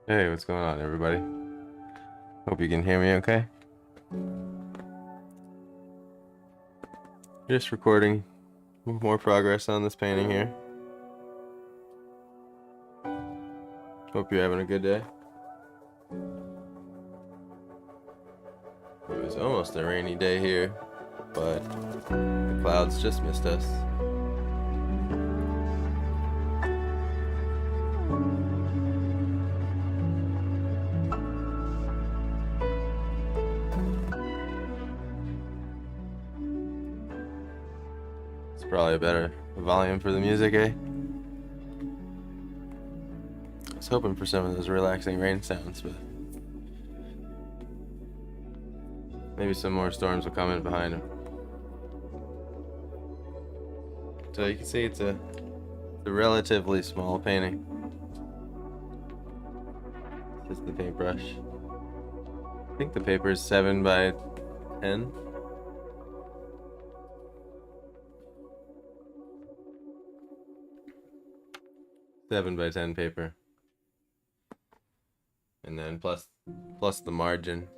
Hey, what's going on, everybody? Hope you can hear me okay. Just recording more progress on this painting here. Hope you're having a good day. It was almost a rainy day here, but the clouds just missed us. It's probably a better volume for the music, eh? I was hoping for some of those relaxing rain sounds, but maybe some more storms will come in behind them. So you can see it's a relatively small painting. It's just the paintbrush. I think the paper is 7 by 10. Seven by 10 paper, and then plus the margin.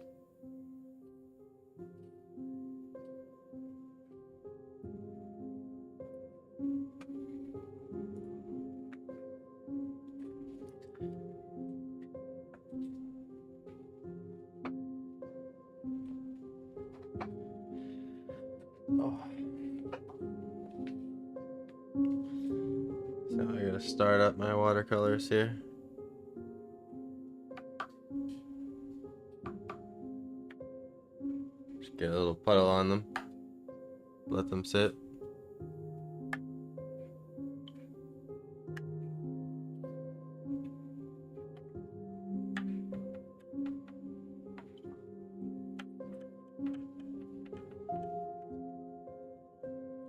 Oh. So I gotta start up my watercolors here. Just get a little puddle on them. Let them sit.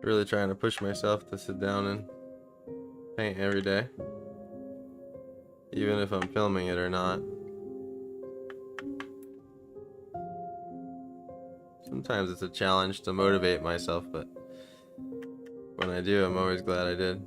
Really trying to push myself to sit down and paint every day, even if I'm filming it or not. Sometimes it's a challenge to motivate myself, but when I do, I'm always glad I did.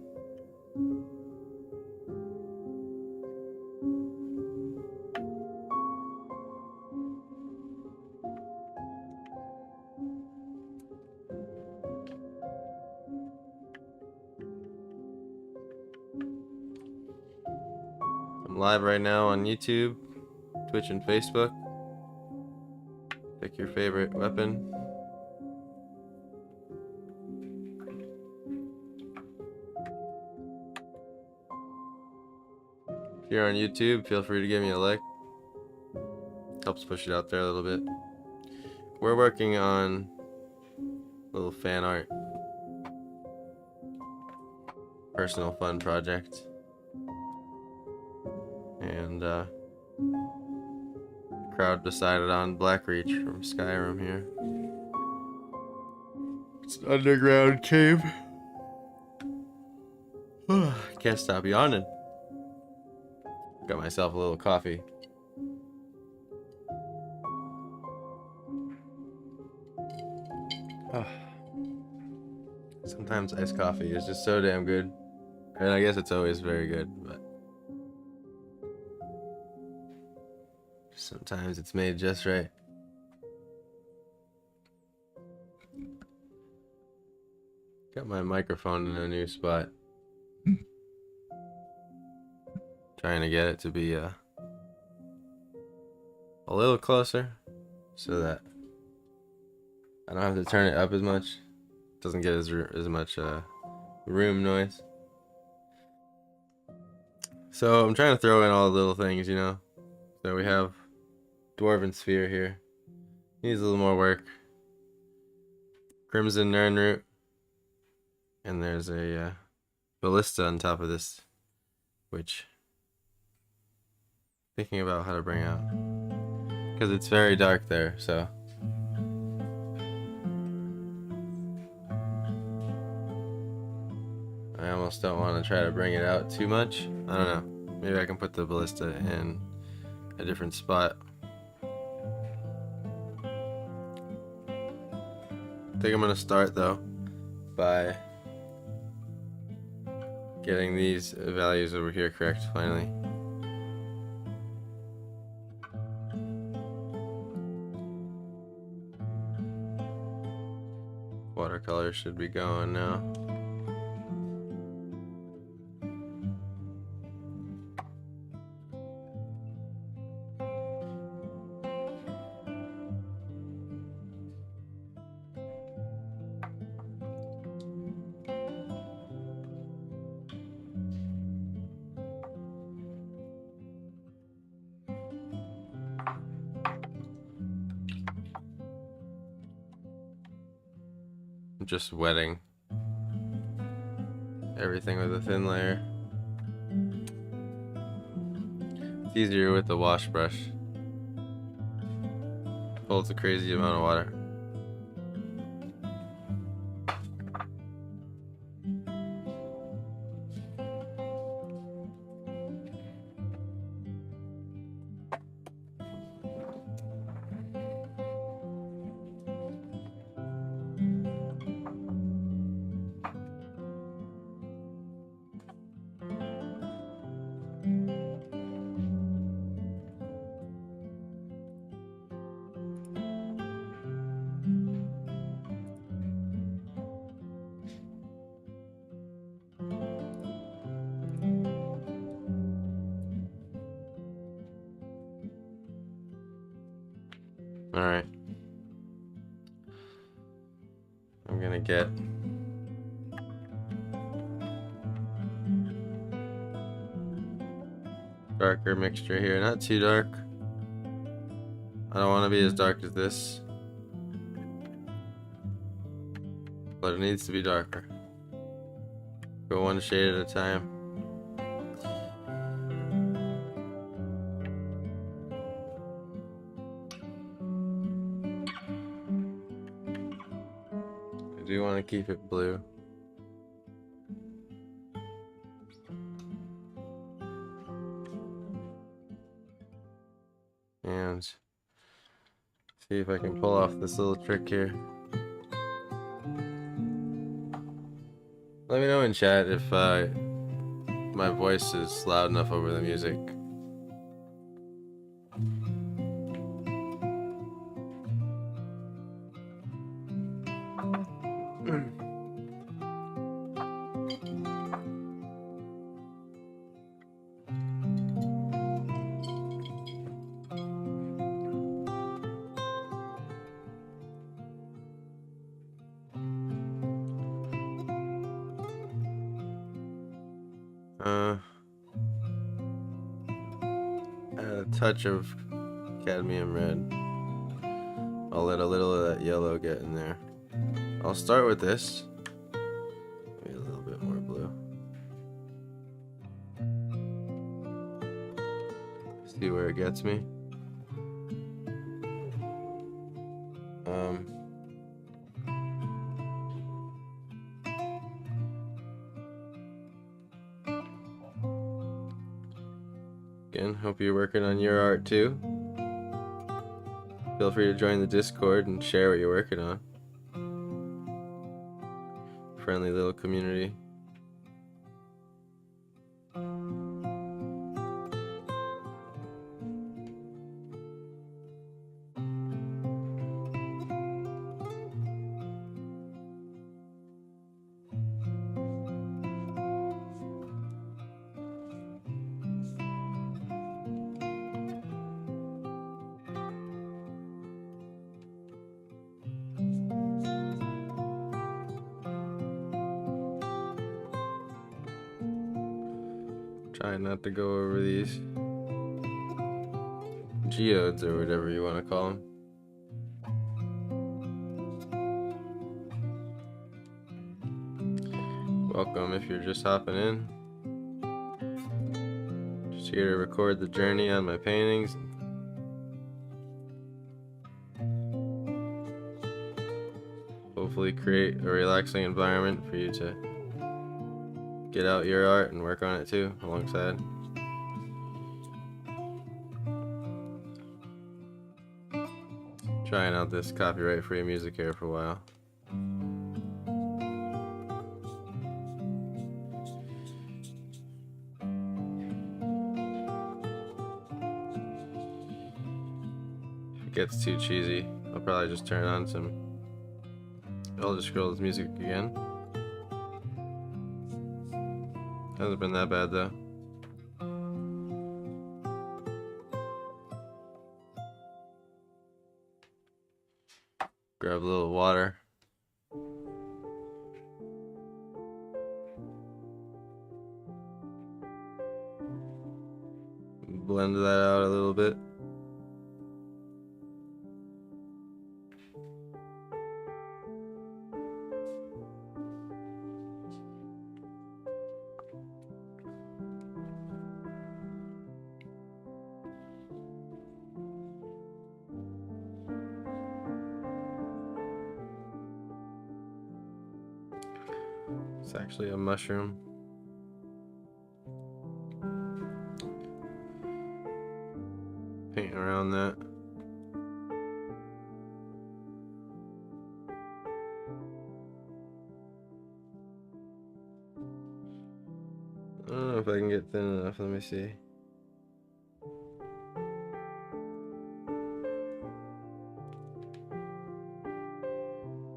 I'm live right now on YouTube, Twitch, and Facebook. Pick your favorite weapon. If you're on YouTube, feel free to give me a like. Helps push it out there a little bit. We're working on a little fan art. Personal fun project. And the crowd decided on Blackreach from Skyrim here. It's an underground cave. Can't stop yawning. Got myself a little coffee. Sometimes iced coffee is just so damn good. And I guess it's always very good, but sometimes it's made just right. Got my microphone in a new spot. Trying to get it to be a little closer so that I don't have to turn it up as much. Doesn't get as much room noise. So I'm trying to throw in all the little things, you know. So we have Dwarven Sphere here. Needs a little more work. Crimson Nirnroot. And there's a ballista on top of this, which thinking about how to bring out, because it's very dark there, so I almost don't want to try to bring it out too much. I don't know. Maybe I can put the ballista in a different spot. I think I'm gonna start though by getting these values over here correct finally. Watercolor should be going now. I'm just wetting everything with a thin layer. It's easier with the wash brush. Holds a crazy amount of water. Alright. I'm gonna get darker mixture here. Not too dark. I don't want to be as dark as this, but it needs to be darker. Go one shade at a time. I do want to keep it blue. And see if I can pull off this little trick here. Let me know in chat if my voice is loud enough over the music. Add a touch of cadmium red. I'll let a little of that yellow get in there. I'll start with this. Maybe a little bit more blue. See where it gets me. Again, hope you're working on your art too. Feel free to join the Discord and share what you're working on. Friendly little community. Try not to go over these geodes or whatever you want to call them. Welcome if you're just hopping in. Just here to record the journey on my paintings. Hopefully create a relaxing environment for you to get out your art and work on it too, alongside. Trying out this copyright-free music here for a while. If it gets too cheesy, I'll probably just turn on some I'll just scroll his music again. Hasn't been that bad though. Grab a little water. Blend that out a little bit. It's actually a mushroom. Paint around that. I don't know if I can get thin enough. Let me see.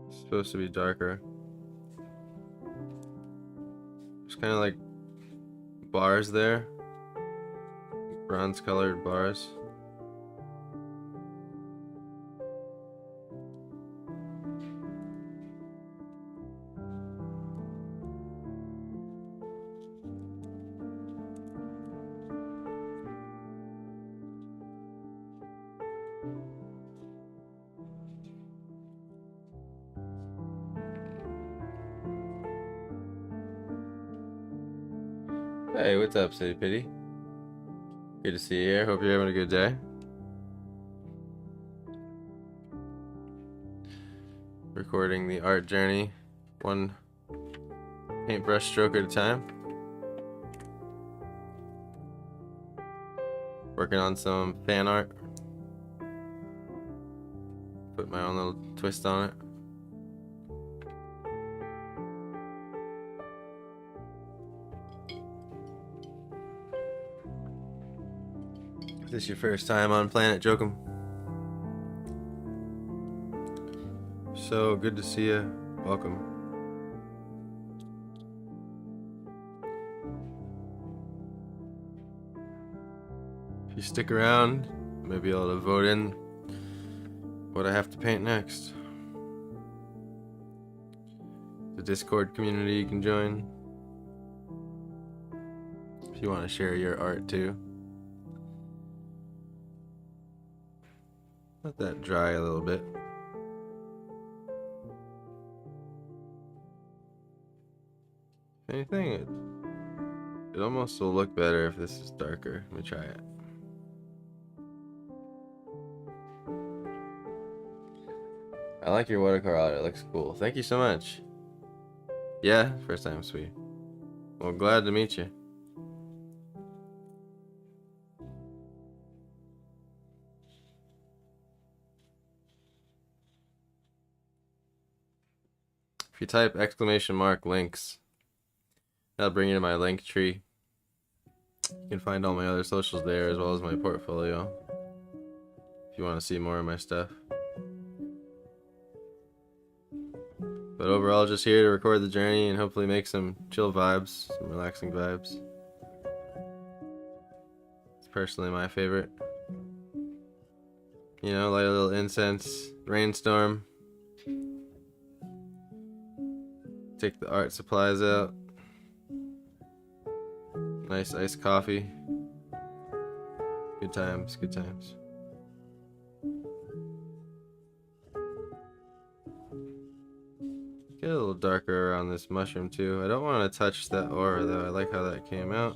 It's supposed to be darker. There's kind of like bars there. Bronze colored bars. Hey, what's up, City Pity? Good to see you here. Hope you're having a good day. Recording the art journey, one paintbrush stroke at a time. Working on some fan art. Put my own little twist on it. Is this your first time on Planet Joachim? So good to see you. Welcome. If you stick around, maybe able to vote in what I have to paint next. The Discord community you can join if you want to share your art too. Let that dry a little bit. If anything, it almost will look better if this is darker. Let me try it. I like your watercolor art. It looks cool. Thank you so much. Yeah, first time, sweet. Well, glad to meet you. If you type !links, that'll bring you to my link tree. You can find all my other socials there as well as my portfolio if you want to see more of my stuff. But overall, just here to record the journey and hopefully make some chill vibes, some relaxing vibes. It's personally my favorite. You know, light a little incense, rainstorm. Take the art supplies out. Nice iced coffee. Good times, good times. Get a little darker around this mushroom too. I don't want to touch that aura though. I like how that came out.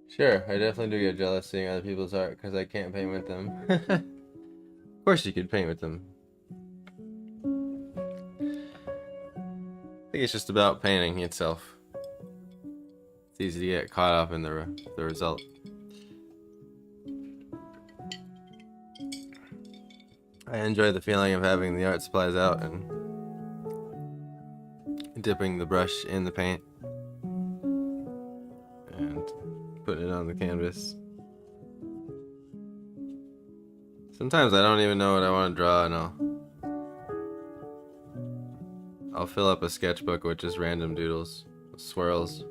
Sure, I definitely do get jealous seeing other people's art because I can't paint with them. Of course you could paint with them. I think it's just about painting itself. It's easy to get caught up in the result. I enjoy the feeling of having the art supplies out and dipping the brush in the paint and putting it on the canvas. Sometimes I don't even know what I want to draw, and I'll fill up a sketchbook with just random doodles, swirls.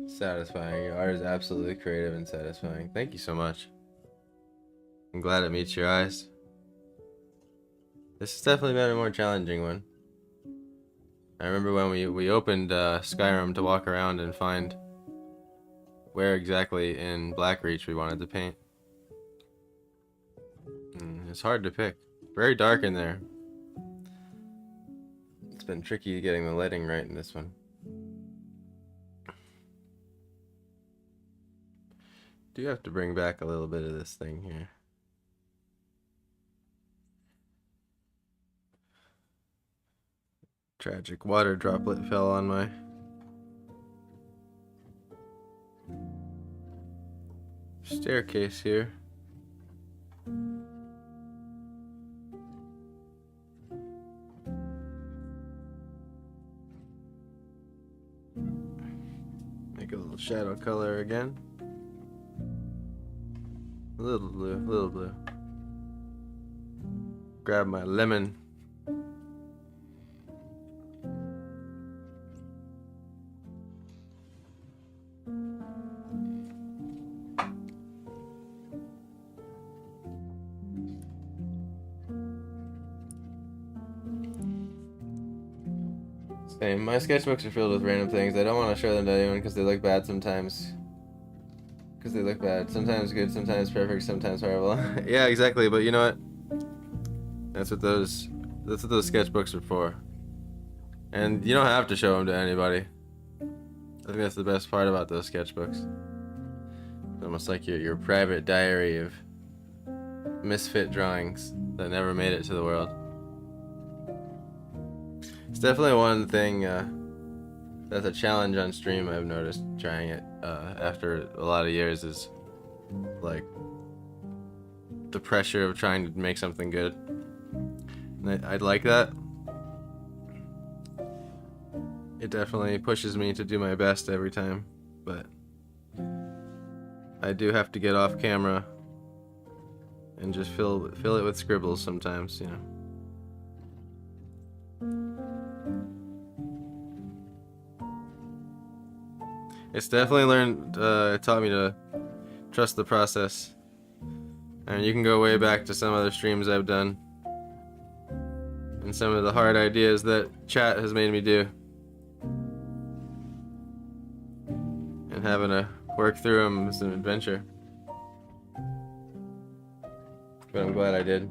Satisfying. Your art is absolutely creative and satisfying. Thank you so much. I'm glad it meets your eyes. This has definitely been a more challenging one. I remember when we opened Skyrim to walk around and find where exactly in Blackreach we wanted to paint. It's hard to pick. Very dark in there. It's been tricky getting the lighting right in this one. Do have to bring back a little bit of this thing here. Tragic water droplet fell on my staircase here. Make a little shadow color again. A little blue, a little blue. Grab my lemon. Same. My sketchbooks are filled with random things. I don't want to show them to anyone because they look bad sometimes. Because they look bad. Sometimes good, sometimes perfect, sometimes horrible. Yeah, exactly. But you know what? That's what those sketchbooks are for. And you don't have to show them to anybody. I think that's the best part about those sketchbooks. It's almost like your private diary of misfit drawings that never made it to the world. It's definitely one thing that's a challenge on stream I've noticed trying it after a lot of years is like the pressure of trying to make something good. And I'd like that. It definitely pushes me to do my best every time, but I do have to get off camera and just fill it with scribbles sometimes, you know. It's definitely it taught me to trust the process. And you can go way back to some other streams I've done and some of the hard ideas that chat has made me do. And having to work through them is an adventure. But I'm glad I did.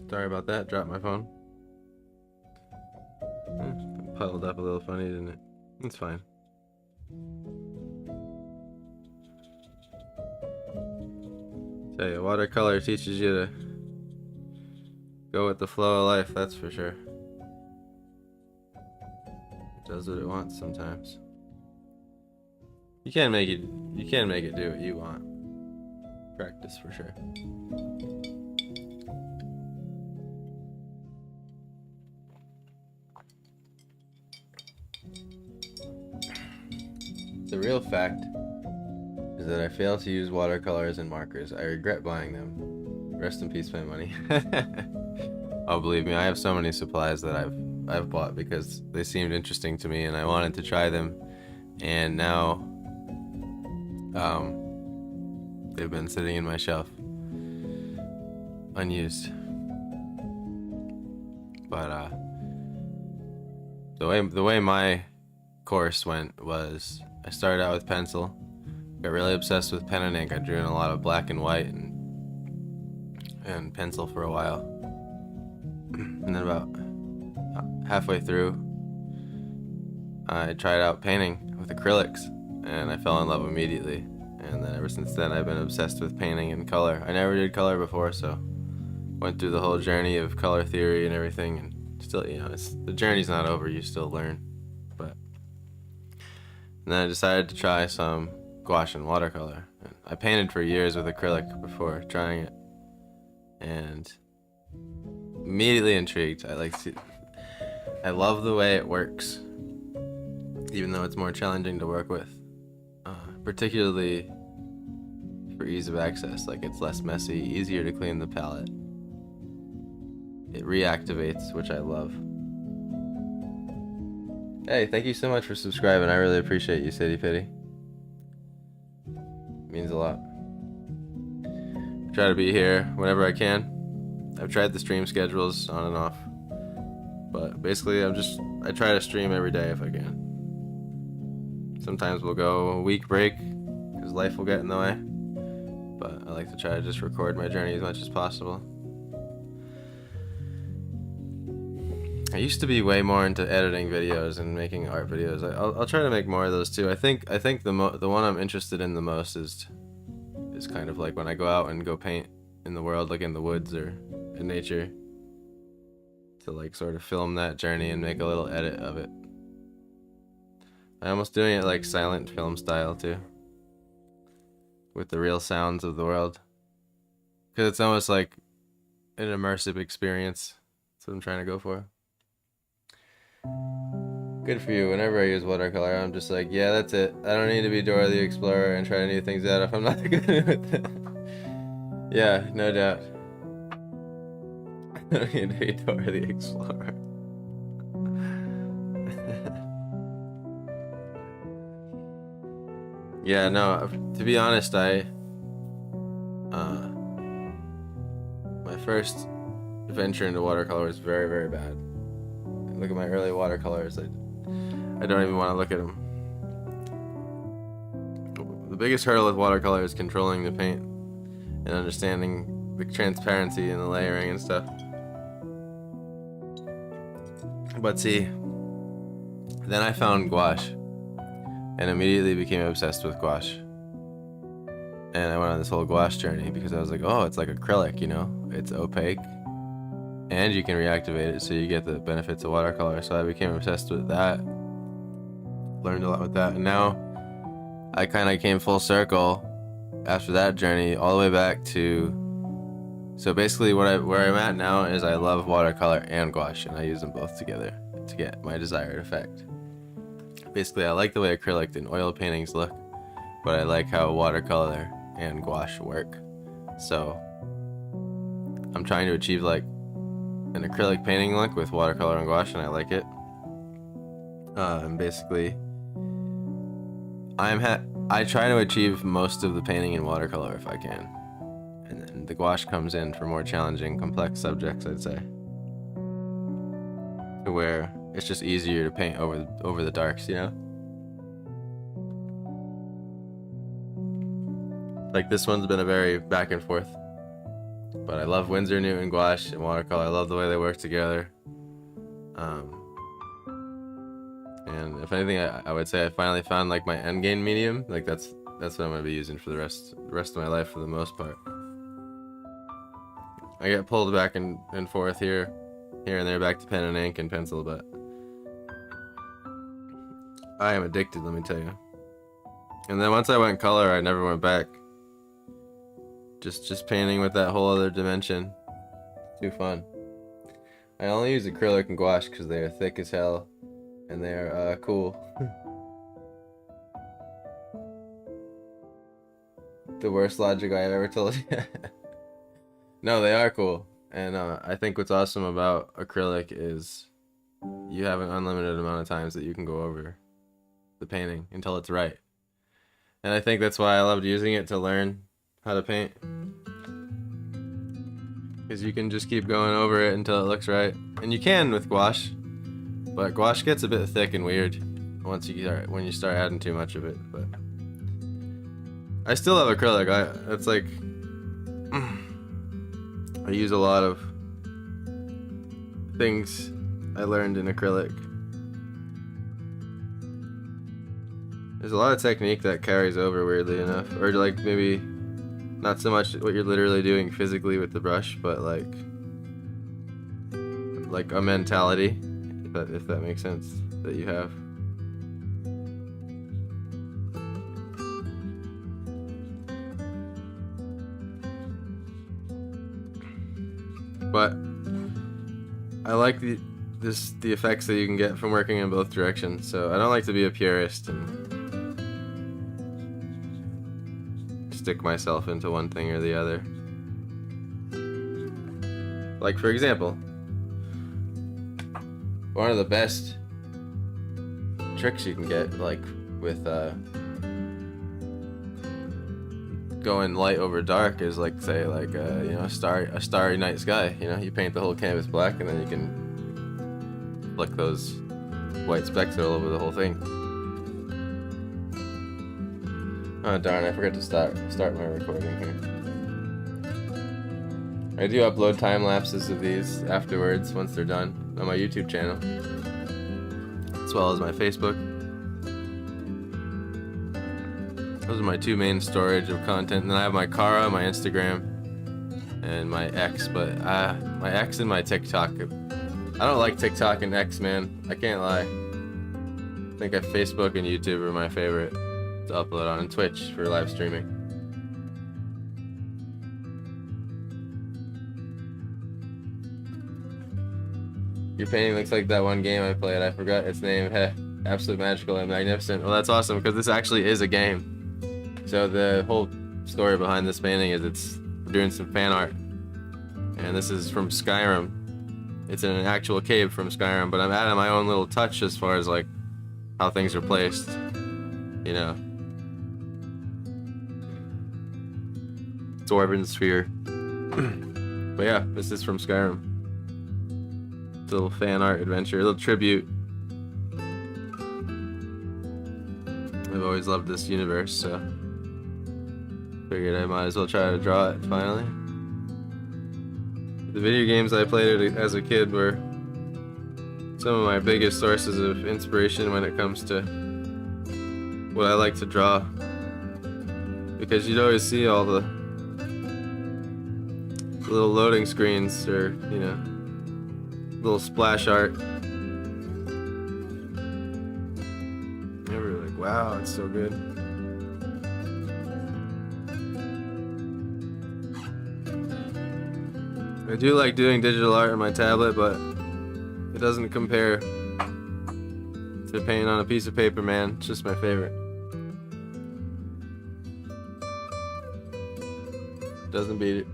Sorry about that, dropped my phone. Puddled up a little funny, didn't it? It's fine. Tell you, watercolor teaches you to go with the flow of life, that's for sure. It does what it wants sometimes. You can't make it do what you want. Practice for sure. The real fact is that I fail to use watercolors and markers. I regret buying them. Rest in peace, my money. Oh, believe me, I have so many supplies that I've bought because they seemed interesting to me and I wanted to try them. And now they've been sitting in my shelf. unused. But the way my course went was I started out with pencil, got really obsessed with pen and ink. I drew in a lot of black and white and pencil for a while, and then about halfway through I tried out painting with acrylics, and I fell in love immediately. And then ever since then I've been obsessed with painting and color. I never did color before, so went through the whole journey of color theory and everything, and still, you know, the journey's not over, you still learn. But and then I decided to try some gouache and watercolor. And I painted for years with acrylic before trying it, and immediately intrigued. I love the way it works, even though it's more challenging to work with, particularly for ease of access. Like, it's less messy, easier to clean the palette. It reactivates, which I love. Hey, thank you so much for subscribing. I really appreciate you, City Pity. It means a lot. I try to be here whenever I can. I've tried the stream schedules on and off, but basically I try to stream every day if I can. Sometimes we'll go a week break because life will get in the way, but I like to try to just record my journey as much as possible. I used to be way more into editing videos and making art videos. I'll try to make more of those too. I think the one I'm interested in the most is kind of like when I go out and go paint in the world, like in the woods or in nature, to like sort of film that journey and make a little edit of it. I'm almost doing it like silent film style too, with the real sounds of the world, because it's almost like an immersive experience. That's what I'm trying to go for. Good for you. Whenever I use watercolor, I'm just like, yeah, that's it. I don't need to be Dora the Explorer and try new things out if I'm not good at it. Yeah, no doubt. I don't need to be Dora the Explorer. Yeah, no, to be honest, my first venture into watercolor was very, very bad. Look at my early watercolors. I don't even want to look at them. The biggest hurdle with watercolor is controlling the paint and understanding the transparency and the layering and stuff. But see, then I found gouache and immediately became obsessed with gouache. And I went on this whole gouache journey because I was like, oh, it's like acrylic, you know? It's opaque, and you can reactivate it, so you get the benefits of watercolor. So I became obsessed with that. Learned a lot with that, and now I kind of came full circle after that journey all the way back to. So basically, where I'm at now is I love watercolor and gouache, and I use them both together to get my desired effect. Basically, I like the way acrylic and oil paintings look, but I like how watercolor and gouache work. So I'm trying to achieve like an acrylic painting look with watercolor and gouache, and I like it. And basically, I try to achieve most of the painting in watercolor if I can, and then the gouache comes in for more challenging, complex subjects, I'd say, to where it's just easier to paint over the darks, you know? Like this one's been a very back and forth, but I love Winsor Newton gouache and watercolor. I love the way they work together. And if anything, I would say I finally found like my end game medium. Like that's what I'm gonna be using for the rest of my life for the most part. I get pulled back and forth here and there, back to pen and ink and pencil, but I am addicted, let me tell you. And then once I went color, I never went back. Just painting with that whole other dimension. Too fun. I only use acrylic and gouache because they are thick as hell, and they are cool. The worst logic I've ever told you. No, they are cool. And I think what's awesome about acrylic is you have an unlimited amount of times that you can go over the painting until it's right. And I think that's why I loved using it to learn how to paint. because you can just keep going over it until it looks right, and you can with gouache, but gouache gets a bit thick and weird when you start adding too much of it. But I still have acrylic. It's like I use a lot of things I learned in acrylic. There's a lot of technique that carries over, weirdly enough, or like maybe not so much what you're literally doing physically with the brush, but like a mentality, if that makes sense, that you have. But I like the effects that you can get from working in both directions. So I don't like to be a purist and stick myself into one thing or the other. Like, for example, one of the best tricks you can get, like with going light over dark, is like, say, like you know, a starry night sky. You know, you paint the whole canvas black, and then you can flick those white specks all over the whole thing. Oh darn, I forgot to start my recording here. I do upload time lapses of these afterwards once they're done on my YouTube channel, as well as my Facebook. Those are my two main storage of content. And then I have my Kara, my Instagram, and my X. But my X and my TikTok. I don't like TikTok and X, man. I can't lie. I think Facebook and YouTube are my favorite to upload on, and Twitch for live streaming. Your painting looks like that one game I played. I forgot its name. Absolute Magical and Magnificent. Well, that's awesome, because this actually is a game. So the whole story behind this painting is we're doing some fan art, and this is from Skyrim. It's in an actual cave from Skyrim, but I'm adding my own little touch as far as like how things are placed, you know. Dwarven sphere. But yeah, this is from Skyrim. It's a little fan art adventure, a little tribute. I've always loved this universe, so figured I might as well try to draw it finally. The video games I played as a kid were some of my biggest sources of inspiration when it comes to what I like to draw, because you'd always see all the little loading screens, or you know, little splash art. You were like, wow, it's so good. I do like doing digital art on my tablet, but it doesn't compare to painting on a piece of paper, man. It's just my favorite. Doesn't beat it.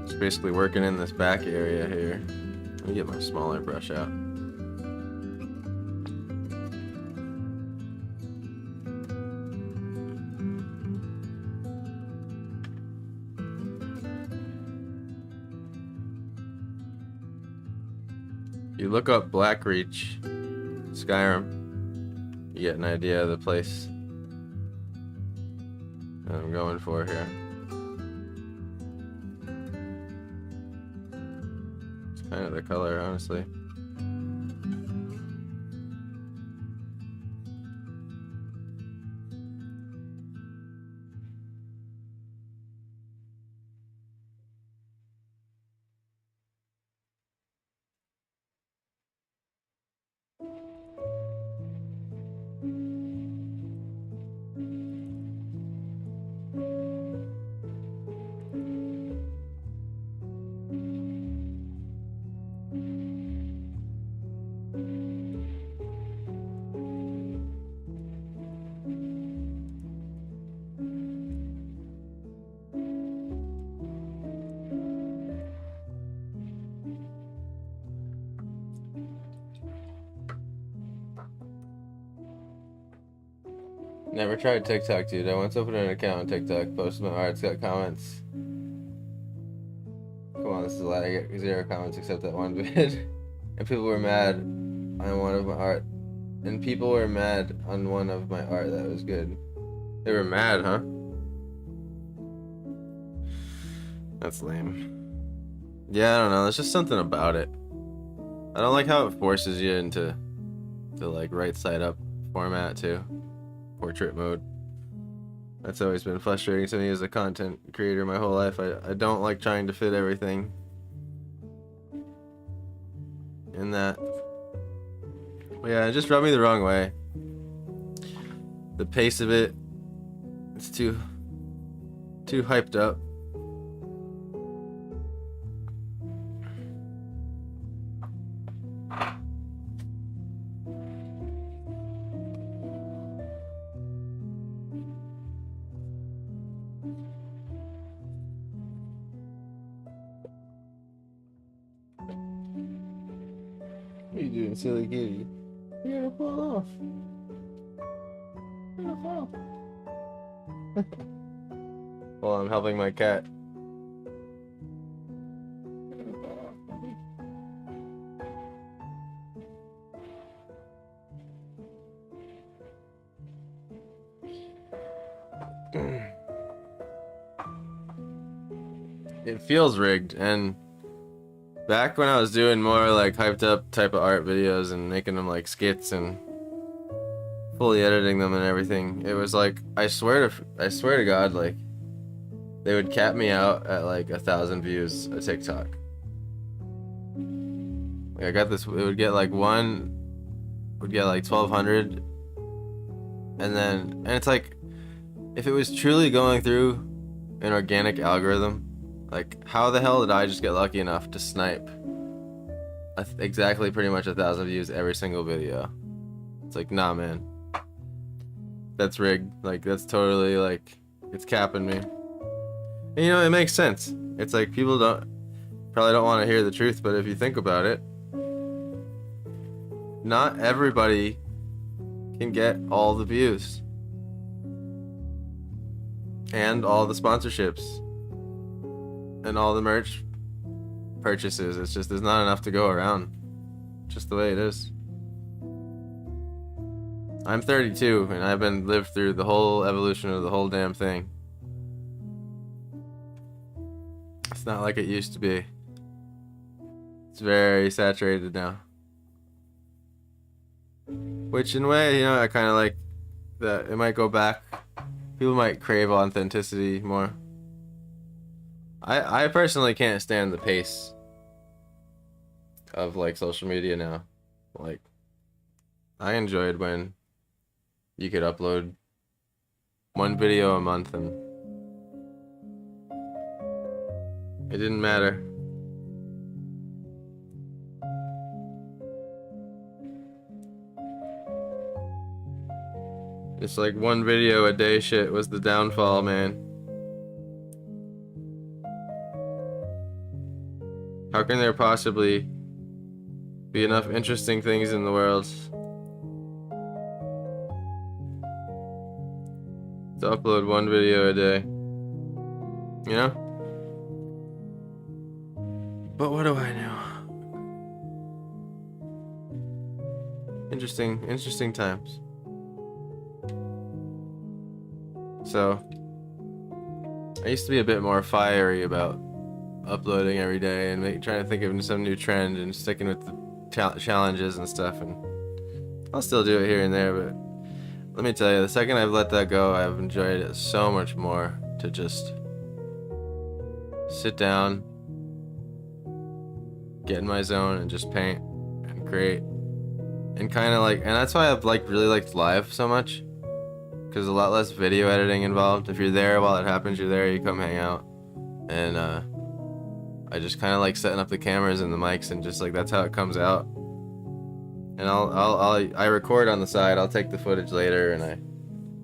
Just basically working in this back area here. Let me get my smaller brush out. You look up Blackreach Skyrim, you get an idea of the place that I'm going for here. It's kind of the color, honestly. Never tried TikTok, dude. I once opened an account on TikTok, posted my arts, got comments. Come on, this is a lot. I get 0 comments except that one vid. And people were mad on one of my art. And people were mad on one of my art that was good. They were mad, huh? That's lame. Yeah, I don't know. There's just something about it. I don't like how it forces you into like right side up format too. Portrait mode. That's always been frustrating to me as a content creator my whole life. I don't like trying to fit everything in that. But yeah, it just rubbed me the wrong way. The pace of it, it's too hyped up. What are you doing, silly kitty? You're gonna fall off. You're gonna fall. Well, I'm helping my cat. It feels rigged, and back when I was doing more like hyped up type of art videos and making them like skits and fully editing them and everything, it was like I swear to God, like they would cap me out at like 1,000 views a TikTok. Like I got this, it would get like 1,200, and it's like if it was truly going through an organic algorithm, like how the hell did I just get lucky enough to snipe exactly pretty much 1,000 views every single video? It's like, nah, man, that's rigged. Like that's totally like it's capping me. And, you know, it makes sense. It's like people probably don't want to hear the truth, but if you think about it, not everybody can get all the views and all the sponsorships and all the merch purchases. It's just there's not enough to go around. Just the way it is. I'm 32 and I've lived through the whole evolution of the whole damn thing. It's not like it used to be. It's very saturated now. Which in a way, you know, I kind of like that it might go back. People might crave authenticity more. I personally can't stand the pace of like social media now. Like I enjoyed when you could upload one video a month and it didn't matter. It's like one video a day shit was the downfall, man. How can there possibly be enough interesting things in the world to upload one video a day? You know? But what do I know? Interesting times. So, I used to be a bit more fiery about uploading every day and trying to think of some new trend and sticking with the challenges and stuff, and I'll still do it here and there, but let me tell you, the second I've let that go, I've enjoyed it so much more to just sit down, get in my zone, and just paint and create. And kind of like, and that's why I've really liked live so much, because a lot less video editing involved. If you're there while it happens, you're there, you come hang out. And I just kind of like setting up the cameras and the mics, and just like that's how it comes out. And I record on the side. I'll take the footage later, and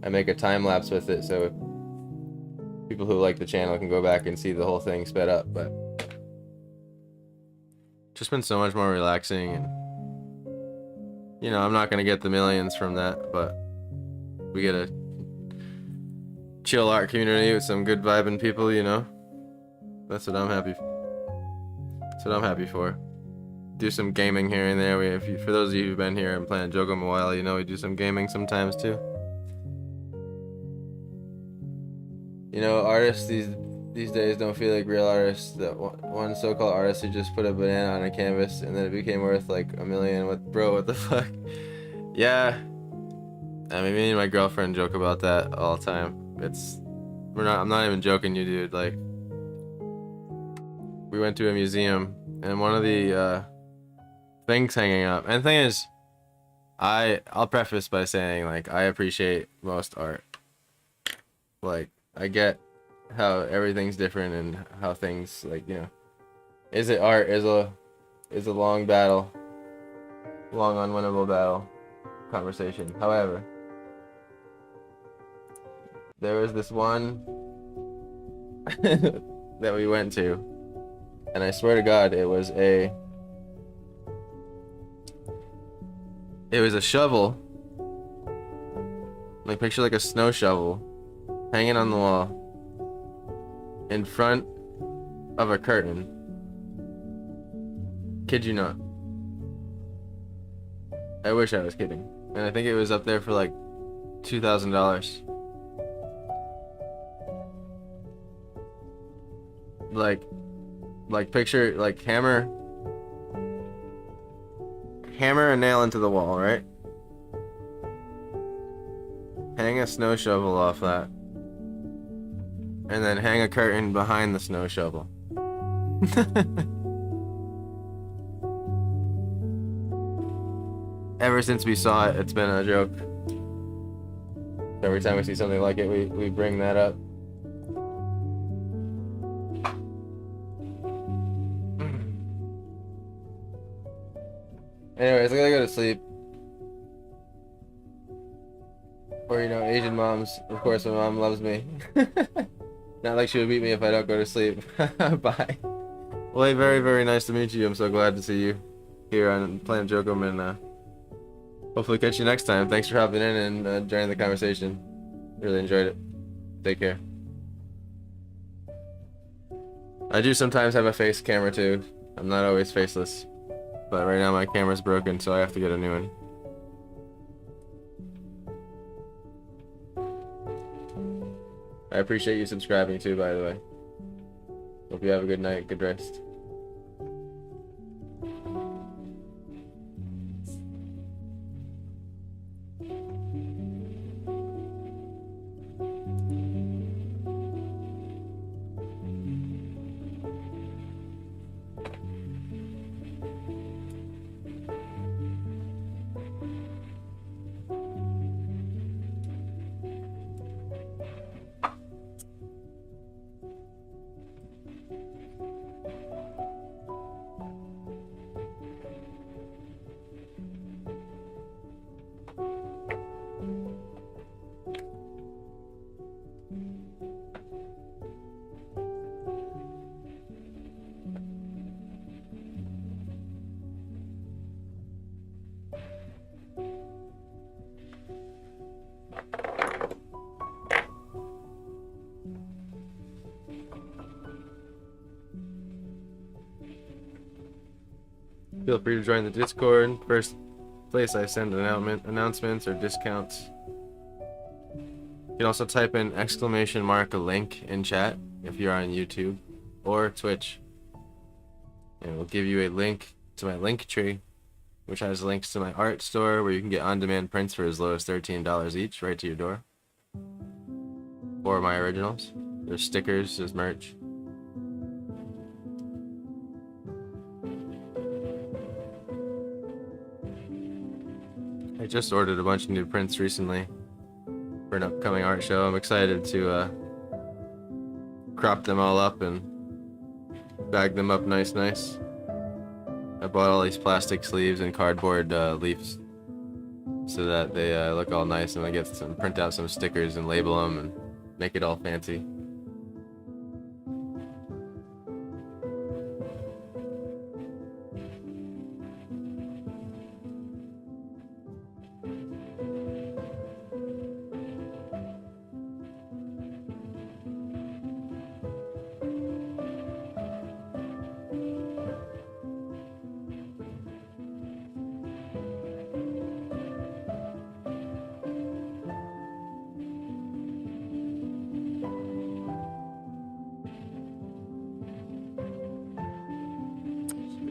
I make a time lapse with it, so people who like the channel can go back and see the whole thing sped up. But just been so much more relaxing, and you know, I'm not gonna get the millions from that, but we get a chill art community with some good vibing people, you know. That's what I'm happy. That's what I'm happy for. Do some gaming here and there. For those of you who've been here and Planet Joachim a while, you know we do some gaming sometimes too. You know, artists these days don't feel like real artists. That one so-called artist who just put a banana on a canvas and then it became worth like $1 million. What the fuck? Yeah. I mean, me and my girlfriend joke about that all the time. I'm not even joking you, dude. Like, we went to a museum and one of the things hanging up. And the thing is, I'll preface by saying, like, I appreciate most art. Like, I get how everything's different and how things, like, you know, is it art is a long battle, long unwinnable battle conversation. However, there was this one that we went to, and I swear to God, it was a shovel. Like, picture like a snow shovel hanging on the wall in front of a curtain. Kid you not. I wish I was kidding. And I think it was up there for like $2,000. Like picture, like hammer a nail into the wall, right? Hang a snow shovel off that. And then hang a curtain behind the snow shovel. Ever since we saw it, it's been a joke. Every time we see something like it, we bring that up. Anyways, I gotta go to sleep. Or, you know, Asian moms. Of course, my mom loves me. Not like she would beat me if I don't go to sleep. Bye. Well, hey, very, very nice to meet you. I'm so glad to see you here on Planet Joachim, and hopefully catch you next time. Thanks for hopping in and joining the conversation. Really enjoyed it. Take care. I do sometimes have a face camera too. I'm not always faceless. But right now my camera's broken, so I have to get a new one. I appreciate you subscribing too, by the way. Hope you have a good night, good rest. Feel free to join the Discord. First place I send announcements or discounts. You can also type in !a link in chat if you're on YouTube or Twitch. And we'll give you a link to my link tree, which has links to my art store where you can get on-demand prints for as low as $13 each right to your door. Or my originals. There's stickers, there's merch. I just ordered a bunch of new prints recently for an upcoming art show. I'm excited to crop them all up and bag them up nice. I bought all these plastic sleeves and cardboard leaves so that they look all nice, and I get some print out some stickers and label them and make it all fancy.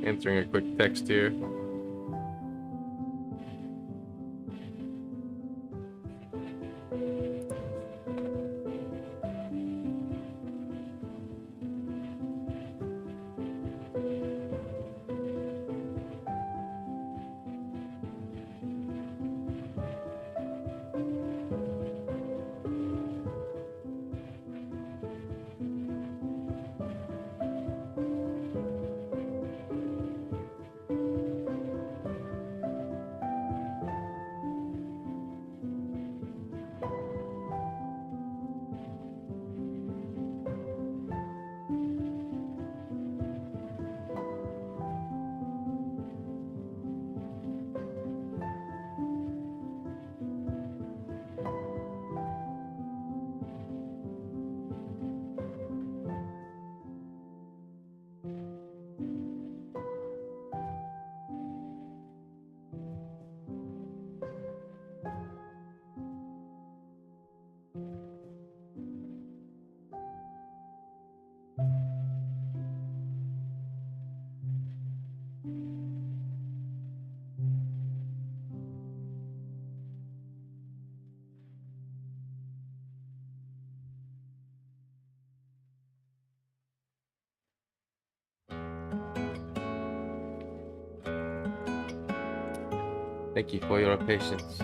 answering a quick text here. Thank you for your patience.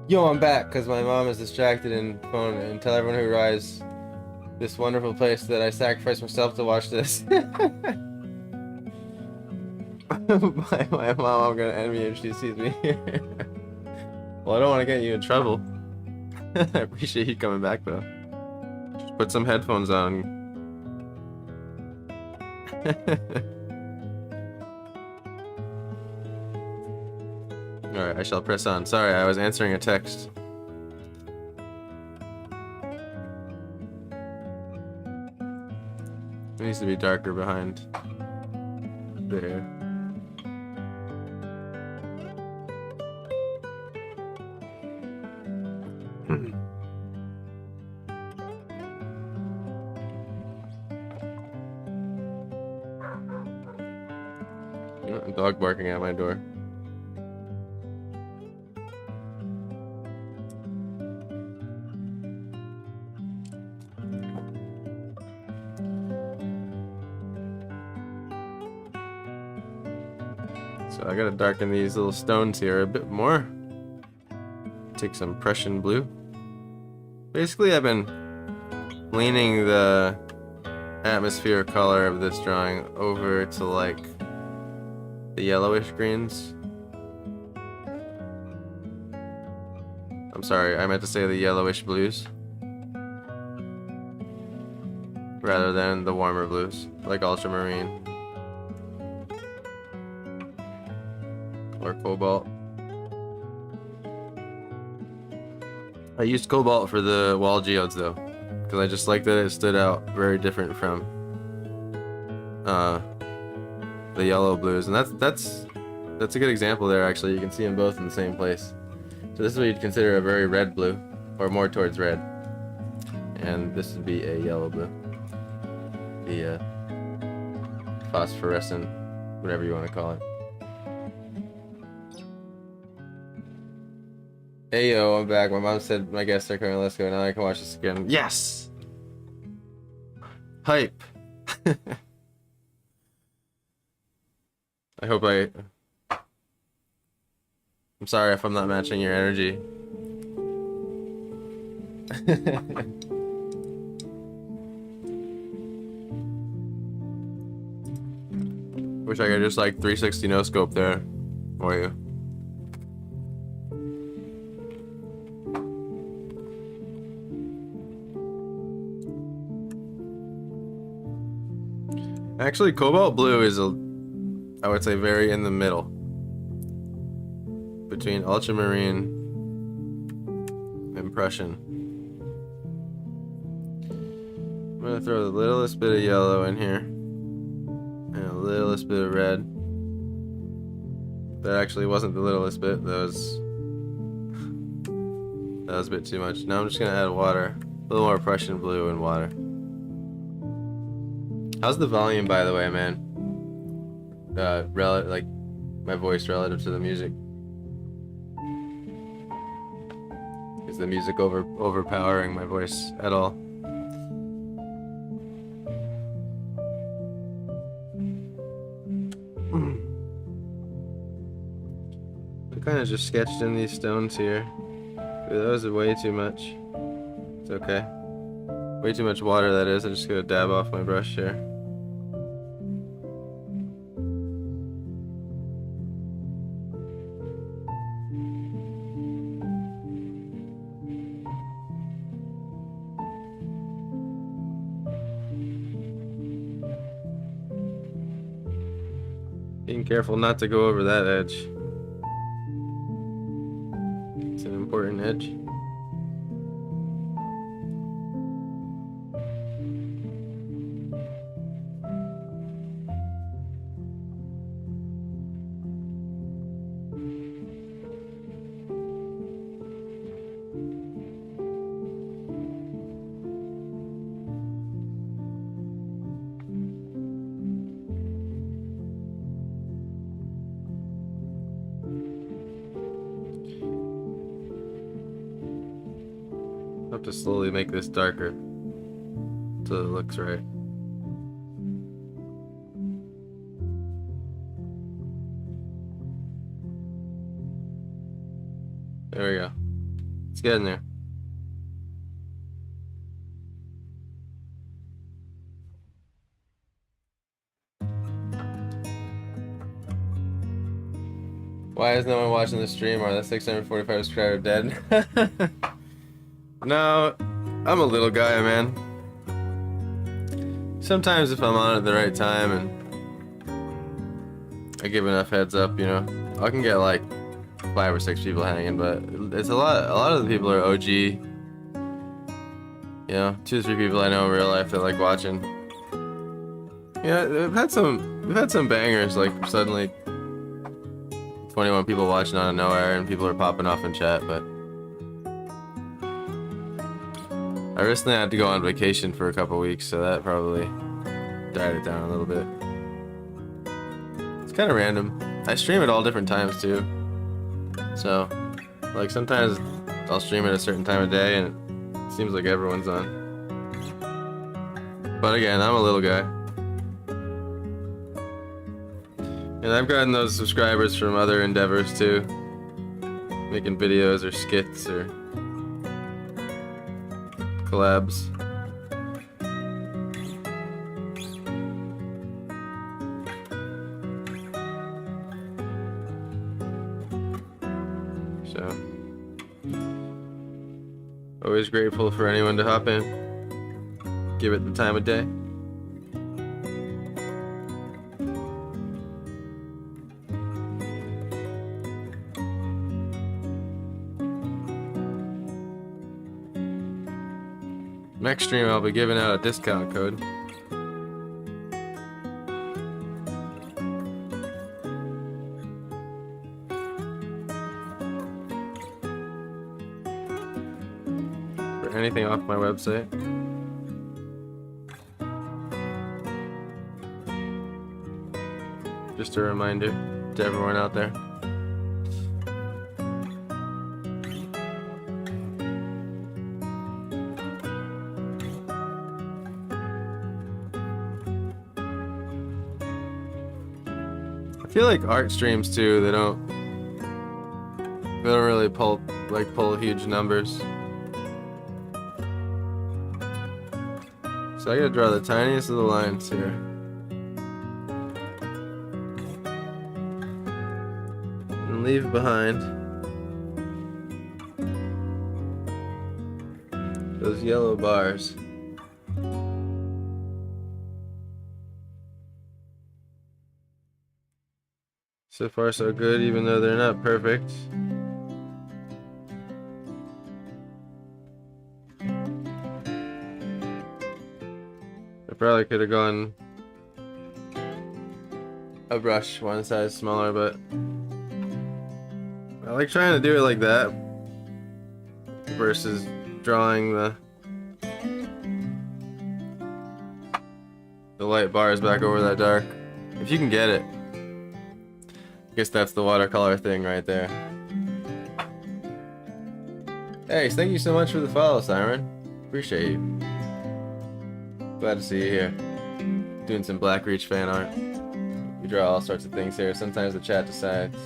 Yo, I'm back because my mom is distracted and phone, and tell everyone who arrives this wonderful place that I sacrificed myself to watch this. By my mom, I'm gonna end me if she sees me here. Well, I don't want to get you in trouble. I appreciate you coming back though. Just put some headphones on. Alright, I shall press on. Sorry, I was answering a text. It needs to be darker behind there. Dog barking at my door. So I gotta darken these little stones here a bit more. Take some Prussian blue. Basically, I've been leaning the atmosphere color of this drawing over to like the yellowish greens. I'm sorry, I meant to say the yellowish blues rather than the warmer blues, like ultramarine or cobalt. I used cobalt for the wall geodes though, because I just like that it stood out very different from the yellow blues, and that's a good example there. Actually, you can see them both in the same place. So this is what you'd consider a very red blue, or more towards red, and this would be a yellow blue, the phosphorescent, whatever you want to call it. Hey yo, I'm back. My mom said my guests are coming. Let's go. Now I can watch this again. Yes! Hype! I hope I'm sorry if I'm not matching your energy. Wish I could just like 360 no scope there for you. Actually, cobalt blue is I would say very in the middle between ultramarine and Prussian. I'm gonna throw the littlest bit of yellow in here and a littlest bit of red. That actually wasn't the littlest bit. That was a bit too much. Now I'm just gonna add water, a little more Prussian blue and water. How's the volume, by the way, man? like my voice relative to the music. Is the music overpowering my voice at all? I kind of just sketched in these stones here. That was way too much. It's okay. Way too much water, that is. I'm just gonna dab off my brush here. Being careful not to go over that edge. It's an important edge. I have to slowly make this darker until it looks right. There we go. It's getting there. Why is no one watching the stream? Are the 645 subscribers dead? No, I'm a little guy, man. Sometimes if I'm on at the right time and I give enough heads up, you know, I can get like 5 or 6 people hanging, but it's a lot of the people are OG. You know, 2 or 3 people I know in real life that like watching. Yeah, we've had some bangers, like suddenly 21 people watching out of nowhere and people are popping off in chat, but I recently had to go on vacation for a couple weeks, so that probably died it down a little bit. It's kind of random. I stream at all different times too. So, like sometimes I'll stream at a certain time of day and it seems like everyone's on. But again, I'm a little guy. And I've gotten those subscribers from other endeavors too. Making videos or skits or collabs. So, always grateful for anyone to hop in. Give it the time of day. Next stream I'll be giving out a discount code. For anything off my website. Just a reminder to everyone out there. I feel like art streams too, they don't really pull huge numbers. So I gotta draw the tiniest of the lines here. And leave behind those yellow bars. So far so good, even though they're not perfect. I probably could have gone a brush one size smaller, but I like trying to do it like that versus drawing the light bars back over that dark. If you can get it. Guess that's the watercolor thing right there. Hey, thank you so much for the follow, Siren. Appreciate you. Glad to see you here. Doing some Blackreach fan art. We draw all sorts of things here. Sometimes the chat decides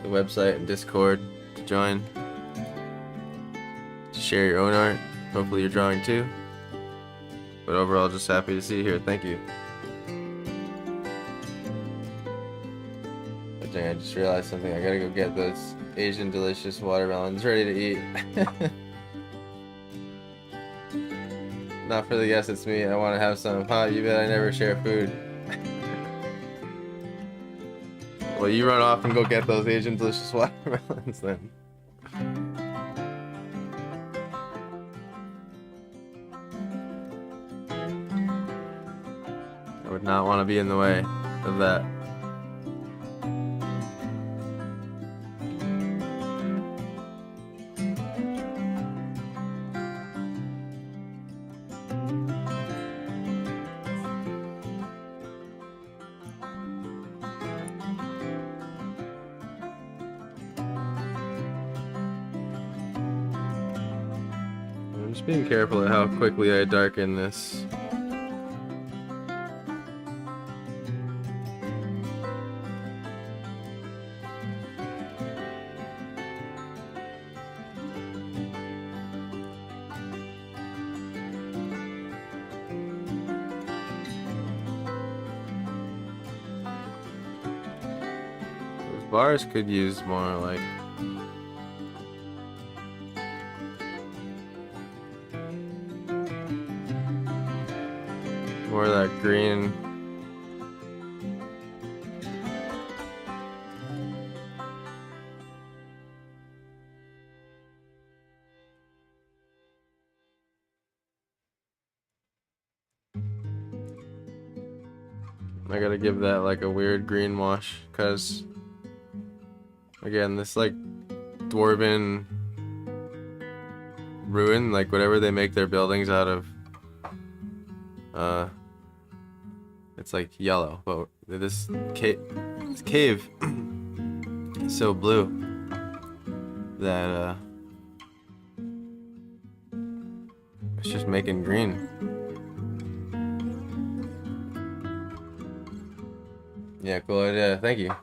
the website and Discord to join. To share your own art. Hopefully you're drawing too. But overall, just happy to see you here. Thank you. Dang, I just realized something. I gotta go get those Asian delicious watermelons ready to eat. Not for the guess, it's me. I want to have some. Huh? You bet I never share food. Well, you run off and go get those Asian delicious watermelons then. I would not want to be in the way of that. I'm just being careful at how quickly I darken this. Those bars could use more like more of that green. I gotta give that like a weird green wash, cause again, this like dwarven ruin, like whatever they make their buildings out of, it's like yellow, but this cave is so blue that it's just making green. Yeah, cool idea. Thank you.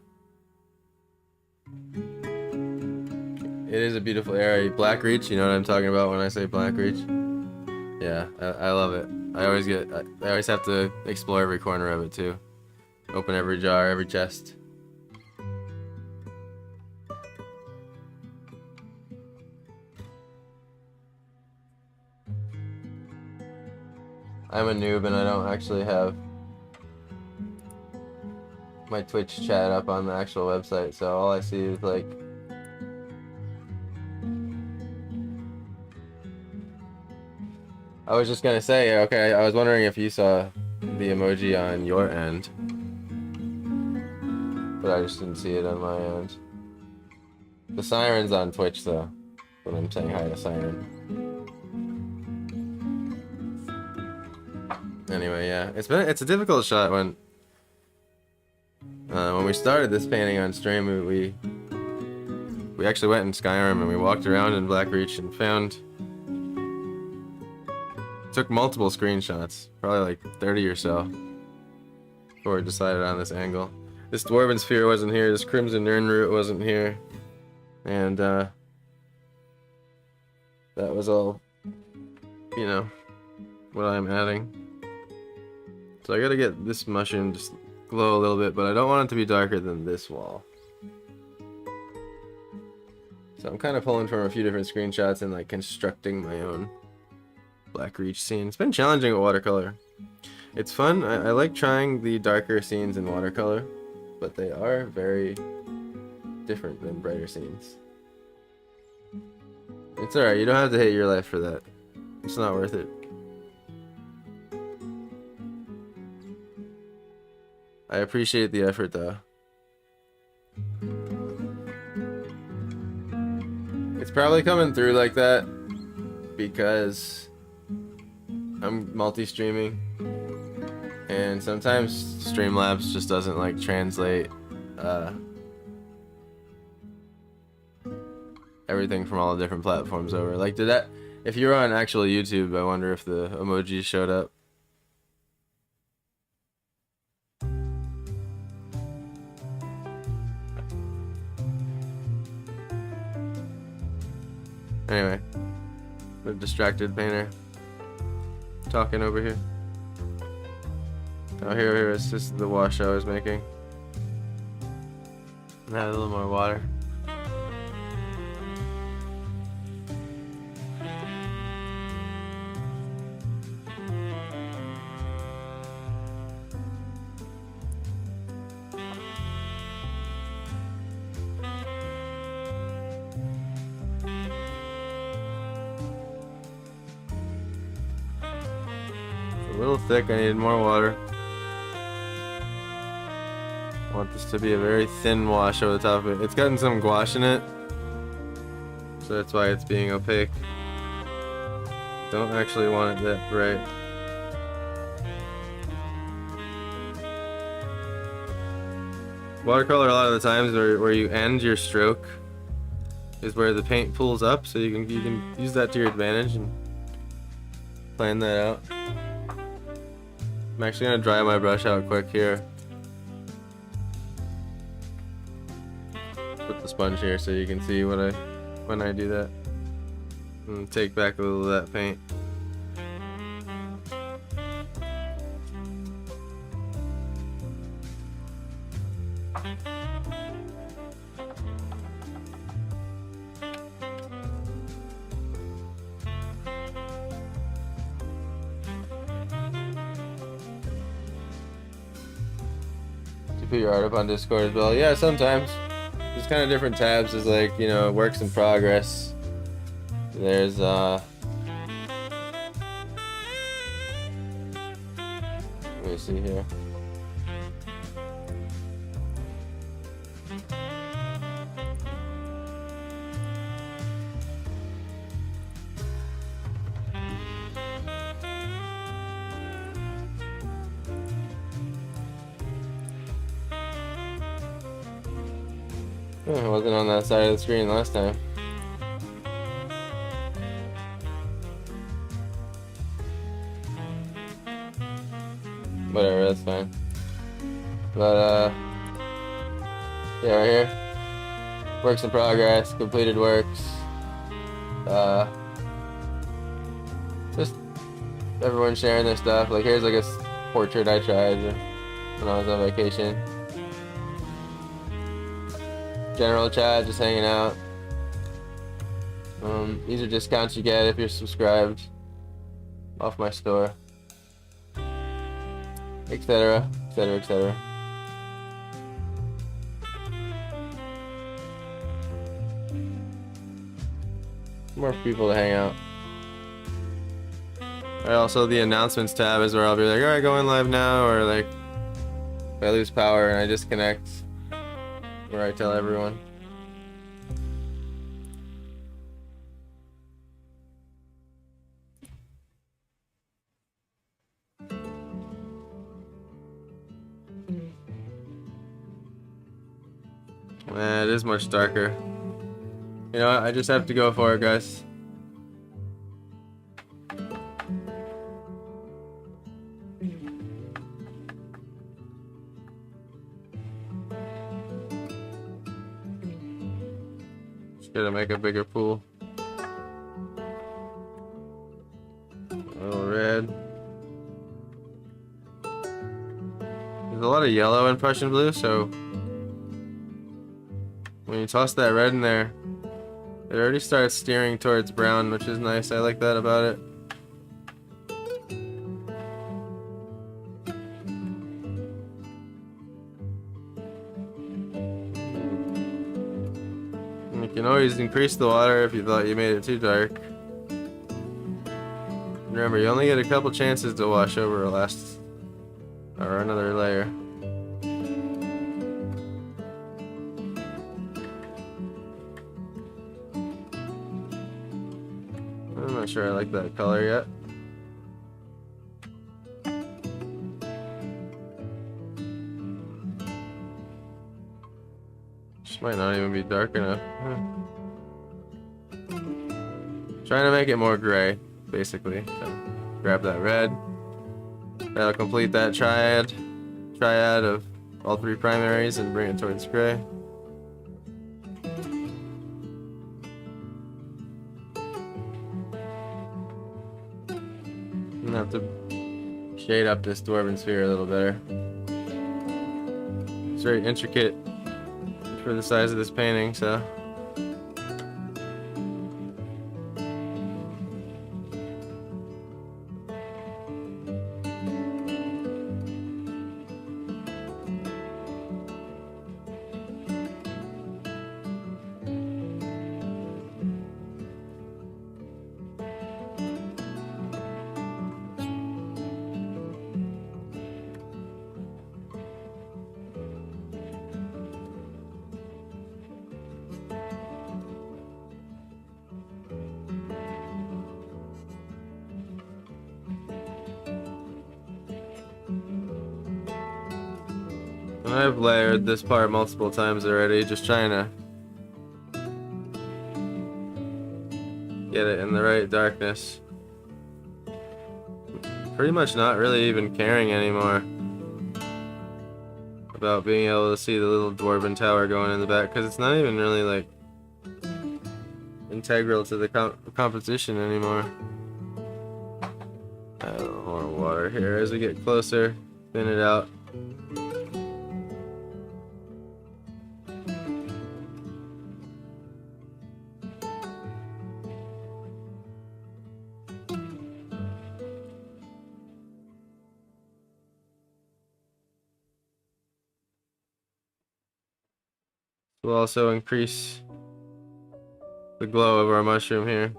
It is a beautiful area. Blackreach, you know what I'm talking about when I say Blackreach? Yeah, I love it. I always have to explore every corner of it too. Open every jar, every chest. I'm a noob and I don't actually have my Twitch chat up on the actual website, so all I see is like I was just gonna say, okay, I was wondering if you saw the emoji on your end, but I just didn't see it on my end. The Siren's on Twitch though, but I'm saying hi to Siren. Anyway, yeah, it's a difficult shot when we started this painting on stream. We actually went in Skyrim and we walked around in Blackreach and took multiple screenshots, probably like 30 or so, before we decided on this angle. This Dwarven Sphere wasn't here, this Crimson Nirnroot wasn't here, and that was all, you know, what I'm adding. So I gotta get this mushroom just glow a little bit, but I don't want it to be darker than this wall. So I'm kind of pulling from a few different screenshots and like constructing my own Blackreach scene. It's been challenging with watercolor. It's fun. I like trying the darker scenes in watercolor, but they are very different than brighter scenes. It's alright, you don't have to hate your life for that. It's not worth it. I appreciate the effort though. It's probably coming through like that because I'm multi-streaming and sometimes Streamlabs just doesn't like translate everything from all the different platforms over. Like, did that? If you were on actual YouTube, I wonder if the emojis showed up. Anyway, the distracted painter talking over here. Oh, here, it's just the wash I was making. Add a little more water. It's a little thick, I need more water. I want this to be a very thin wash over the top of it. It's gotten some gouache in it, so that's why it's being opaque. Don't actually want it that bright. Watercolor, a lot of the times where you end your stroke is where the paint pulls up, so you can use that to your advantage and plan that out. I'm actually gonna dry my brush out quick here. Put the sponge here so you can see when I do that, and take back a little of that paint. Put your art up on Discord as well. Yeah, sometimes. There's kind of different tabs. There's like, you know, works in progress. There's let me see here. Oh, I wasn't on that side of the screen last time. Whatever, that's fine. But yeah, right here. Works in progress, completed works. Just everyone sharing their stuff. Like here's like a portrait I tried when I was on vacation. General chat, just hanging out. These are discounts you get if you're subscribed off my store, etc., etc., etc. More people to hang out. Alright, also the announcements tab is where I'll be like, alright, going live now, or like if I lose power and I disconnect, where I tell everyone. Man, it is much darker. You know what? I just have to go for it, guys. Gotta make a bigger pool. A little red. There's a lot of yellow in Prussian blue, so when you toss that red in there, it already starts steering towards brown, which is nice. I like that about it. You can always increase the water if you thought you made it too dark. Remember, you only get a couple chances to wash over a last or another layer. I'm not sure I like that color yet. This might not even be dark enough. Trying to make it more gray, basically. So grab that red. That'll complete that triad of all three primaries and bring it towards gray. I'm gonna have to shade up this dwarven sphere a little better. It's very intricate for the size of this painting, so. And I've layered this part multiple times already, just trying to get it in the right darkness. Pretty much not really even caring anymore about being able to see the little dwarven tower going in the back, because it's not even really like integral to the composition anymore. Add a little more water here as we get closer, thin it out. We'll also increase the glow of our mushroom here.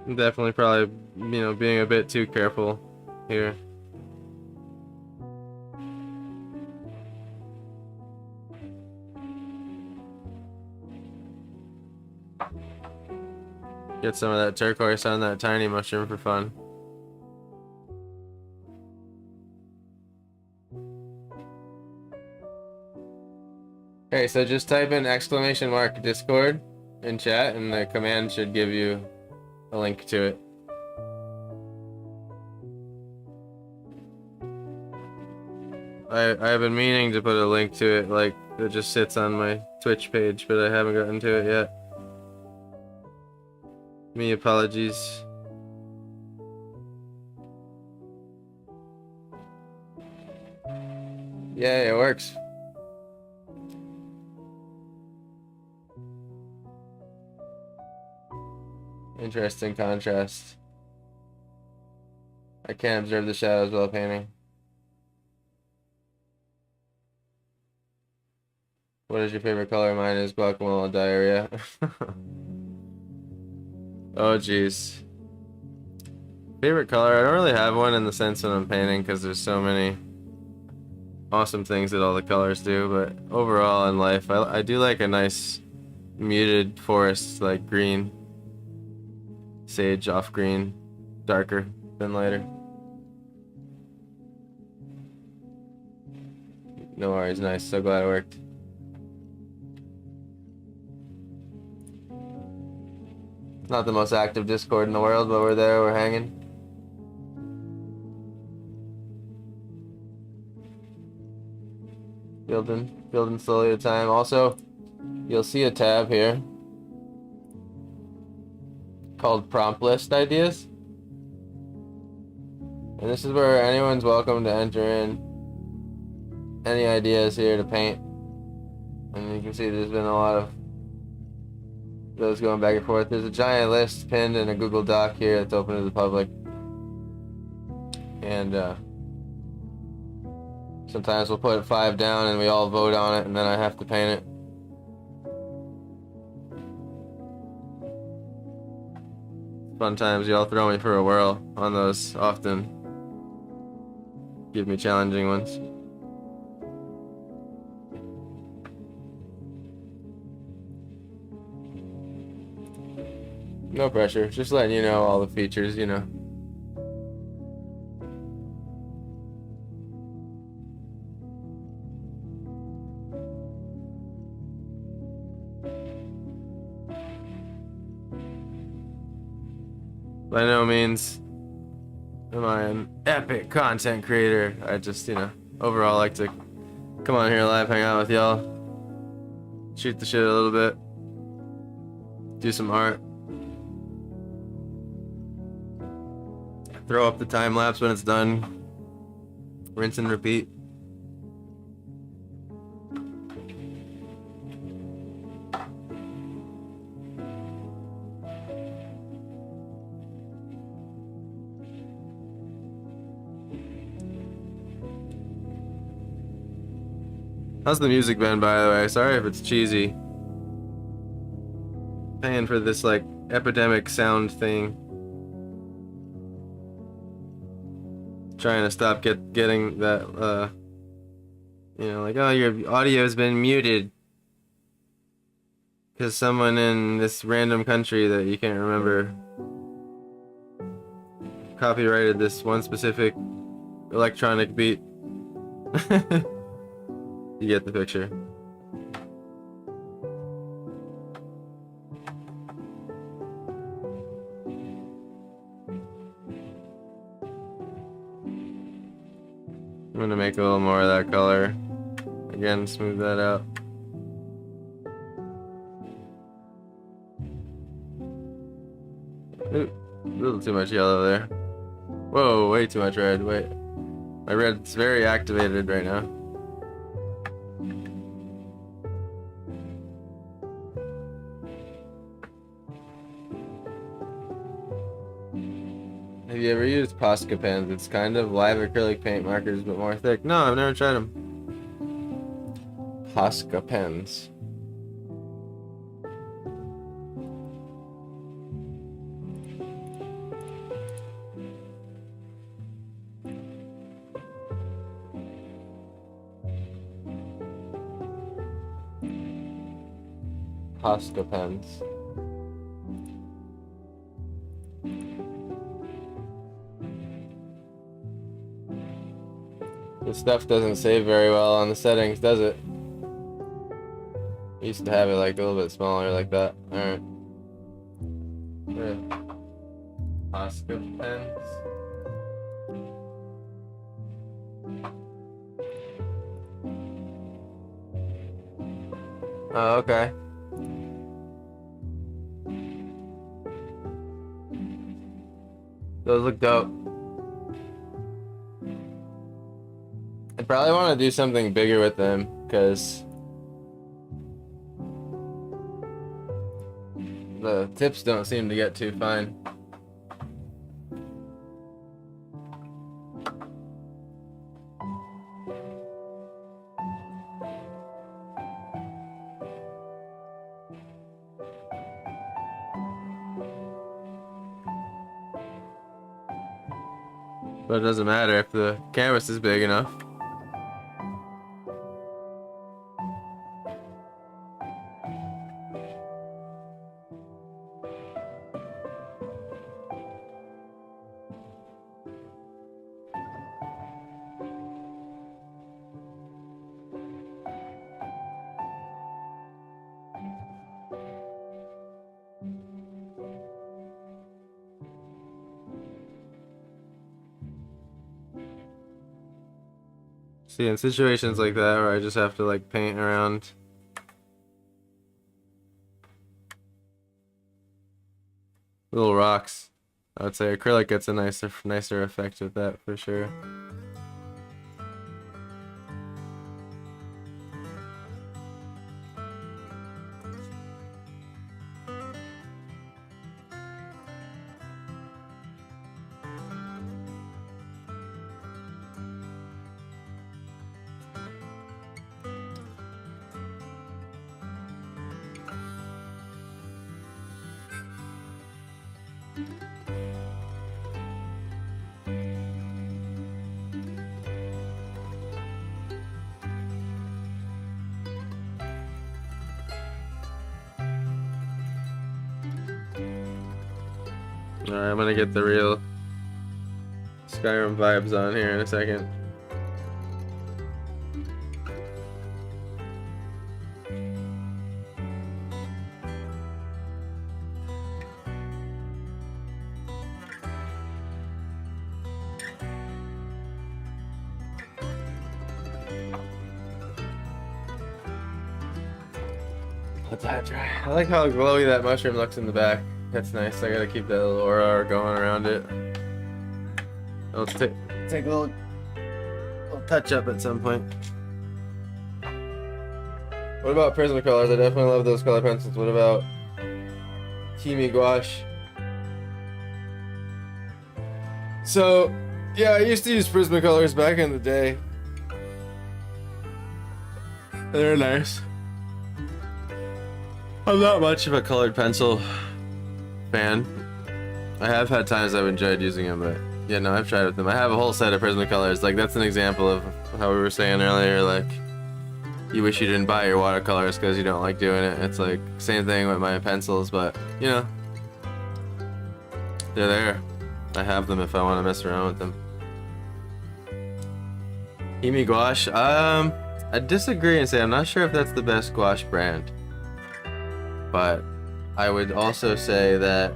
Definitely probably, you know, being a bit too careful here. Get some of that turquoise on that tiny mushroom for fun. Okay, so just type in !Discord in chat and the command should give you a link to it. I've been meaning to put a link to it, like it just sits on my Twitch page, but I haven't gotten to it yet. Me apologies. Yeah, it works. Interesting contrast. I can't observe the shadows while painting. What is your favorite color? Mine is guacamole diarrhea. Oh jeez. Favorite color? I don't really have one in the sense when I'm painting because there's so many awesome things that all the colors do, but overall in life I do like a nice muted forest, like green. Sage off green, darker than lighter. No worries, nice, so glad it worked. Not the most active Discord in the world, but we're there, we're hanging. Building slowly at a time. Also, you'll see a tab here called Prompt List Ideas. And this is where anyone's welcome to enter in any ideas here to paint. And you can see there's been a lot of those going back and forth. There's a giant list pinned in a Google Doc here that's open to the public. And sometimes we'll put 5 down and we all vote on it and then I have to paint it. Fun times. Y'all throw me for a whirl on those often. Give me challenging ones. No pressure. Just letting you know all the features, you know. By no means am I an epic content creator. I just, you know, overall like to come on here live, hang out with y'all, shoot the shit a little bit, do some art, throw up the time lapse when it's done, rinse and repeat. How's the music been, by the way? Sorry if it's cheesy. Paying for this, like, epidemic sound thing. Trying to stop getting that, you know, like, oh, your audio's been muted. Because someone in this random country that you can't remember copyrighted this one specific electronic beat. You get the picture. I'm gonna make a little more of that color. Again, smooth that out. Ooh, a little too much yellow there. Whoa, way too much red. Wait. My red's very activated right now. Have you ever used Posca pens? It's kind of live acrylic paint markers, but more thick. No, I've never tried them. Posca pens. Posca pens. This stuff doesn't save very well on the settings, does it? I used to have it like a little bit smaller like that. Alright. Yeah. Oscar pens. Oh, okay. Those look dope. I probably want to do something bigger with them, because the tips don't seem to get too fine. But it doesn't matter if the canvas is big enough. See, in situations like that where I just have to like paint around little rocks, I would say acrylic gets a nicer effect with that for sure. Alright, I'm gonna get the real Skyrim vibes on here in a second. Let that dry. I like how glowy that mushroom looks in the back. That's nice. I gotta keep that little aura going around it. Let's take a little touch up at some point. What about Prismacolors? I definitely love those color pencils. What about Kimi Gouache? So, yeah, I used to use Prismacolors back in the day. They're nice. I'm not much of a colored pencil fan. I have had times I've enjoyed using them, but yeah, no, I've tried with them. I have a whole set of Prismacolors. Like, that's an example of how we were saying earlier, like, you wish you didn't buy your watercolors because you don't like doing it. It's like, same thing with my pencils, but, you know, they're there. I have them if I want to mess around with them. Kimi Gouache, I disagree and say I'm not sure if that's the best gouache brand. But I would also say that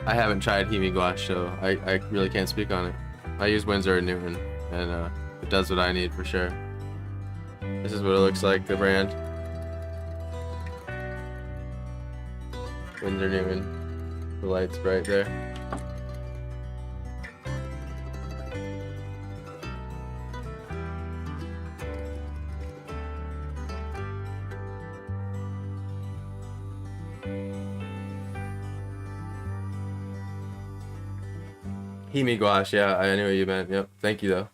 I haven't tried Kimi Gouache, so I really can't speak on it. I use Winsor & Newton, and it does what I need for sure. This is what it looks like, the brand. Winsor & Newton. The light's bright there. Kimi Gouache, yeah, I knew what you meant. Yep, thank you though.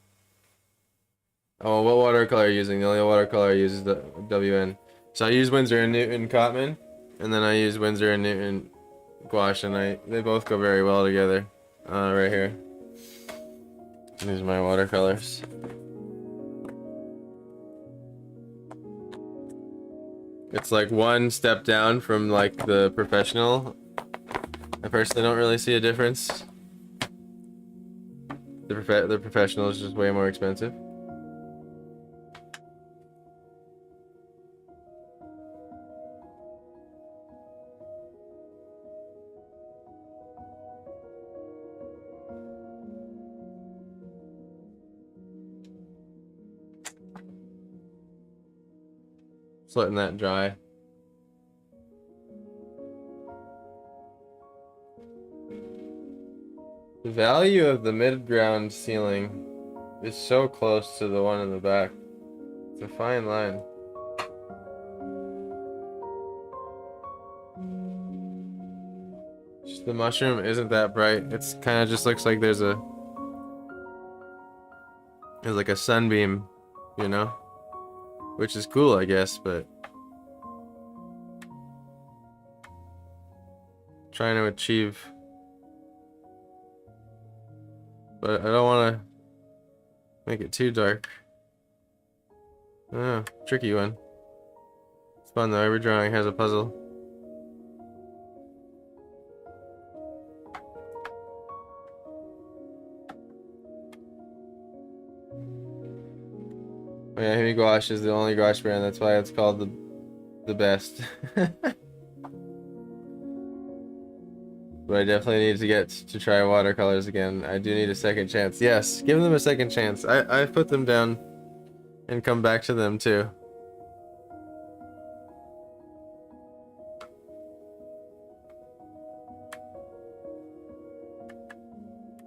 Oh, what watercolor are you using? The only watercolor I use is the WN. So I use Winsor & Newton Cotman, and then I use Winsor & Newton Gouache, and they both go very well together. Right here. These are my watercolors. It's like one step down from like the professional. I personally don't really see a difference. The professional is just way more expensive. Just letting that dry. The value of the mid-ground ceiling is so close to the one in the back. It's a fine line. Just the mushroom isn't that bright. It's kind of just looks like there's like a sunbeam, you know? Which is cool, I guess, but trying to achieve. But I don't want to make it too dark. Oh, tricky one. It's fun though, every drawing has a puzzle. Oh yeah, Kimi Gouache is the only gouache brand, that's why it's called the best. But I definitely need to get to try watercolors again. I do need a second chance. Yes, give them a second chance. I've put them down and come back to them too.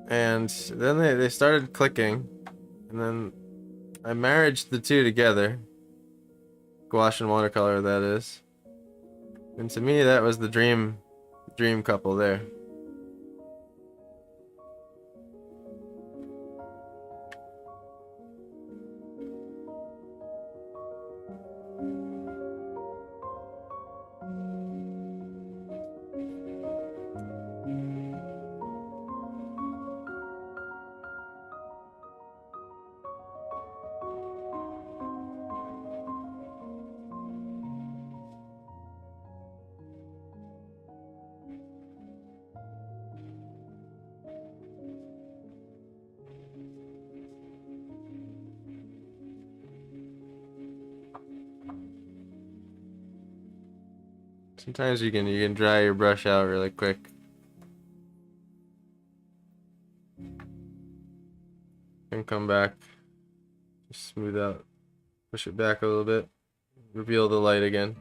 And then they started clicking, and then I married the two together. Gouache and watercolor, that is. And to me, that was the dream couple there. Sometimes you can dry your brush out really quick. And come back, just smooth out, push it back a little bit, reveal the light again.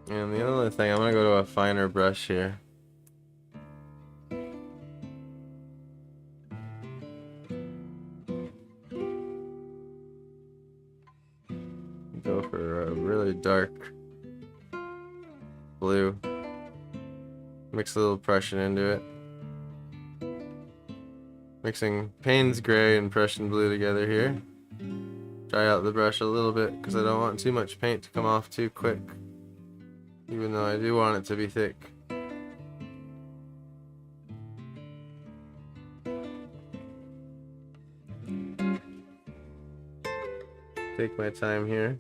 And the other thing, I'm gonna go to a finer brush here. Go for a really dark blue. Mix a little Prussian into it. Mixing Payne's gray and Prussian blue together here. Dry out the brush a little bit because I don't want too much paint to come off too quick, even though I do want it to be thick. Take my time here.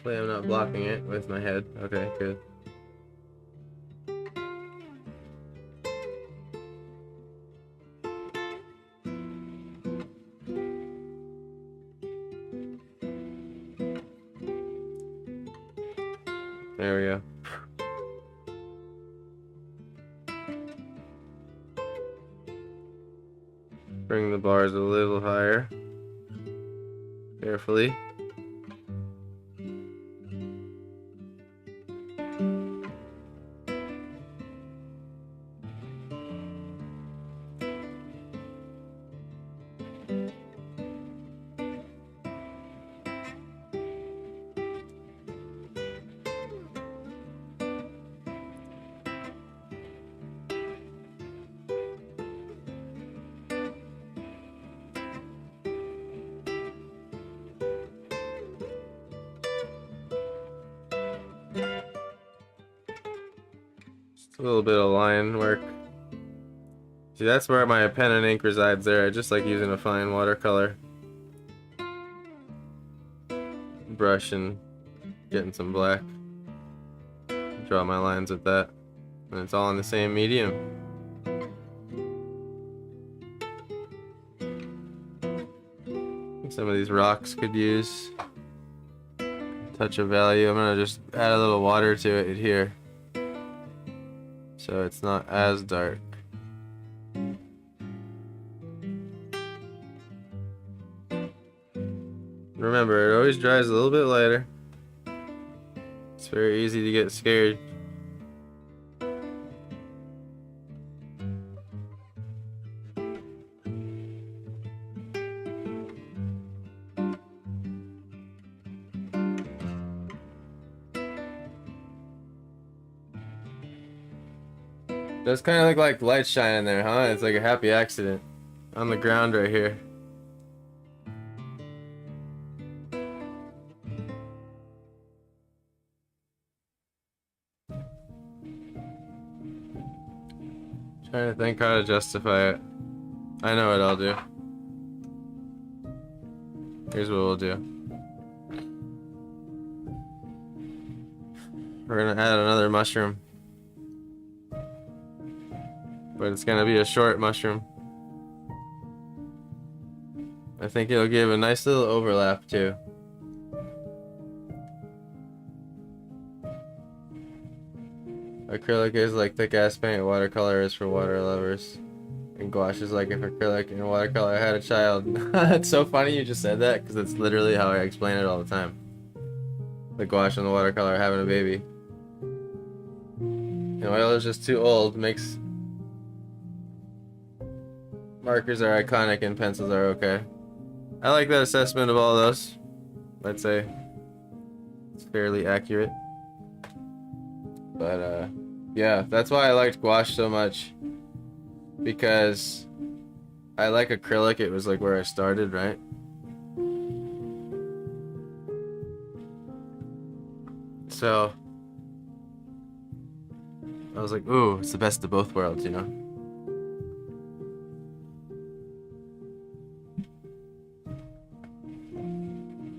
Hopefully I'm not blocking it with my head. Okay, good. There we go. Bring the bars a little higher. Carefully. A little bit of line work. See, that's where my pen and ink resides there. I just like using a fine watercolor brush and getting some black. Draw my lines with that. And it's all in the same medium. Some of these rocks could use a touch of value. I'm gonna just add a little water to it here, so it's not as dark. Remember, it always dries a little bit lighter. It's very easy to get scared. Does kind of look like light shining there, huh? It's like a happy accident on the ground right here. Trying to think how to justify it. I know what I'll do. Here's what we'll do. We're gonna add another mushroom. But it's gonna be a short mushroom. I think it'll give a nice little overlap too. Acrylic is like thick ass paint, watercolor is for water lovers. And gouache is like if acrylic and watercolor had a child. It's so funny you just said that because it's literally how I explain it all the time. The gouache and the watercolor having a baby. And oil is just too old, makes markers are iconic and pencils are okay. I like that assessment of all those. I'd say it's fairly accurate. But yeah, that's why I liked gouache so much, because I like acrylic. It was like where I started, right? So I was like, ooh, it's the best of both worlds, you know?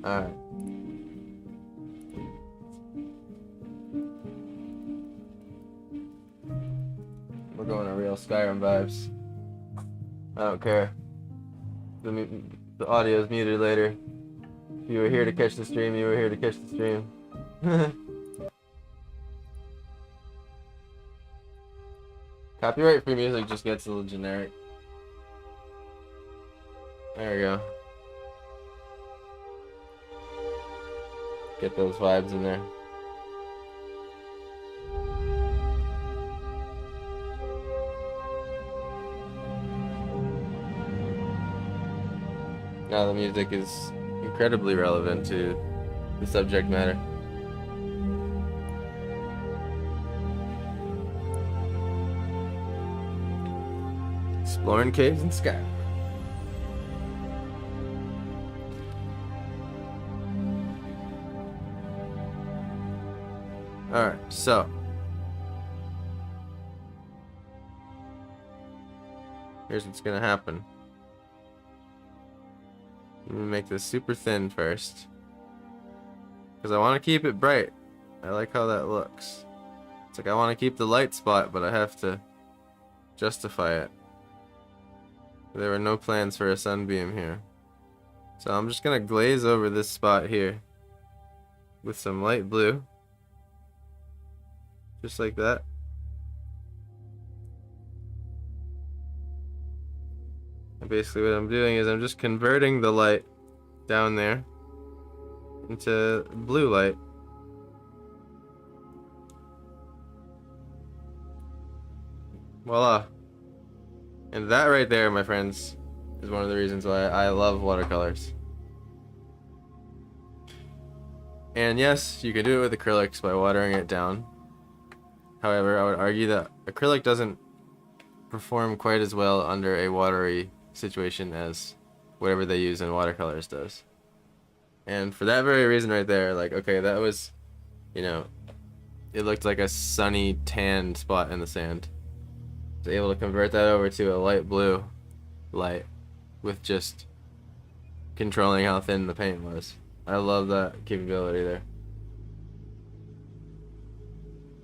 Alright. We're going to real Skyrim vibes. I don't care. The audio is muted later. If you were here to catch the stream, you were here to catch the stream. Copyright free music just gets a little generic. There we go. Get those vibes in there. Now the music is incredibly relevant to the subject matter. Exploring caves and sky. Alright, so here's what's gonna happen. I'm gonna make this super thin first, because I want to keep it bright. I like how that looks. It's like I want to keep the light spot, but I have to justify it. There were no plans for a sunbeam here. So I'm just gonna glaze over this spot here with some light blue. Just like that. And basically what I'm doing is I'm just converting the light down there into blue light. Voila. And that right there, my friends, is one of the reasons why I love watercolors. And yes, you can do it with acrylics by watering it down. However, I would argue that acrylic doesn't perform quite as well under a watery situation as whatever they use in watercolors does. And for that very reason right there, like, okay, that was, you know, it looked like a sunny tan spot in the sand. I was able to convert that over to a light blue light with just controlling how thin the paint was. I love that capability there.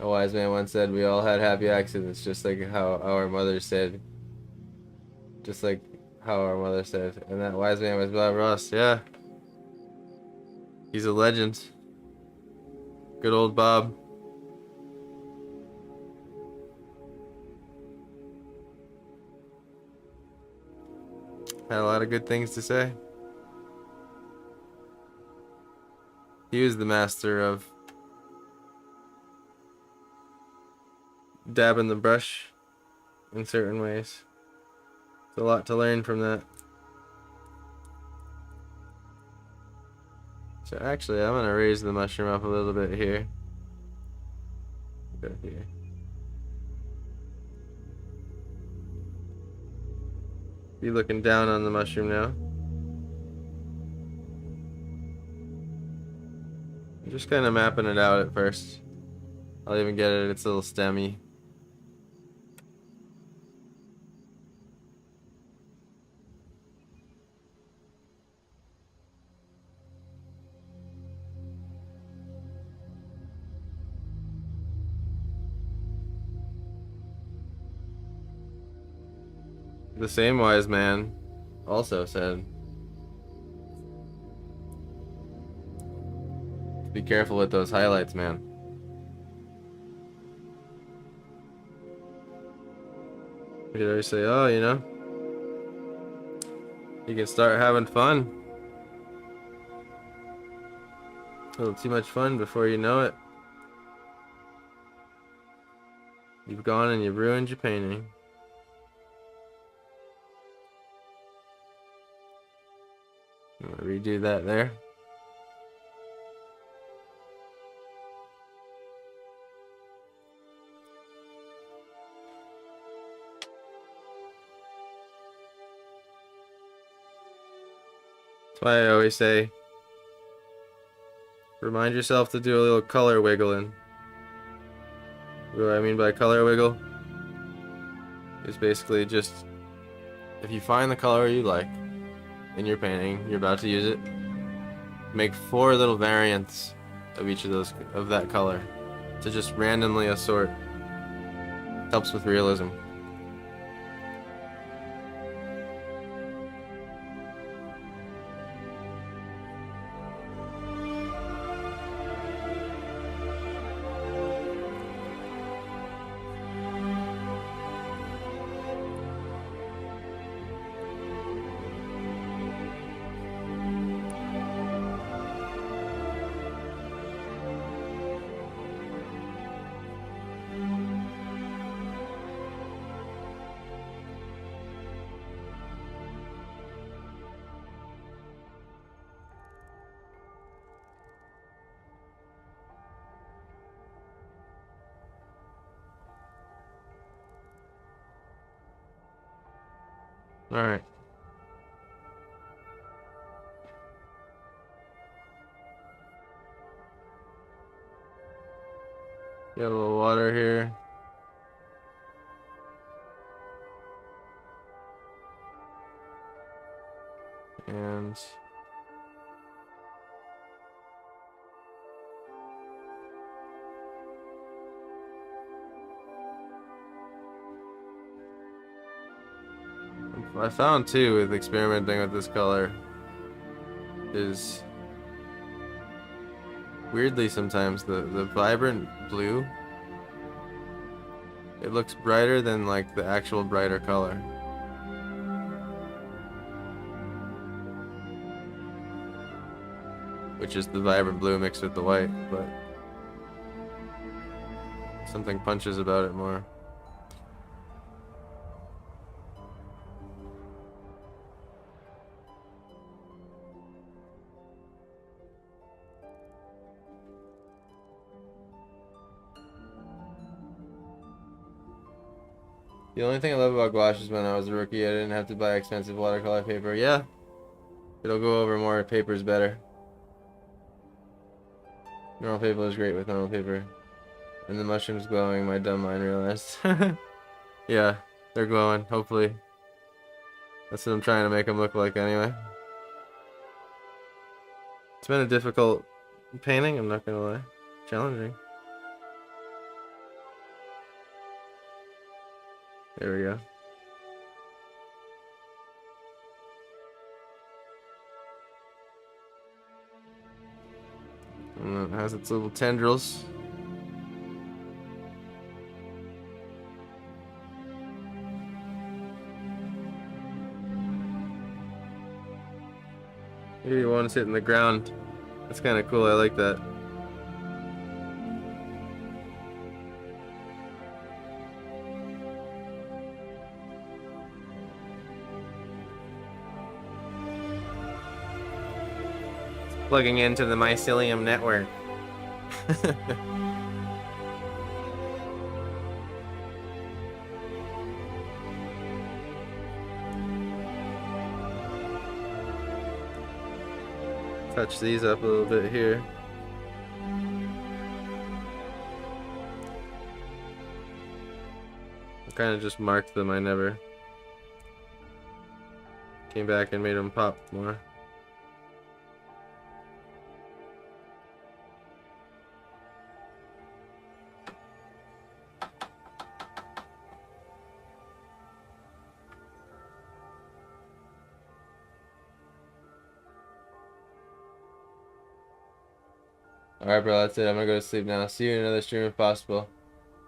A wise man once said, we all had happy accidents, just like how our mother said. Just like how our mother said. And that wise man was Bob Ross, yeah. He's a legend. Good old Bob. Had a lot of good things to say. He was the master of dabbing the brush in certain ways. There's a lot to learn from that. So actually, I'm gonna raise the mushroom up a little bit here. Go here. Be looking down on the mushroom now. I'm just kind of mapping it out at first. I'll even get it, it's a little stemmy. The same wise man also said, be careful with those highlights, man. He'd always say, oh, you know, you can start having fun. A little too much fun before you know it. You've gone and you've ruined your painting. I'm gonna redo that there. That's why I always say, remind yourself to do a little color wiggling. What I mean by color wiggle is basically just, if you find the color you like in your painting, you're about to use it, make 4 little variants of each of those, of that color, to just randomly assort. Helps with realism. Alright. Got a little water here. And I found too with experimenting with this color is weirdly sometimes the vibrant blue, it looks brighter than like the actual brighter color. Which is the vibrant blue mixed with the white, but something punches about it more. The only thing I love about gouache is when I was a rookie, I didn't have to buy expensive watercolor paper. Yeah, it'll go over more. Paper's better. Normal paper is great with normal paper. And the mushroom's glowing, my dumb mind realized. Yeah, they're glowing, hopefully. That's what I'm trying to make them look like anyway. It's been a difficult painting, I'm not gonna lie. Challenging. There we go. And it has its little tendrils. Maybe one's hitting the ground. That's kind of cool, I like that. Plugging into the mycelium network. Touch these up a little bit here. I kind of just marked them, I never came back and made them pop more. Alright, bro, that's it. I'm gonna go to sleep now. See you in another stream if possible.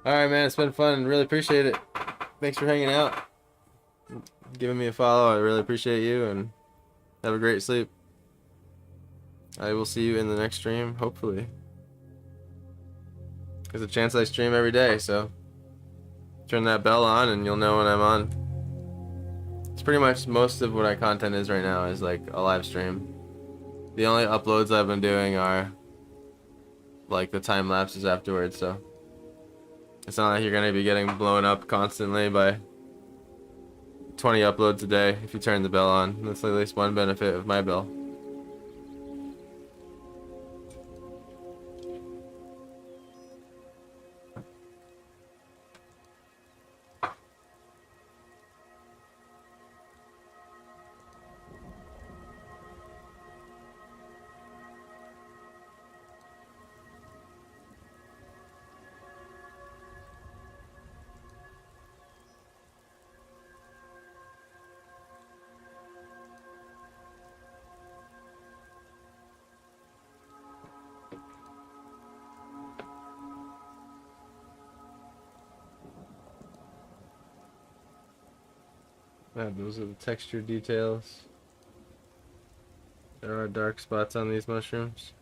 Alright, man, it's been fun. Really appreciate it. Thanks for hanging out. Giving me a follow. I really appreciate you, and have a great sleep. I will see you in the next stream, hopefully. There's a chance I stream every day, so turn that bell on and you'll know when I'm on. It's pretty much most of what my content is right now is like a live stream. The only uploads I've been doing are like the time lapses afterwards, so it's not like you're gonna be getting blown up constantly by 20 uploads a day if you turn the bell on. That's at least one benefit of my bell. Those are the texture details. There are dark spots on these mushrooms.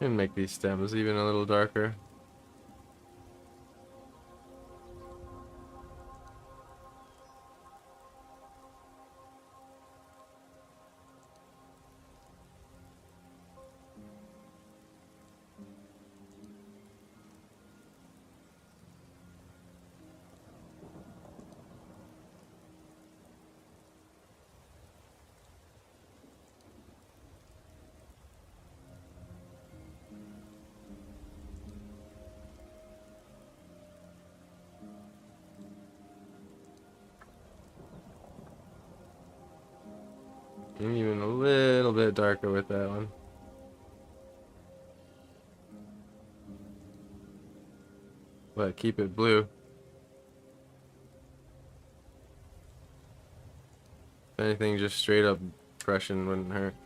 And make these stems even a little darker. And even a little bit darker with that one. But keep it blue. If anything, just straight up Prussian wouldn't hurt.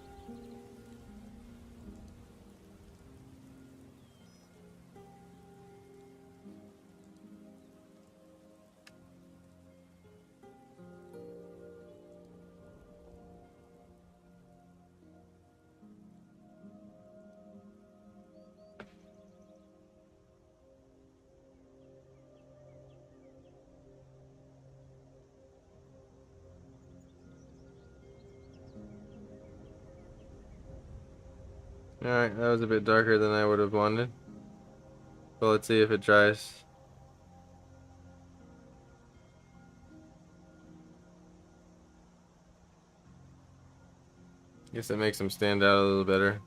Alright, that was a bit darker than I would have wanted. But let's see if it dries. Guess it makes them stand out a little better.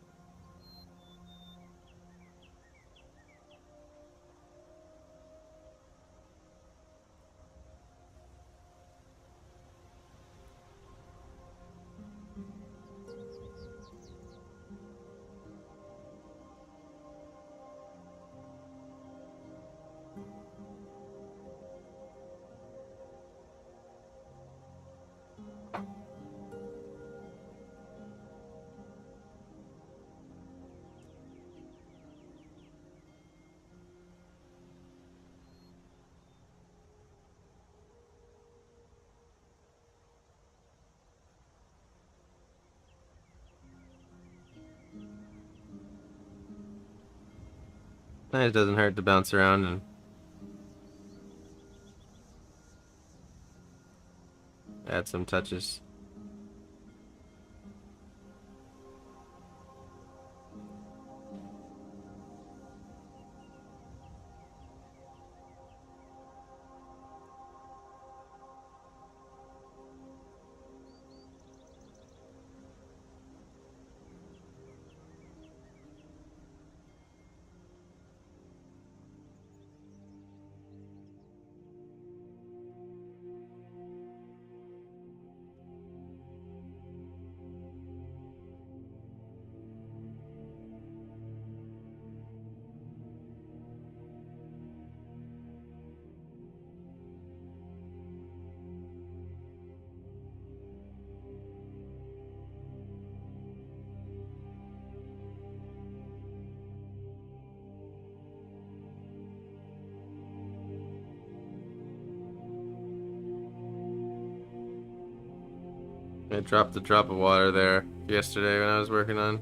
It doesn't hurt to bounce around and add some touches. I dropped a drop of water there yesterday when I was working on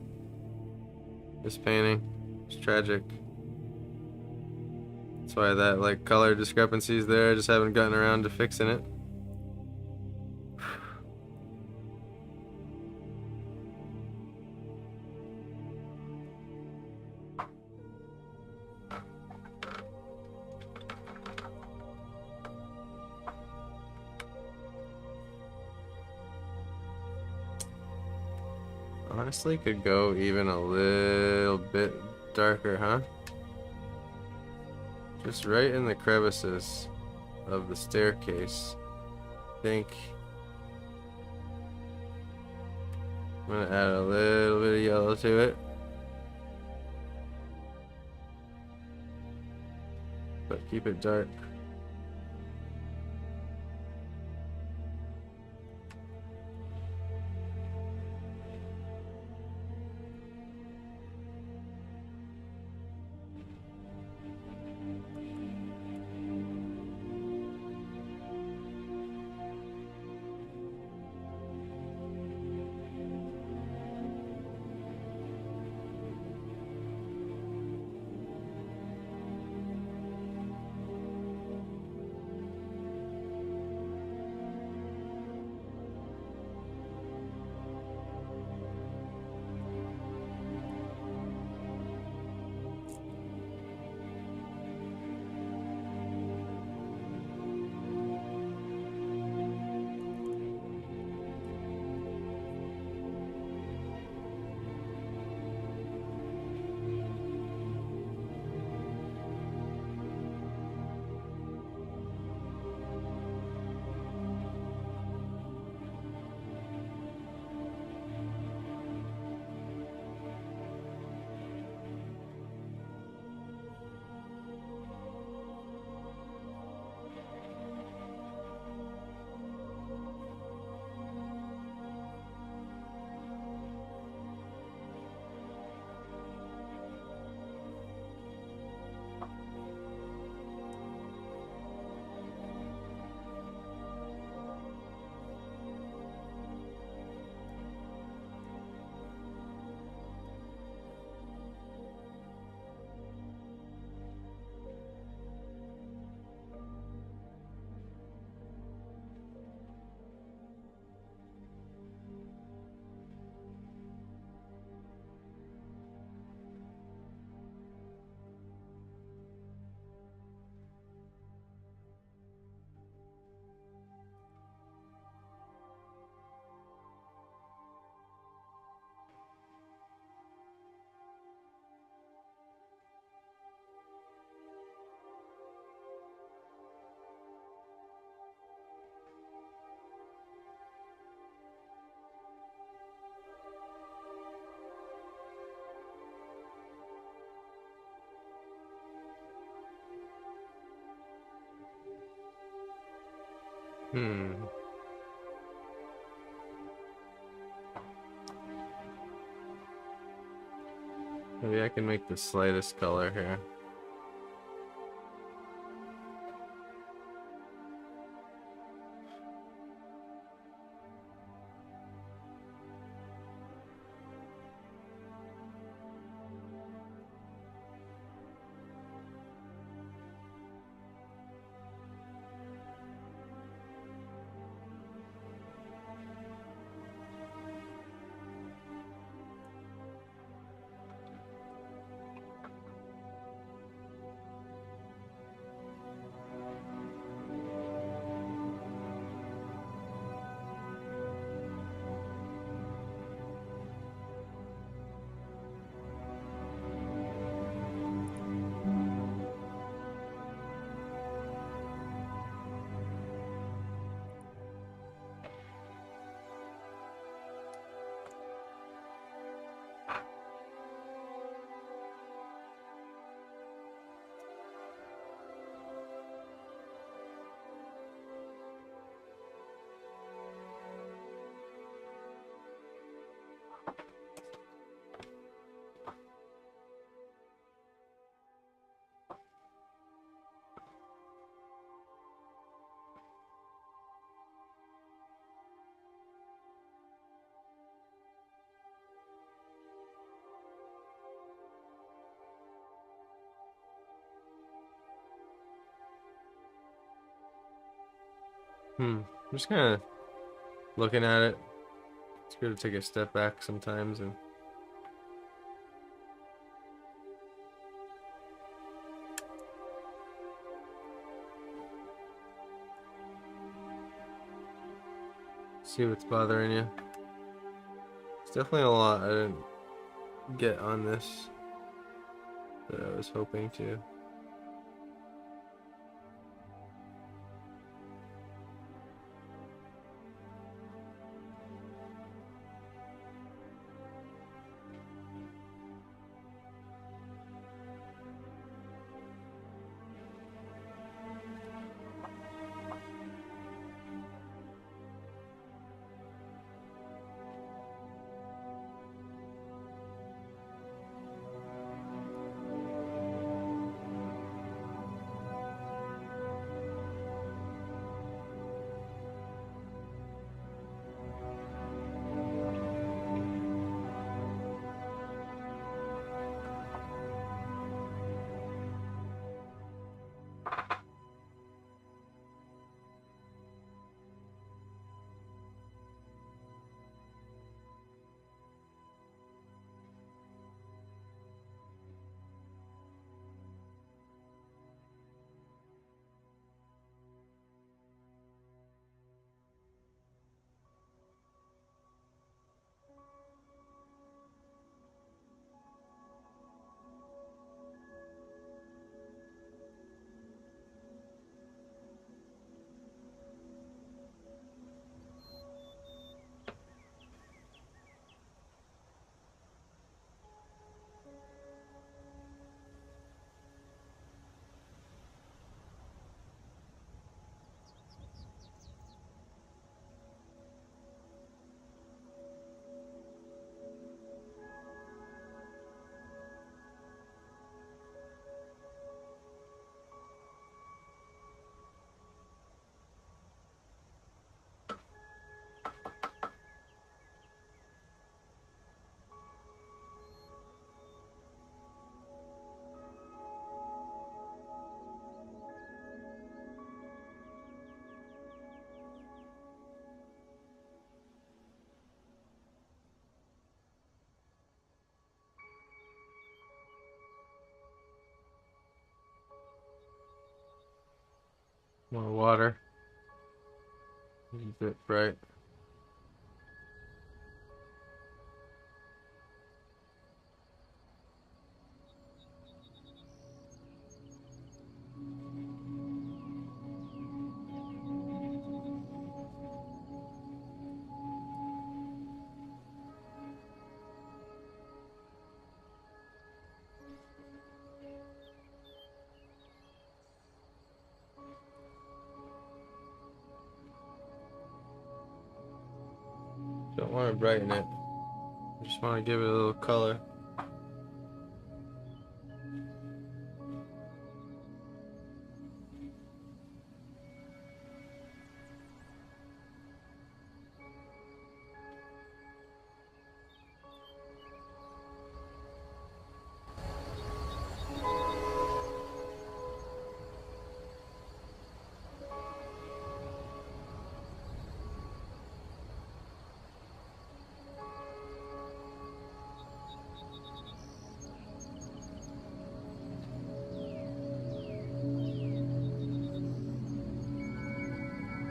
this painting. It's tragic. That's why that like color discrepancy is there. I just haven't gotten around to fixing it. Honestly, could go even a little bit darker, huh? Just right in the crevices of the staircase. I think I'm gonna add a little bit of yellow to it. But keep it dark. Hmm. Maybe I can make the slightest color here. I'm just kind of looking at it. It's good to take a step back sometimes and see what's bothering you. It's definitely a lot I didn't get on this that I was hoping to. More water. A bit bright. Don't want to brighten it. I just want to give it a little color.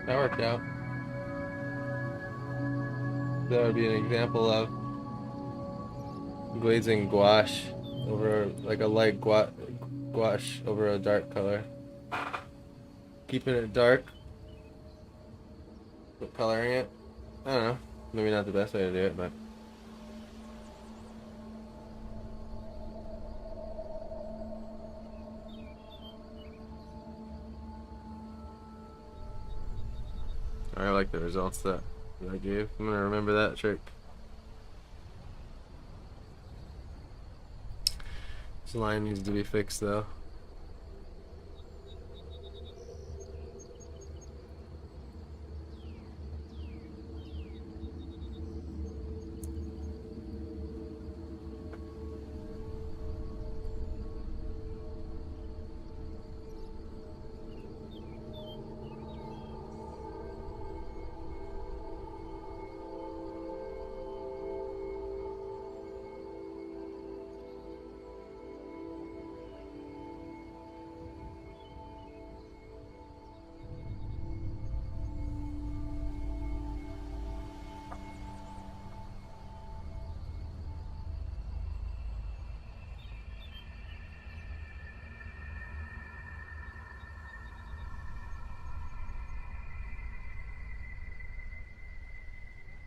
That worked out. That would be an example of glazing gouache over, like a light gouache over a dark color. Keeping it dark, but coloring it. I don't know. Maybe not the best way to do it, but. I like the results that I gave. I'm gonna remember that trick. This line needs to be fixed though.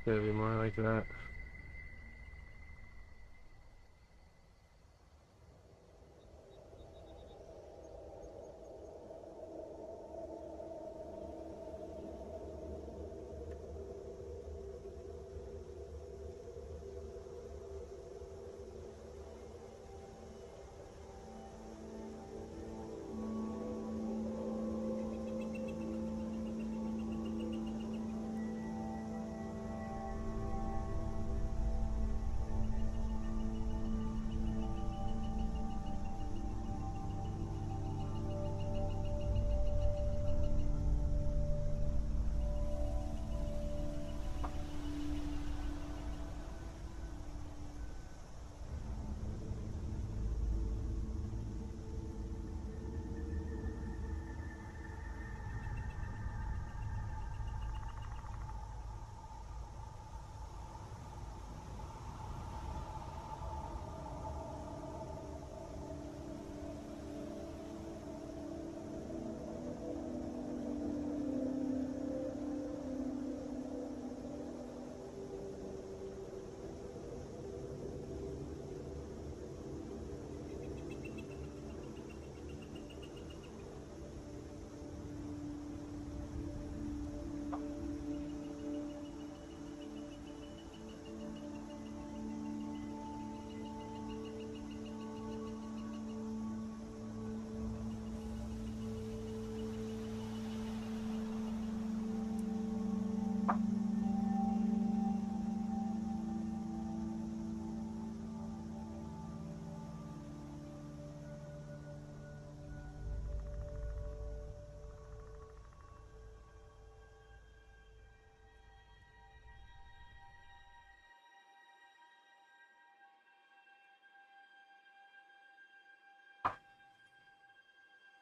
Gotta be more like that.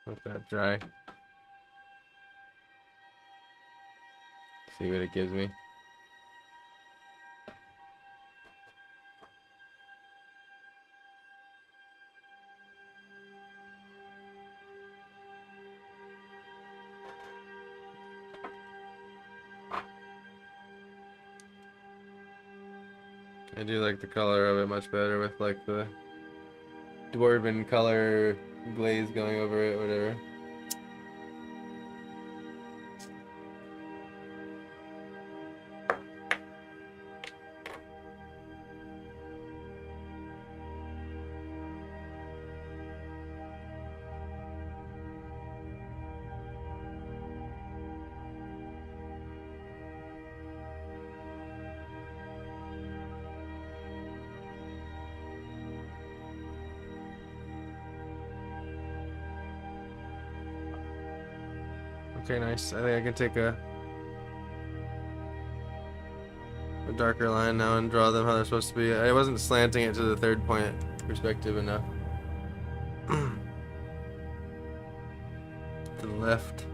Let that dry. See what it gives me. I do like the color of it much better with like the dwarven color glaze going over it, whatever. Okay, nice. I think I can take a darker line now and draw them how they're supposed to be. I wasn't slanting it to the third point perspective enough. To the left.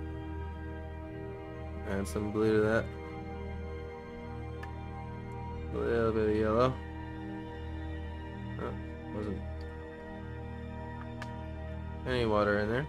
Add some blue to that. A little bit of yellow. Oh, wasn't any water in there.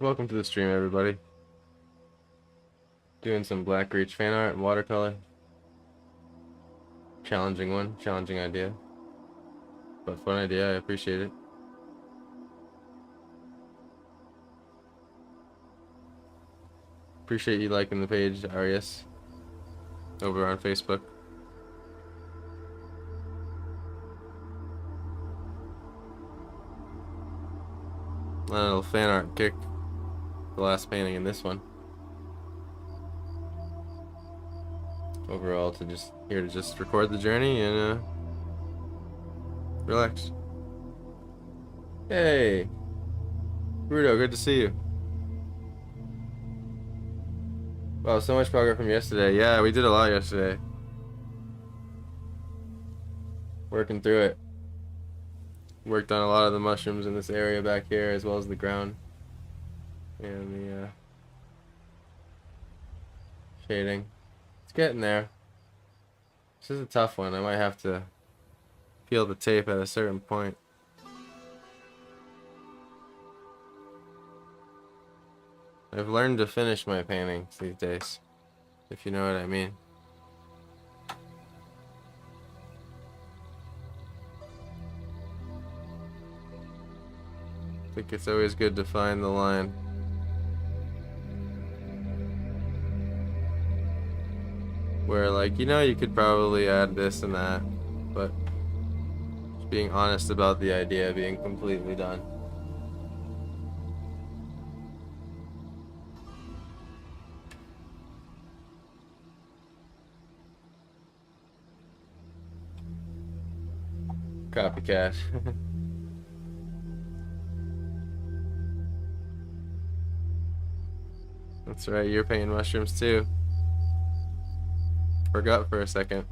Welcome to the stream, everybody. Doing some Blackreach fan art and watercolor. Challenging one, challenging idea. But fun idea, I appreciate it. Appreciate you liking the page, Arias, over on Facebook. A little fan art kick. The last painting in this one. Overall, here to just record the journey and relax. Hey, Rudo, good to see you. Wow, so much progress from yesterday. Yeah, we did a lot yesterday. Working through it. Worked on a lot of the mushrooms in this area back here, as well as the ground and the shading. It's getting there. This is a tough one. I might have to peel the tape at a certain point. I've learned to finish my paintings these days, if you know what I mean. I think it's always good to find the line. Where, like, you know, you could probably add this and that, but just being honest about the idea being completely done. Copycat. That's right, you're painting mushrooms too. Forgot for a second.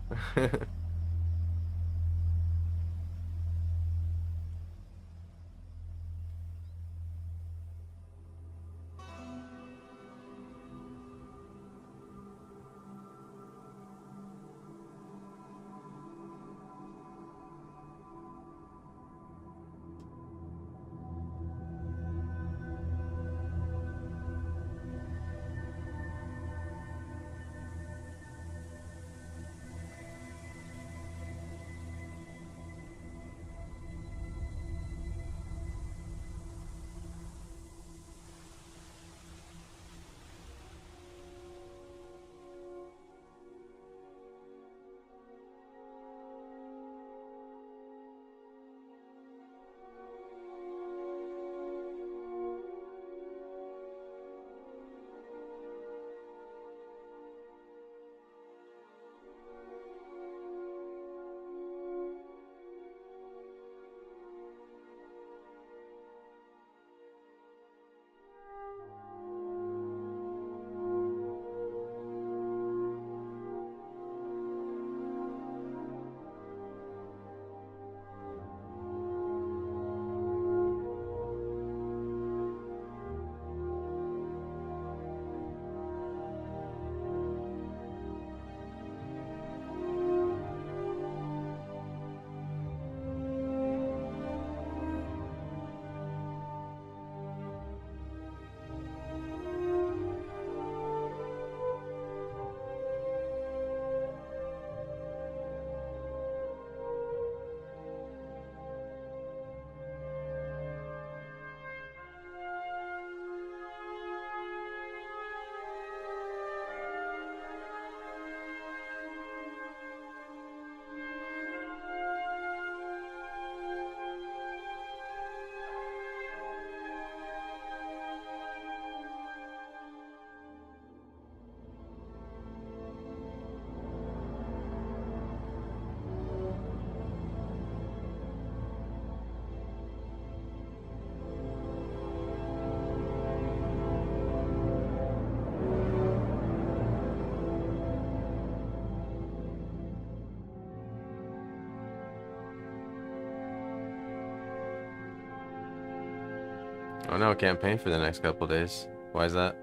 Oh no, campaign for the next couple days. Why is that?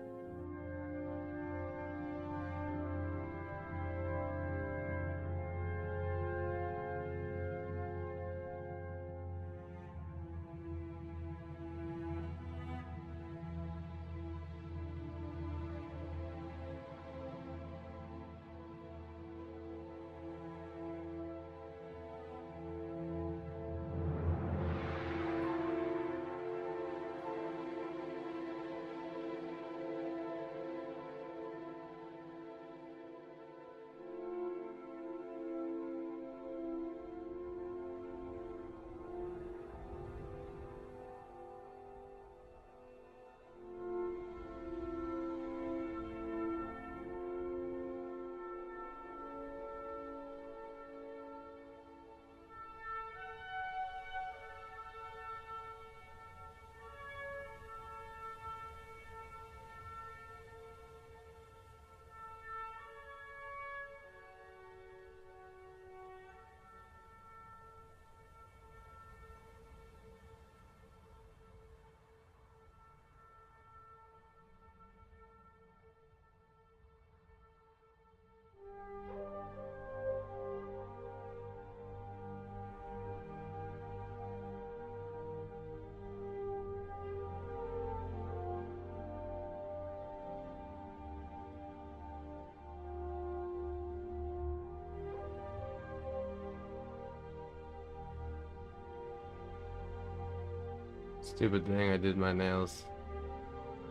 Stupid thing, I did my nails.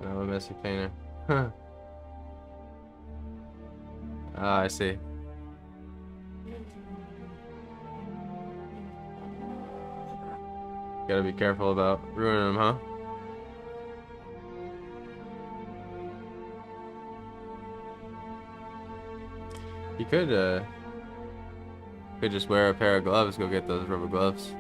I'm a messy painter. Huh. Ah, I see. Gotta be careful about ruining them, huh? You could just wear a pair of gloves, go get those rubber gloves.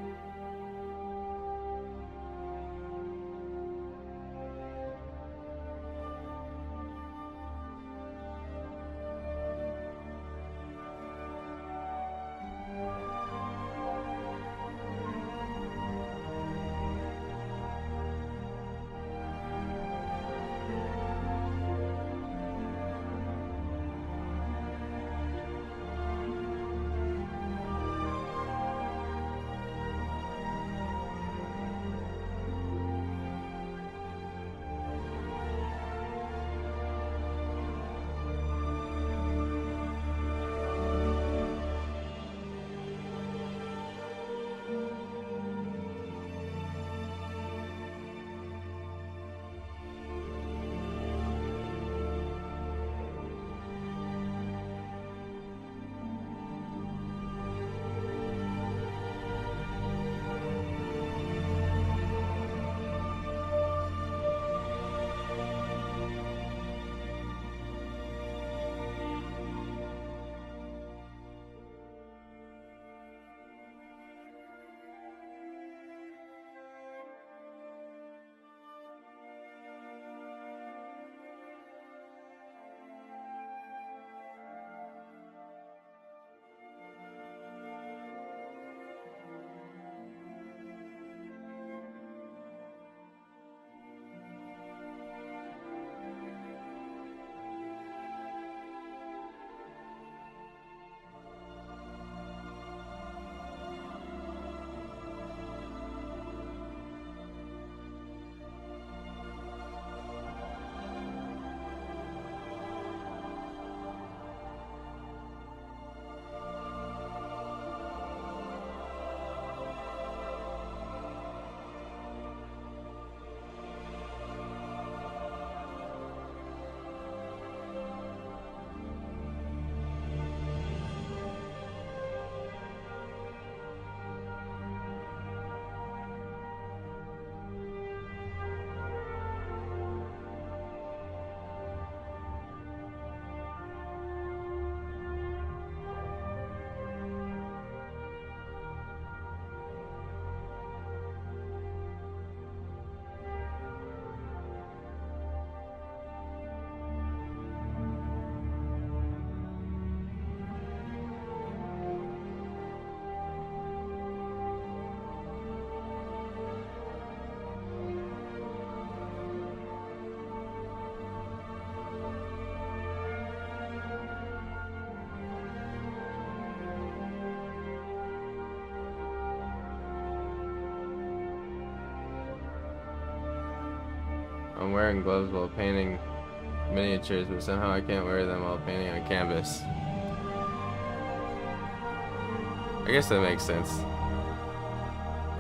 I'm wearing gloves while painting miniatures, but somehow I can't wear them while painting on canvas. I guess that makes sense.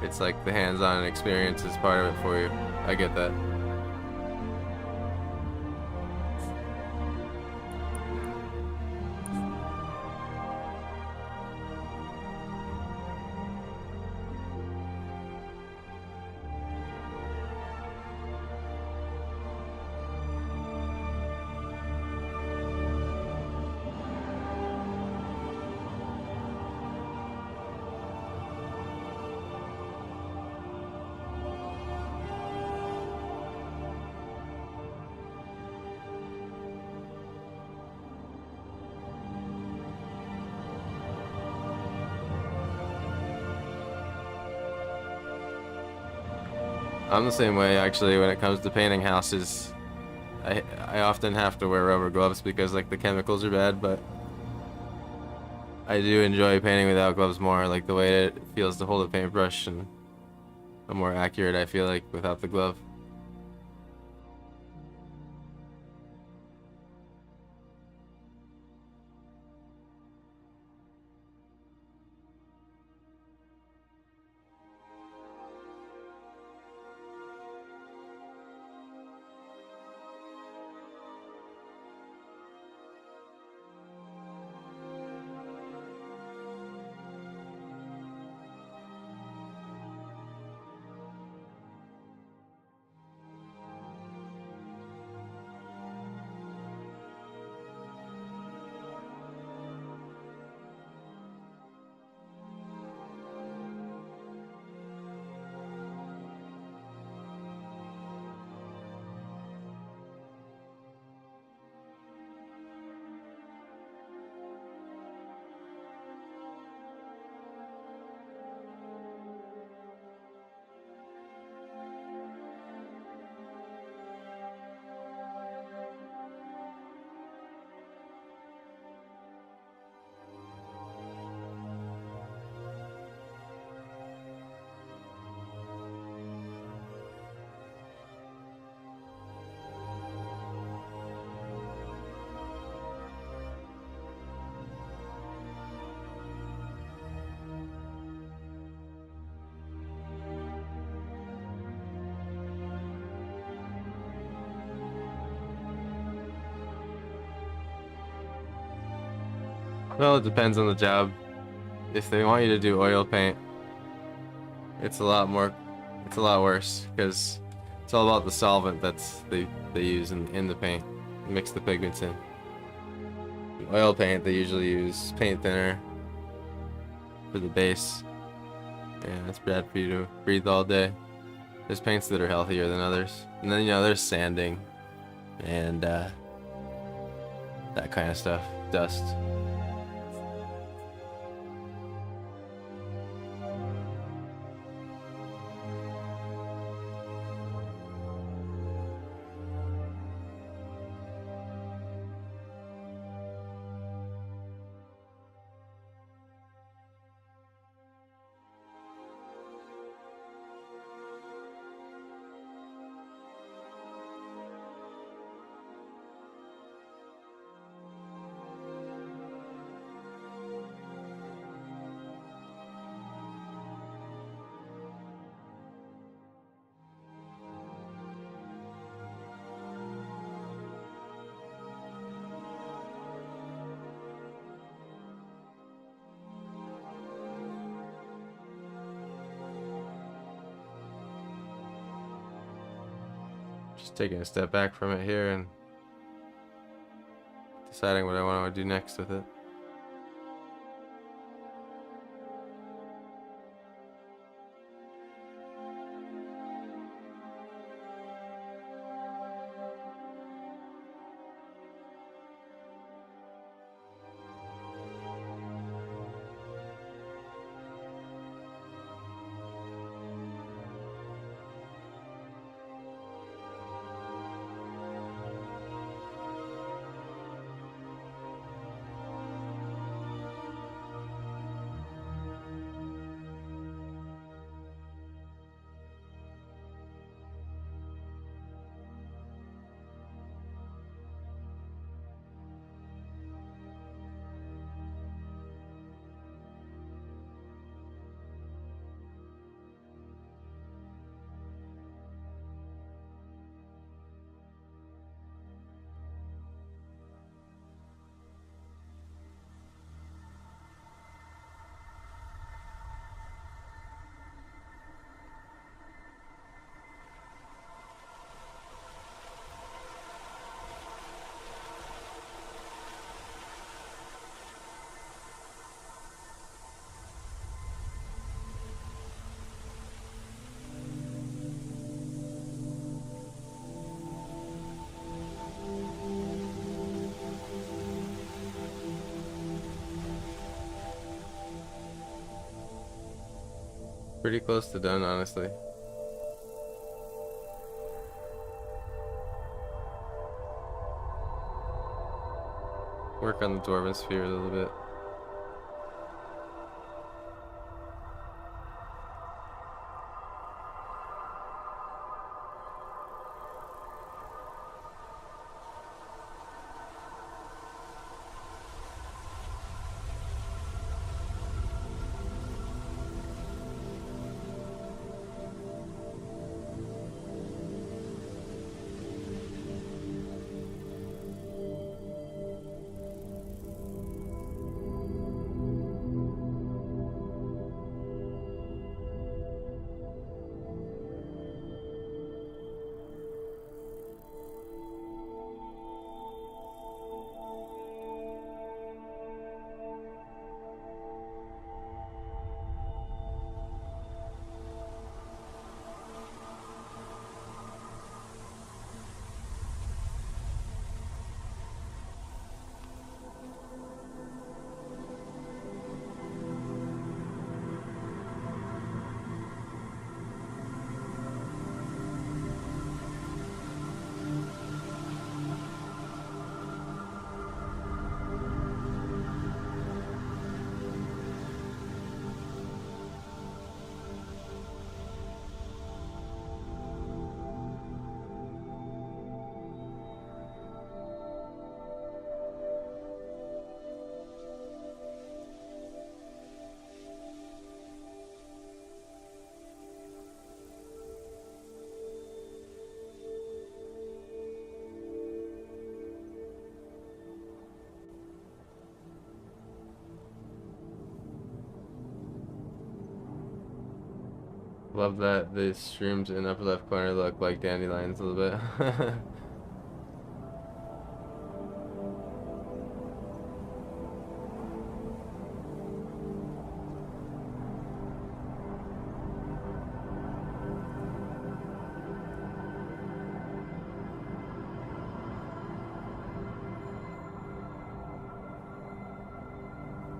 It's like the hands-on experience is part of it for you. I get that. I'm the same way actually when it comes to painting houses. I often have to wear rubber gloves because like the chemicals are bad, but I do enjoy painting without gloves more, like the way it feels to hold a paintbrush and more accurate I feel like without the glove. Well, it depends on the job. If they want you to do oil paint, it's a lot worse because it's all about the solvent they use in the paint, mix the pigments in. Oil paint, they usually use paint thinner for the base, and it's bad for you to breathe all day. There's paints that are healthier than others, and then there's sanding and that kind of stuff, dust. Just taking a step back from it here and deciding what I want to do next with it. Pretty close to done, honestly. Work on the dwarven sphere a little bit. Love that the shrooms in upper left corner look like dandelions a little bit.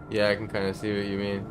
Yeah, I can kind of see what you mean.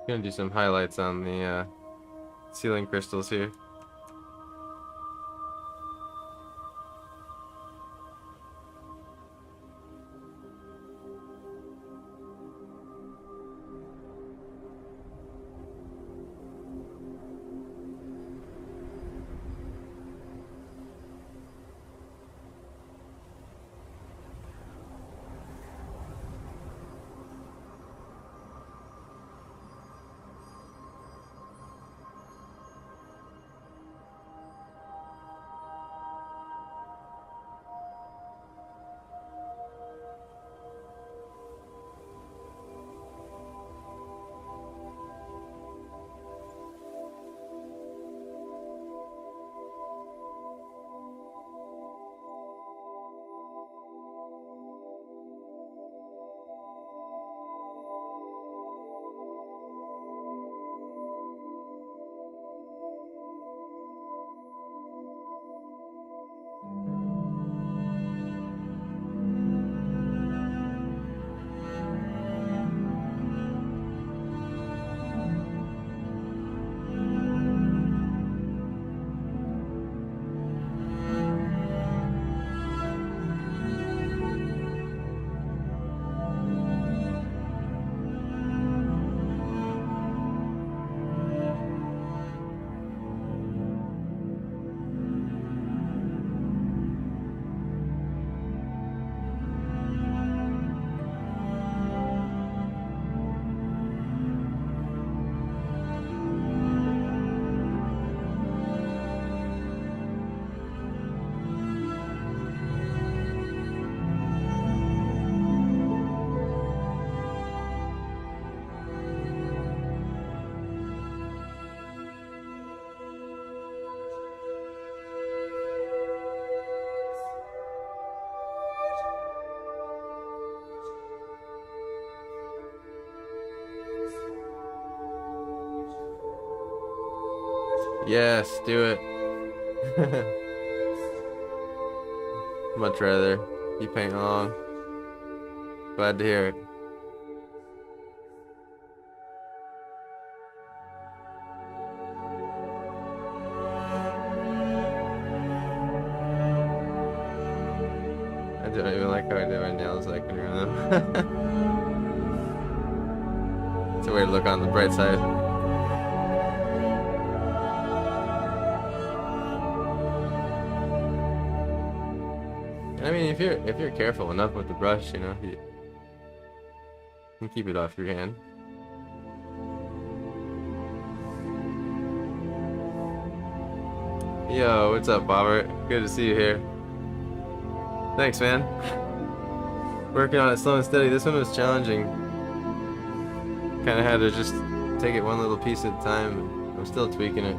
Gonna do some highlights on the ceiling crystals here. Yes, do it. Much rather you paint along. Glad to hear it. I don't even like how I did my nails. I can ruin them. It's a way to look on the bright side. I mean, if you're careful enough with the brush, you know, you can keep it off your hand. Yo, what's up, Bobbert? Good to see you here. Thanks, man. Working on it slow and steady. This one was challenging. Kind of had to just take it one little piece at a time. I'm still tweaking it.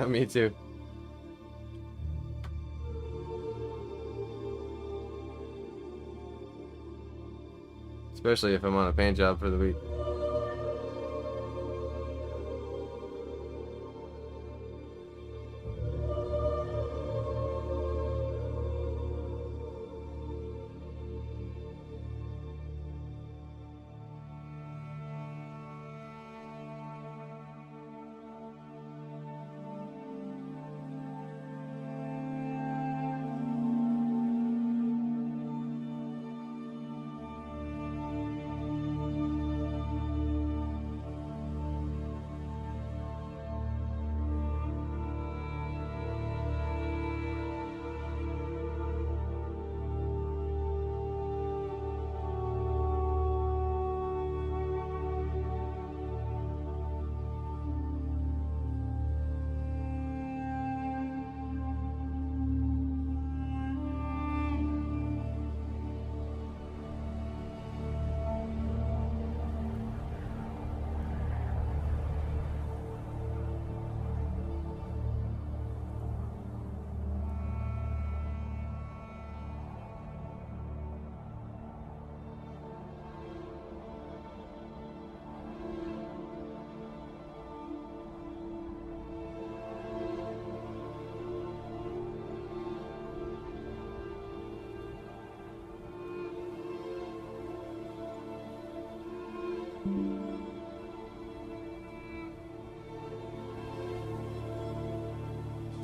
Me too. Especially if I'm on a paint job for the week.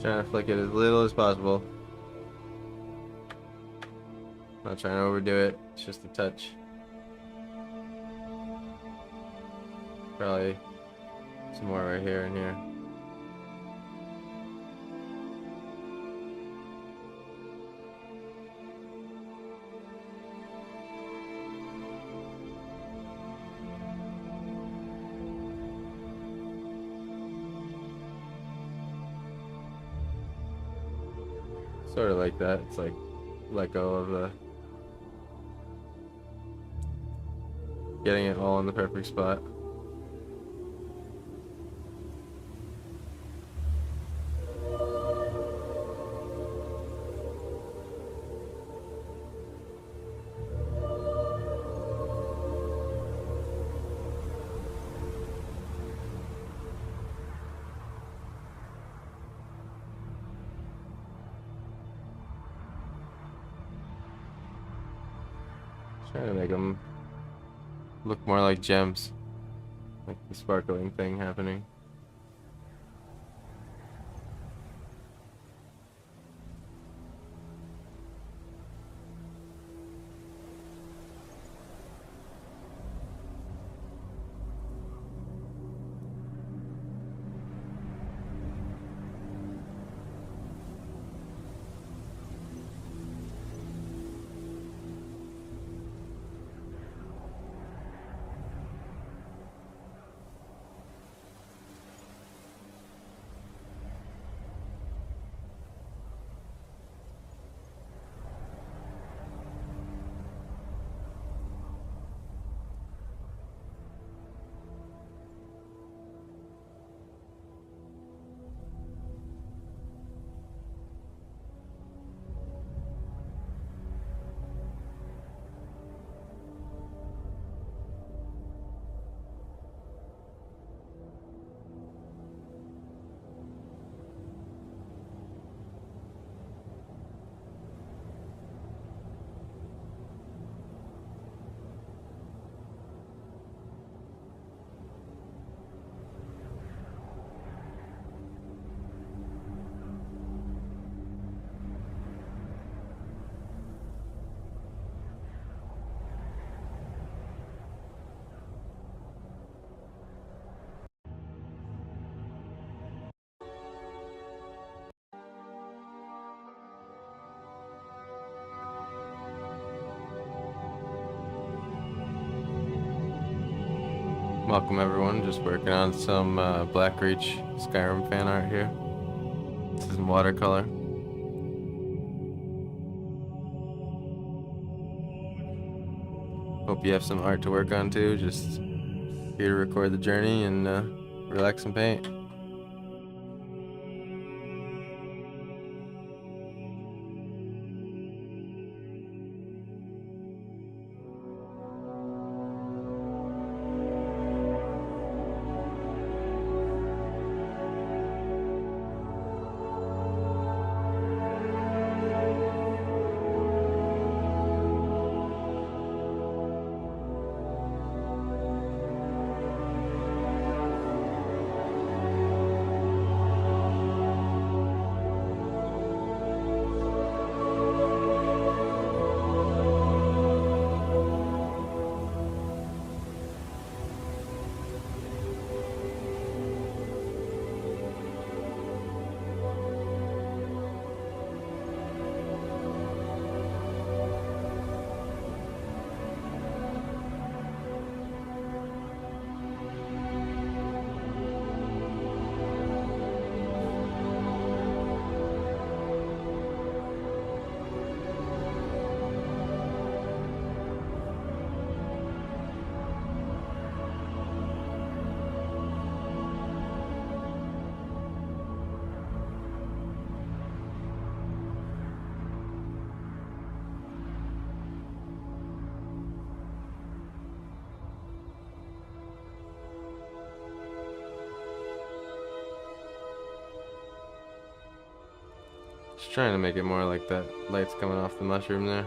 Trying to flick it as little as possible. Not trying to overdo it. It's just a touch. Probably some more right here and here. Sort of like that. It's like let go of the getting it all in the perfect spot. Trying to make them look more like gems, like the sparkling thing happening. Welcome everyone, just working on some Blackreach Skyrim fan art here. This is in watercolor. Hope you have some art to work on too, just here to record the journey and relax and paint. Just trying to make it more like that light's coming off the mushroom there.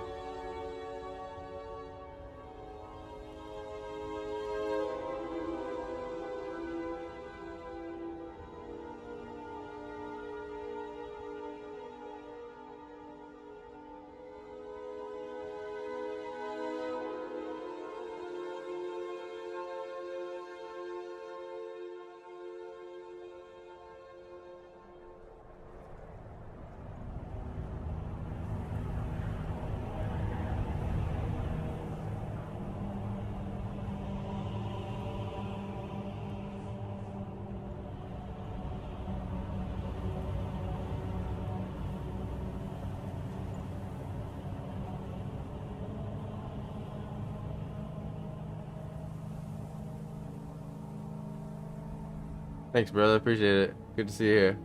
Thanks, brother. Appreciate it. Good to see you here.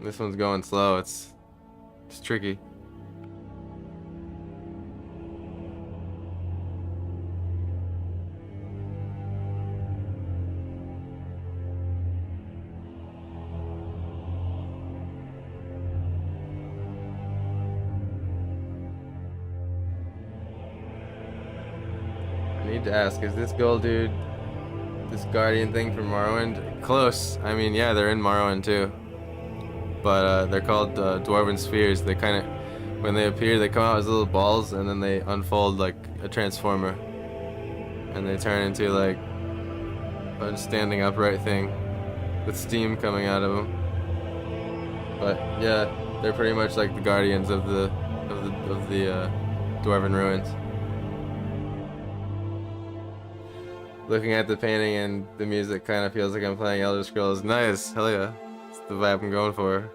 This one's going slow. It's tricky. I need to ask, is this gold dude, this guardian thing from Morrowind? Close. I mean, yeah, they're in Morrowind too. But they're called dwarven spheres. They kind of, when they appear, they come out as little balls, and then they unfold like a transformer, and they turn into like a standing upright thing with steam coming out of them. But yeah, they're pretty much like the guardians of the dwarven ruins. Looking at the painting and the music kind of feels like I'm playing Elder Scrolls. Nice, hell yeah. It's the vibe I'm going for.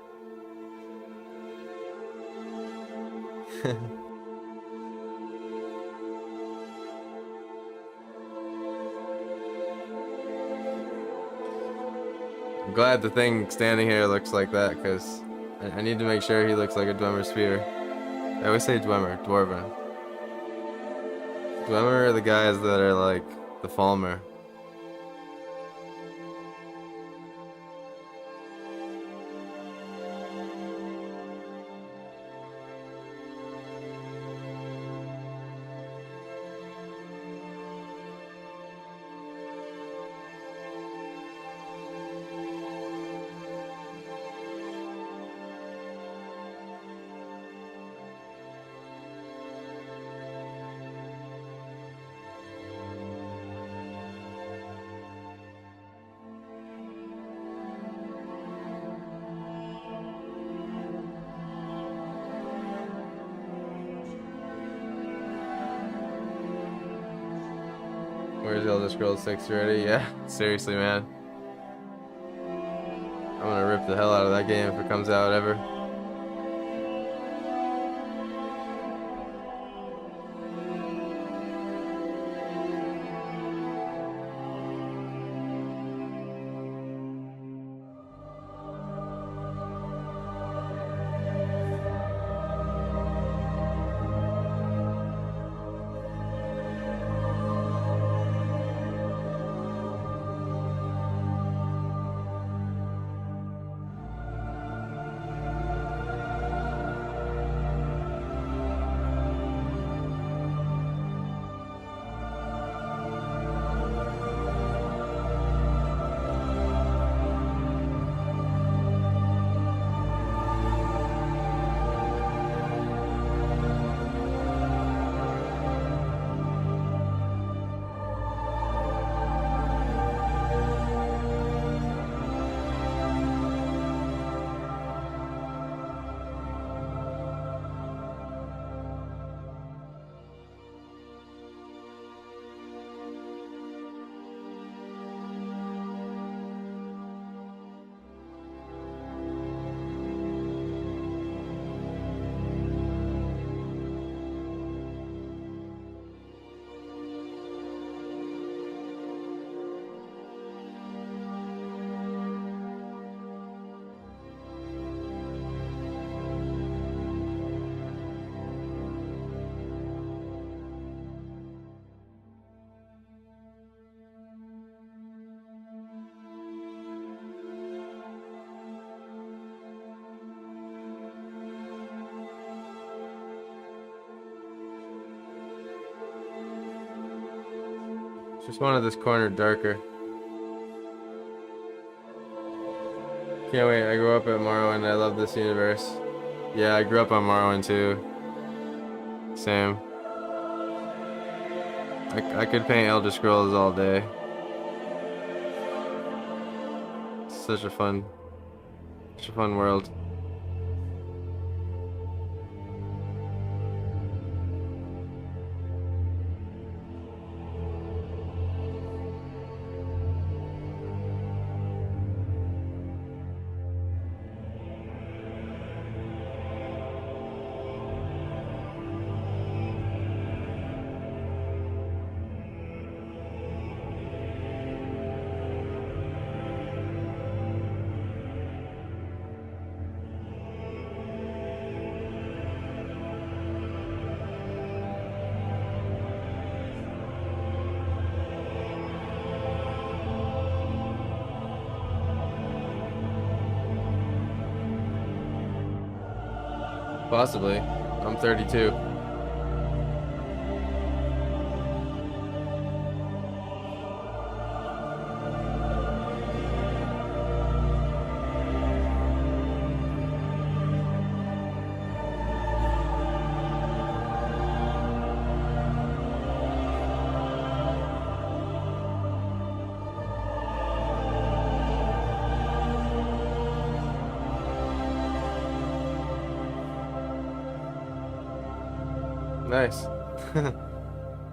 I'm glad the thing standing here looks like that, because I need to make sure he looks like a Dwemer sphere. I always say Dwemer, Dwarven. Dwemer are the guys that are like the Falmer. Where's Elder Scrolls 6 already? Yeah, seriously, man. I'm gonna rip the hell out of that game if it comes out ever. Just wanted this corner darker. Can't wait, I grew up at Morrowind, I love this universe. Yeah, I grew up on Morrowind too. Same. I could paint Elder Scrolls all day. It's such a fun world. Possibly. I'm 32. Nice.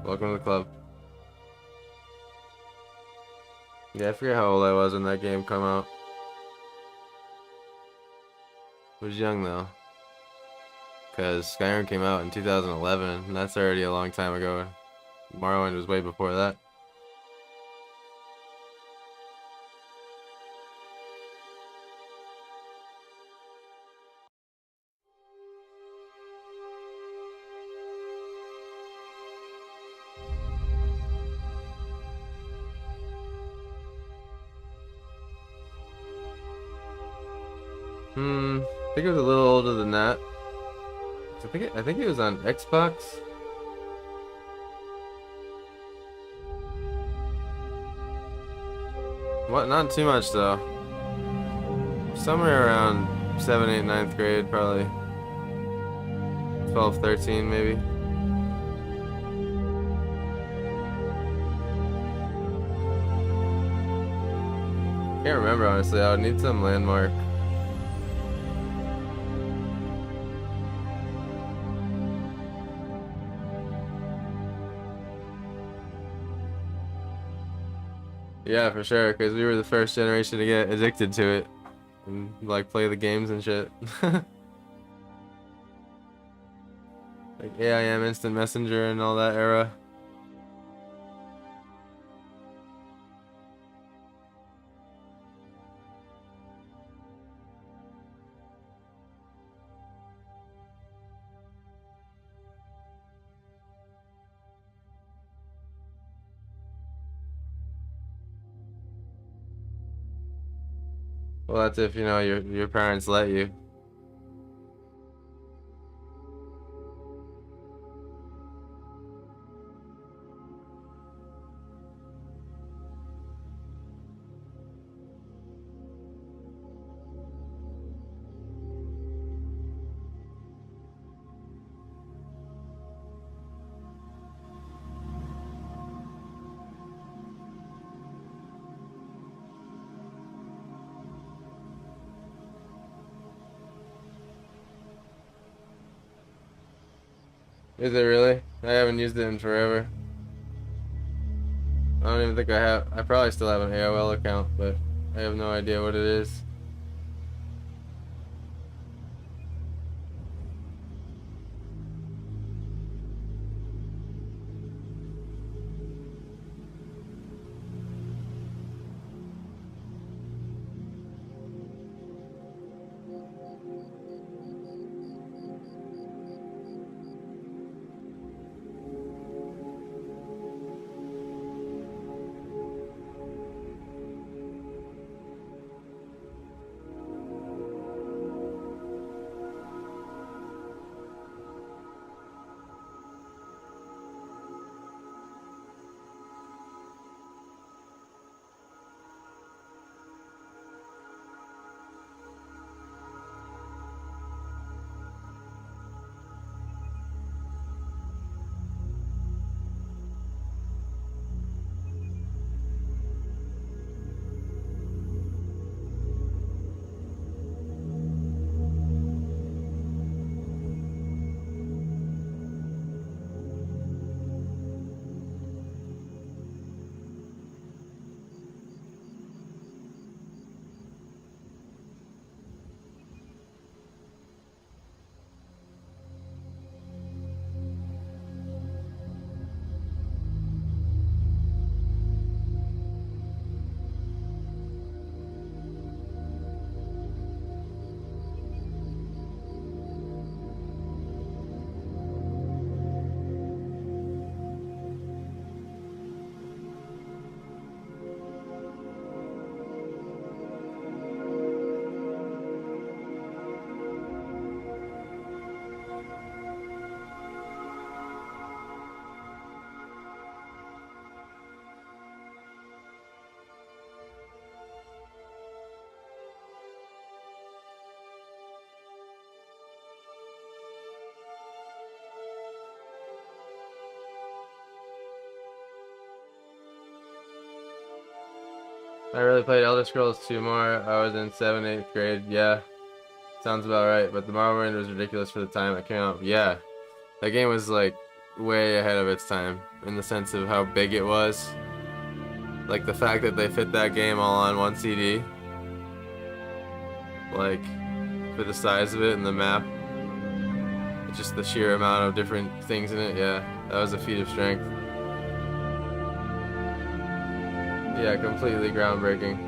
Welcome to the club. Yeah, I forget how old I was when that game came out. I was young though. Because Skyrim came out in 2011, and that's already a long time ago. Morrowind was way before that. I think it was a little older than that. I think it was on Xbox. What? Not too much though. Somewhere around 7, 8, 9th grade, probably 12, 13 maybe. Can't remember honestly. I would need some landmark. Yeah, for sure, because we were the first generation to get addicted to it and like play the games and shit. Like AIM, Instant Messenger, and all that era. Well, that's if you know your parents let you. Is it really? I haven't used it in forever. I don't even think I have. I probably still have an AOL account, but I have no idea what it is. I really played Elder Scrolls 2 more. I was in 7th, 8th grade. Yeah, sounds about right. But the Morrowind was ridiculous for the time it came out. Yeah, that game was like way ahead of its time in the sense of how big it was. Like the fact that they fit that game all on one CD. Like for the size of it and the map. Just the sheer amount of different things in it. Yeah, that was a feat of strength. Yeah, completely groundbreaking.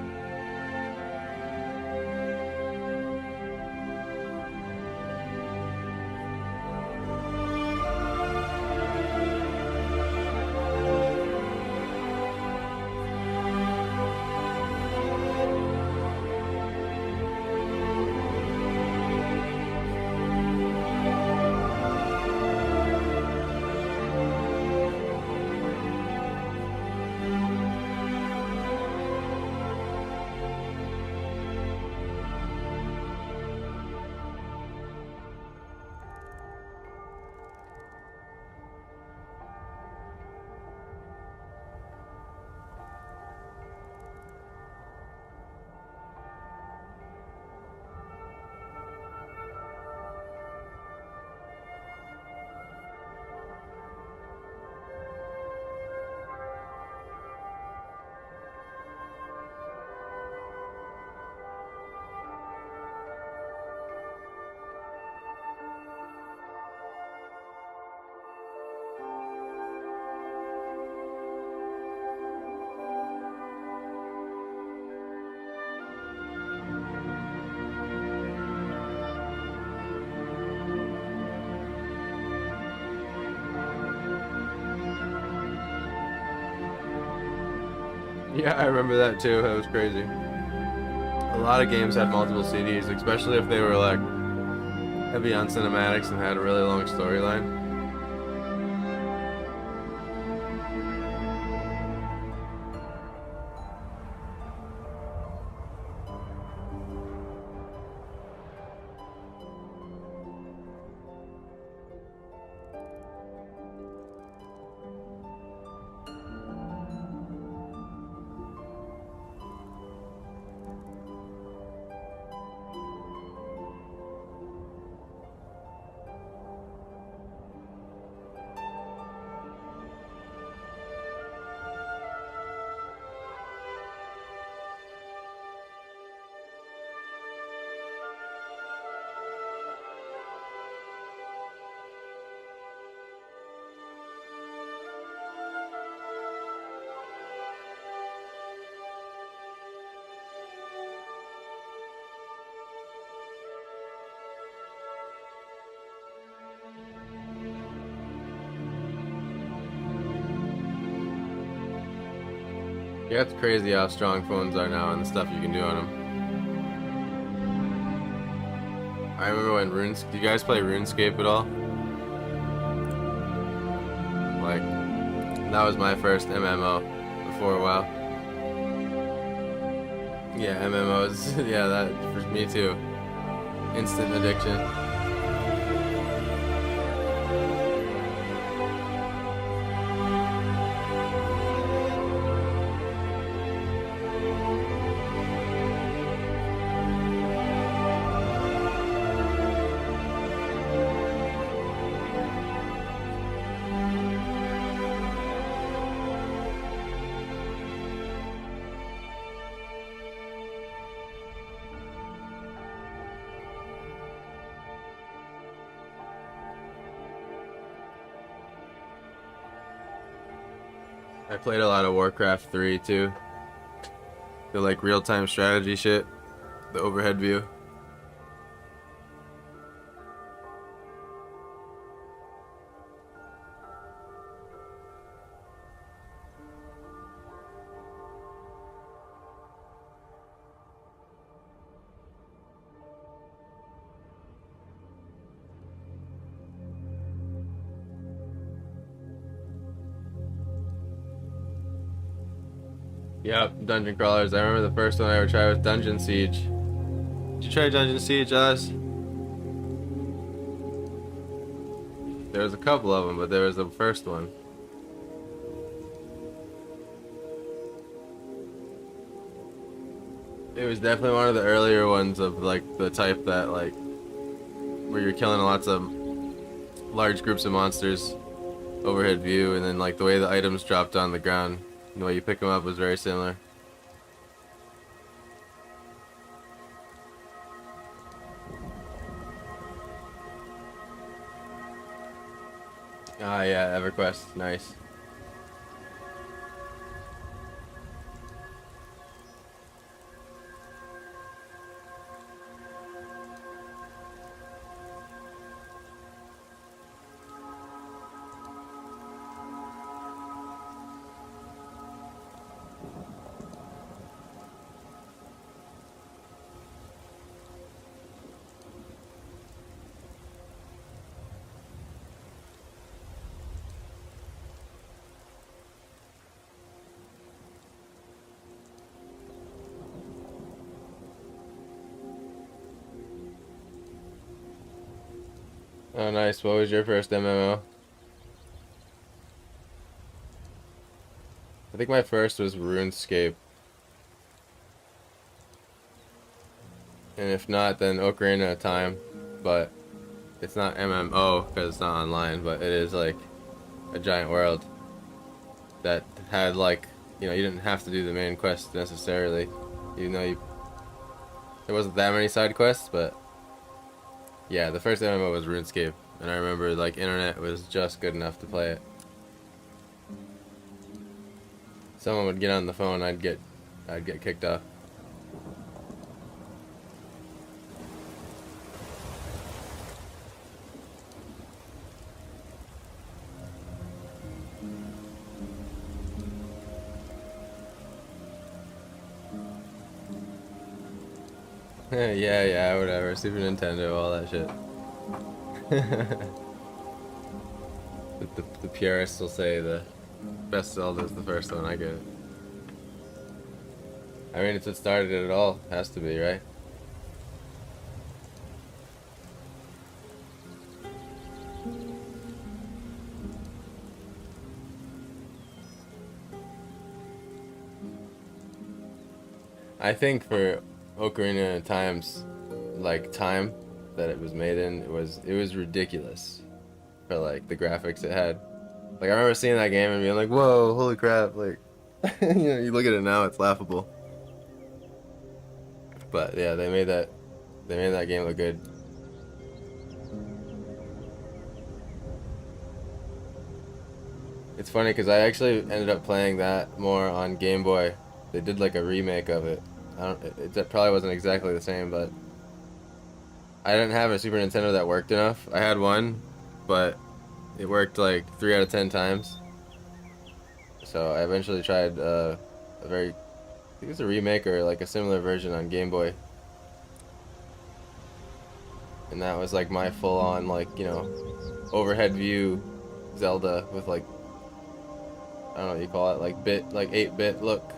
Yeah, I remember that too. That was crazy. A lot of games had multiple CDs, especially if they were like heavy on cinematics and had a really long storyline. Yeah, it's crazy how strong phones are now and the stuff you can do on them. I remember when do you guys play RuneScape at all? Like, that was my first MMO before a while. Yeah, MMOs. Yeah, that for me too. Instant addiction. I played a lot of Warcraft 3 too. The like real-time strategy shit. The overhead view. Yep, dungeon crawlers. I remember the first one I ever tried was Dungeon Siege. Did you try Dungeon Siege, Us? There was a couple of them, but there was the first one. It was definitely one of the earlier ones of like the type that like where you're killing lots of large groups of monsters, overhead view, and then like the way the items dropped on the ground, and the way you pick them up was very similar. Ah, yeah, EverQuest, nice. Oh, nice. What was your first MMO? I think my first was RuneScape, and if not, then Ocarina of Time. But it's not MMO because it's not online, but it is like a giant world that had like, you know, you didn't have to do the main quest necessarily, even though there wasn't that many side quests. But yeah, the first MMO was RuneScape, and I remember like internet was just good enough to play it. Someone would get on the phone, I'd get kicked off. Yeah, yeah, whatever. Super Nintendo, all that shit. The purists will say the best Zelda is the first one. I get it. I mean, it's what started it all. Has to be, right? I think for Ocarina of Time's like time that it was made in, it was ridiculous for like the graphics it had. Like I remember seeing that game and being like, "Whoa, holy crap!" Like, you know, you look at it now, it's laughable. But yeah, they made that game look good. It's funny because I actually ended up playing that more on Game Boy. They did like a remake of it. I don't. It probably wasn't exactly the same, but I didn't have a Super Nintendo that worked enough. I had one, but it worked like 3 out of 10 times. So I eventually tried a very, I think it's a remake or like a similar version on Game Boy, and that was like my full-on like overhead view Zelda with like I don't know what you call it, like 8-bit look.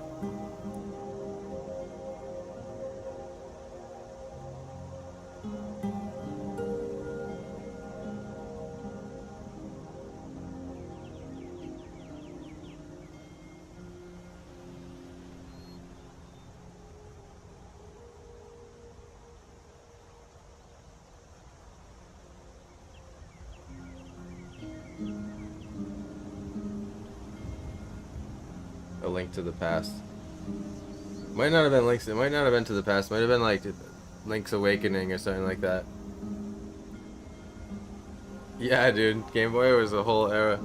A Link to the Past. Might not have been Links. It might not have been to the past. Might have been like Link's Awakening or something like that. Yeah, dude. Game Boy was a whole era.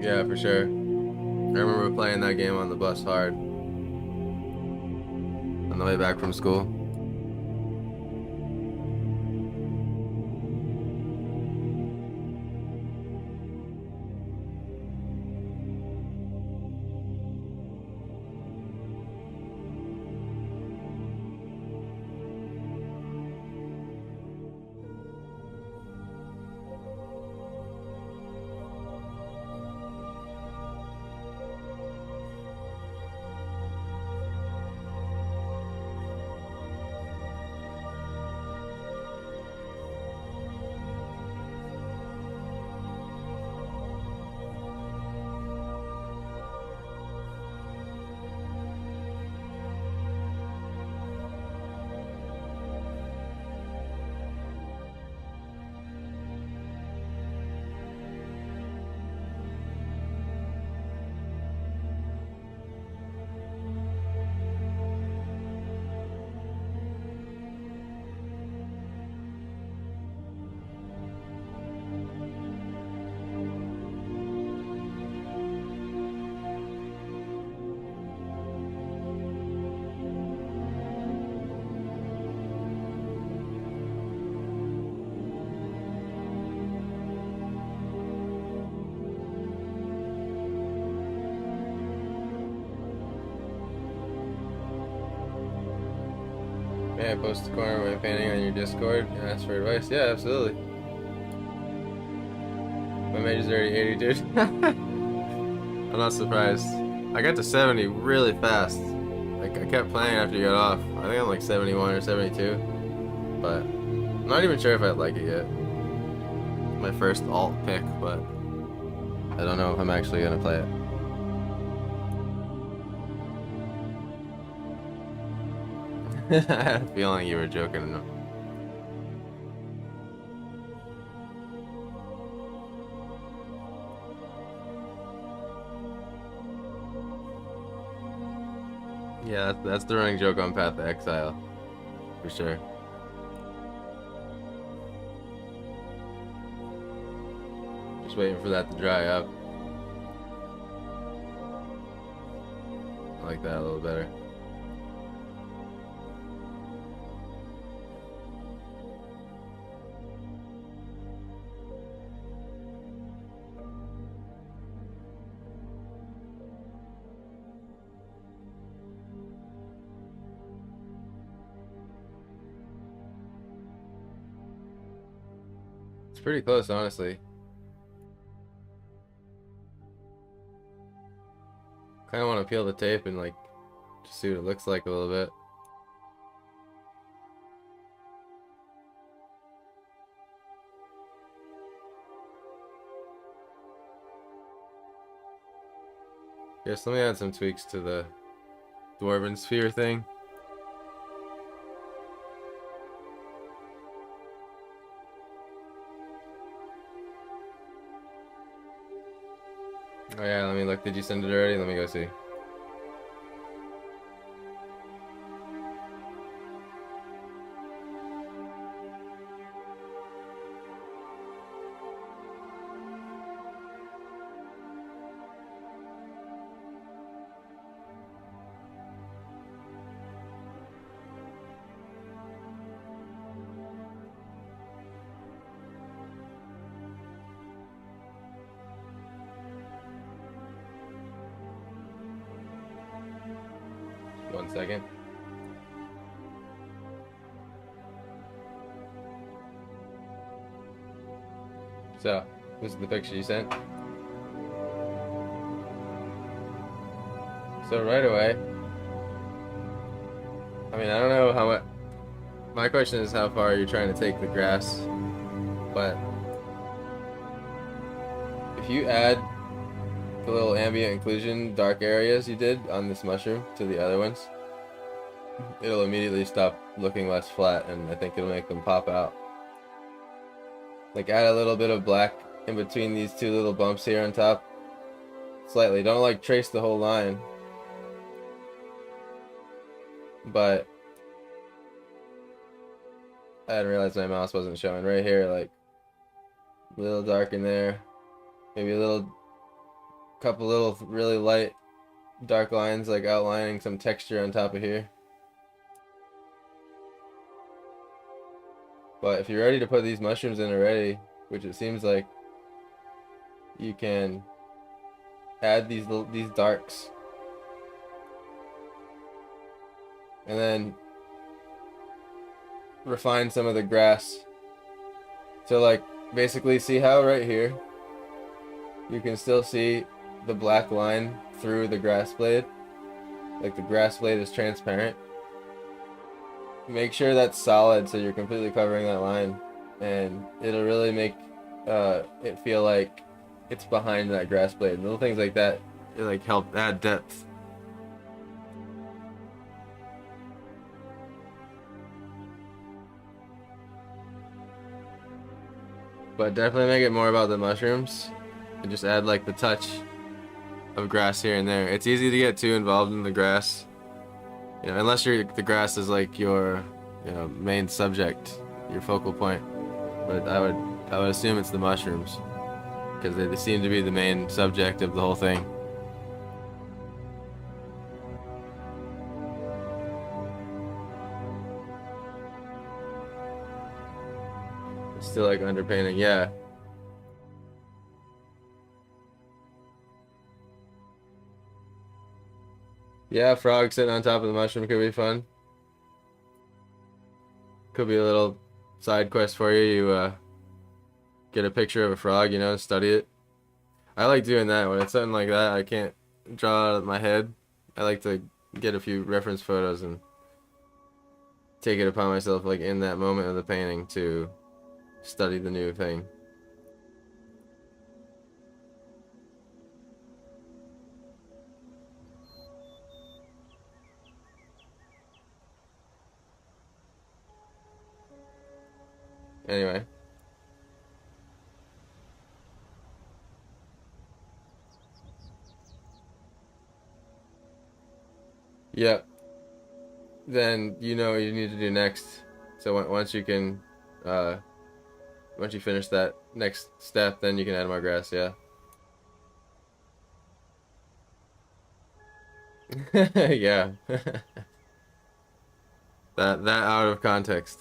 Yeah, for sure. I remember playing that game on the bus hard on the way back from school. Yeah, post a corner of my painting on your Discord and ask for advice. Yeah, absolutely. My mage is already 80, dude. I'm not surprised. I got to 70 really fast. Like, I kept playing after you got off. I think I'm like 71 or 72. But I'm not even sure if I'd like it yet. My first alt pick, but I don't know if I'm actually gonna play it. I had a feeling you were joking. Yeah, that's the running joke on Path to Exile, for sure. Just waiting for that to dry up. I like that a little better. It's pretty close, honestly. Kind of want to peel the tape and like just see what it looks like a little bit. Yes, let me add some tweaks to the Dwarven Sphere thing. Oh yeah, let me look. Did you send it already? Let me go see. One second. So, this is the picture you sent. So right away, I mean, I don't know how much. My question is how far you're trying to take the grass, but if you add the little ambient inclusion dark areas you did on this mushroom to the other ones, it'll immediately stop looking less flat, and I think it'll make them pop out. Like add a little bit of black in between these two little bumps here on top. Slightly. Don't like trace the whole line. But I didn't realize my mouse wasn't showing. Right here, like a little dark in there. Maybe a little couple little really light dark lines, like outlining some texture on top of here. But if you're ready to put these mushrooms in already, which it seems like, you can add these darks, and then refine some of the grass. So like basically, see how right here you can still see the black line through the grass blade, like the grass blade is transparent. Make sure that's solid so you're completely covering that line, and it'll really make it feel like it's behind that grass blade. Little things like that, it like help add depth. But definitely make it more about the mushrooms, and just add like the touch of grass here and there. It's easy to get too involved in the grass, you know, unless the grass is like your, you know, main subject, your focal point. But I would assume it's the mushrooms, because they seem to be the main subject of the whole thing. It's still like underpainting, yeah. Yeah, frog sitting on top of the mushroom could be fun. Could be a little side quest for you. You get a picture of a frog, you know, and study it. I like doing that. When it's something like that I can't draw out of my head, I like to get a few reference photos and take it upon myself, like in that moment of the painting, to study the new thing. Anyway. Yep. Then you know what you need to do next. So once you can, once you finish that next step, then you can add more grass. Yeah. Yeah. That out of context.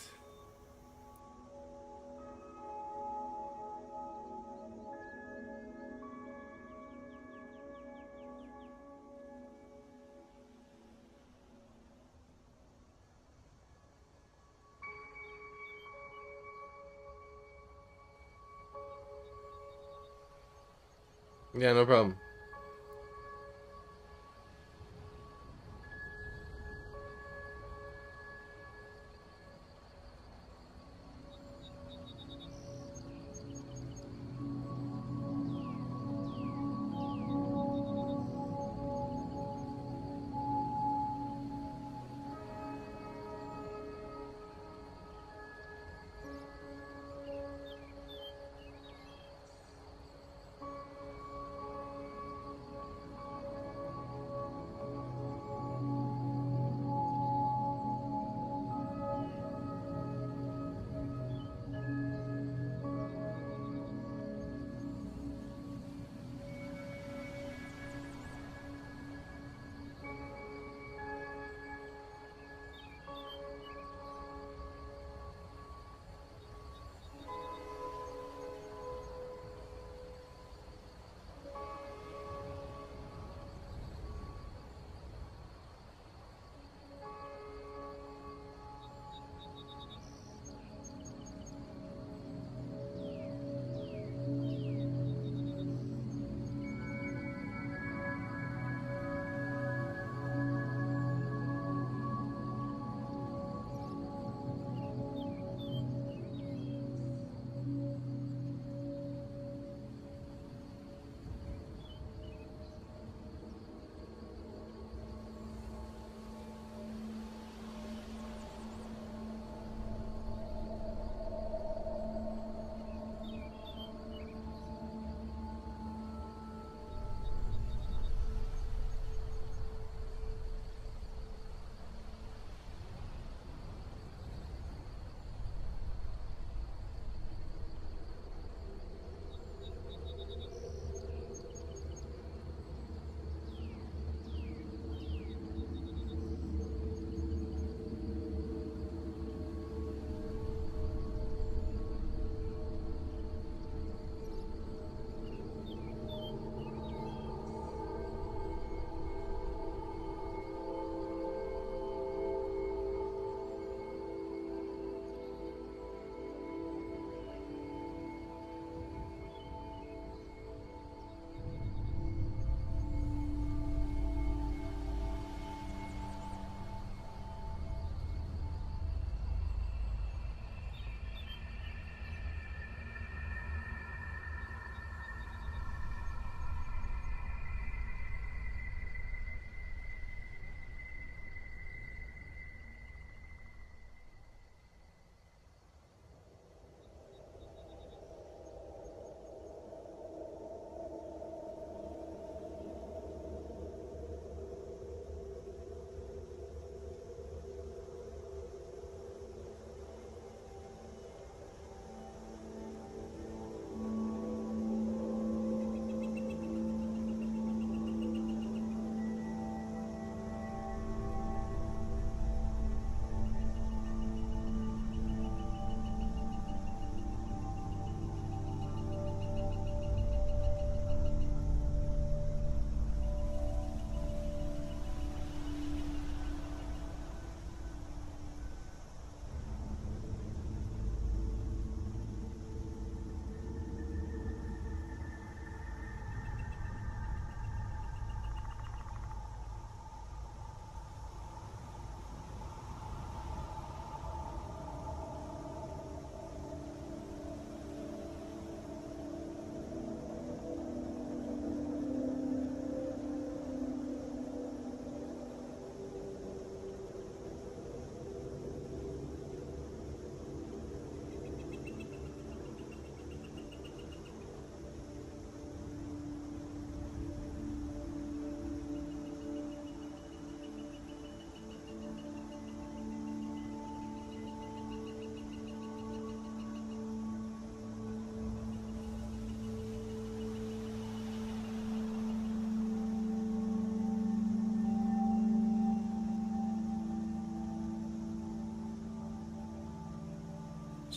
Yeah, no problem.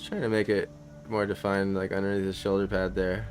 Just trying to make it more defined, like underneath the shoulder pad there.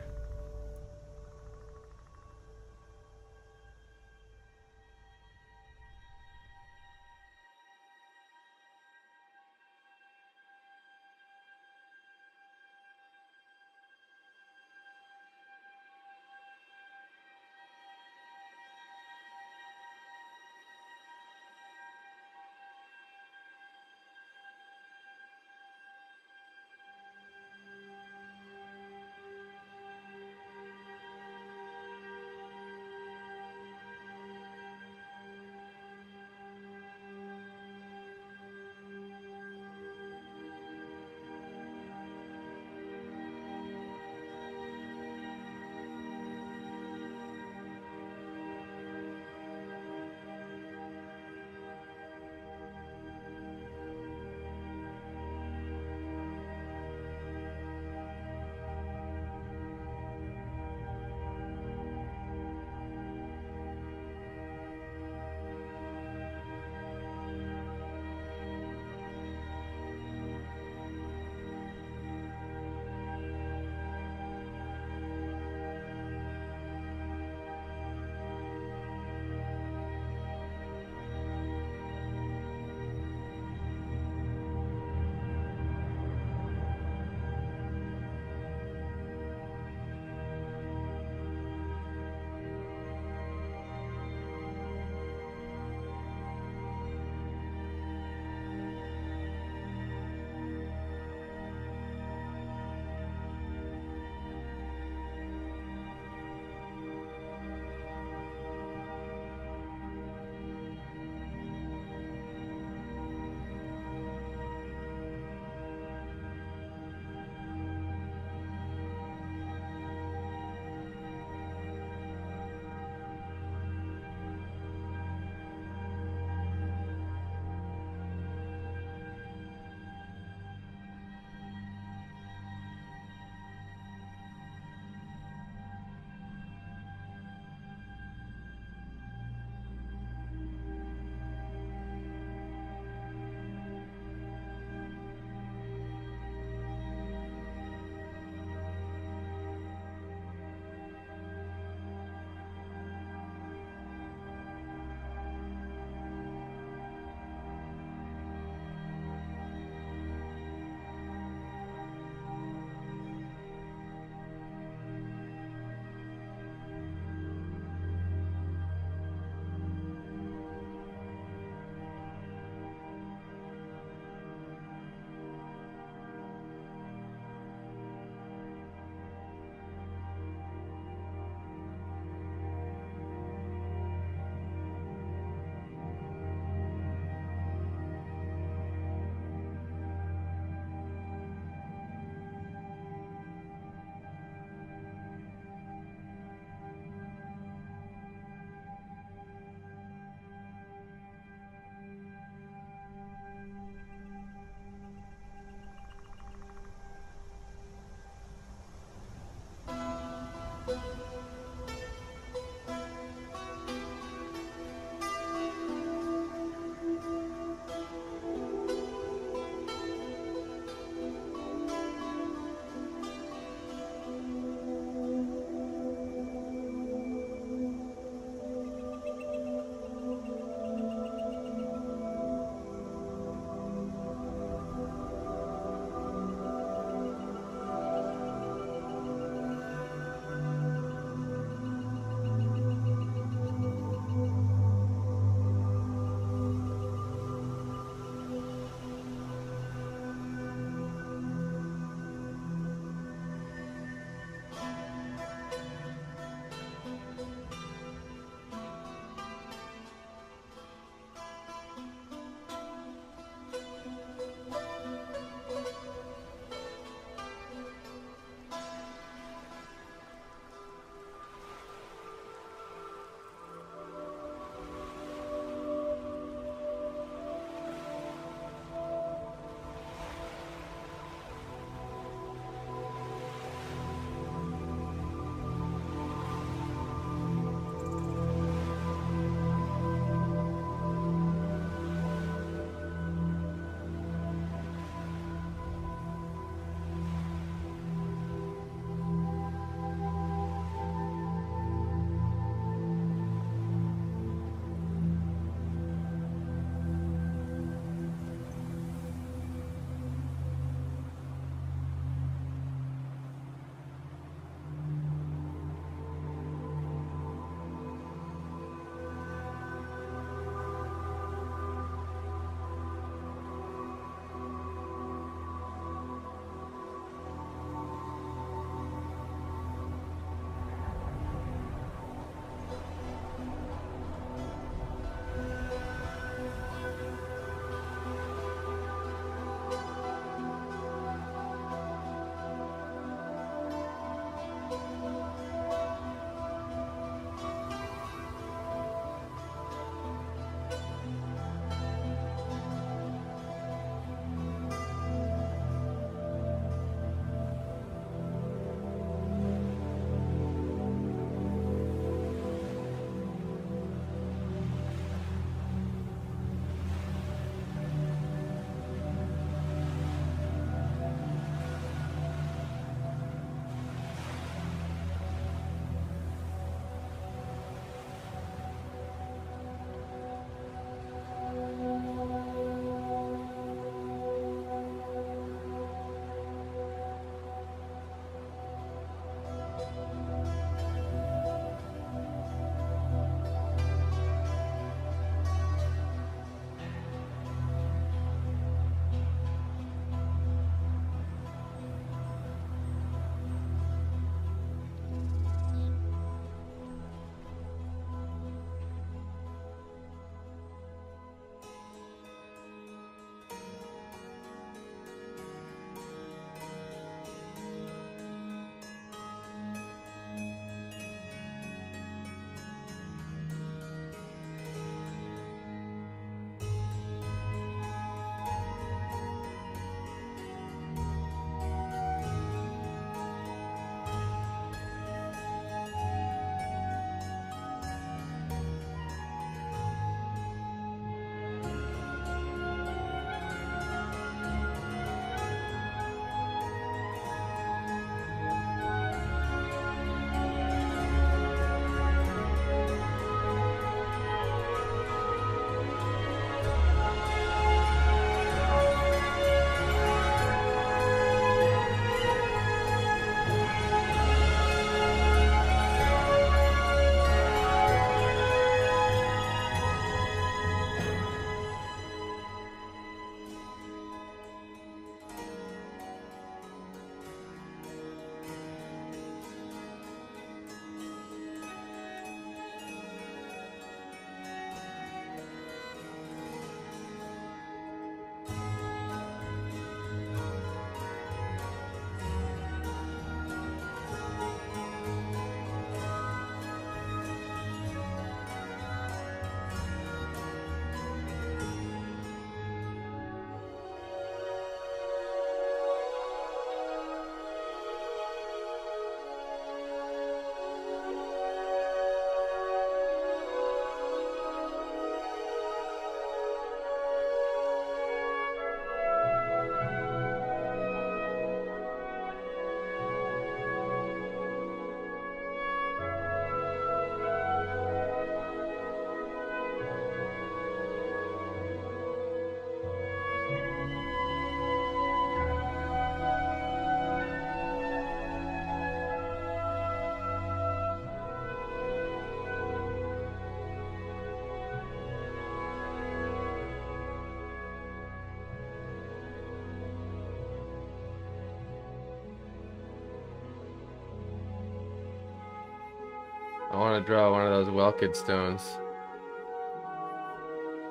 want to draw one of those Welkid stones.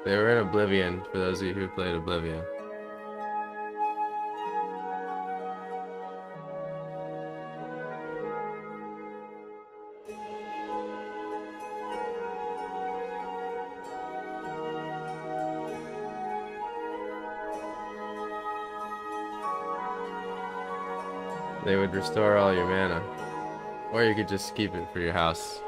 They were in Oblivion, for those of you who played Oblivion. They would restore all your mana. Or you could just keep it for your house.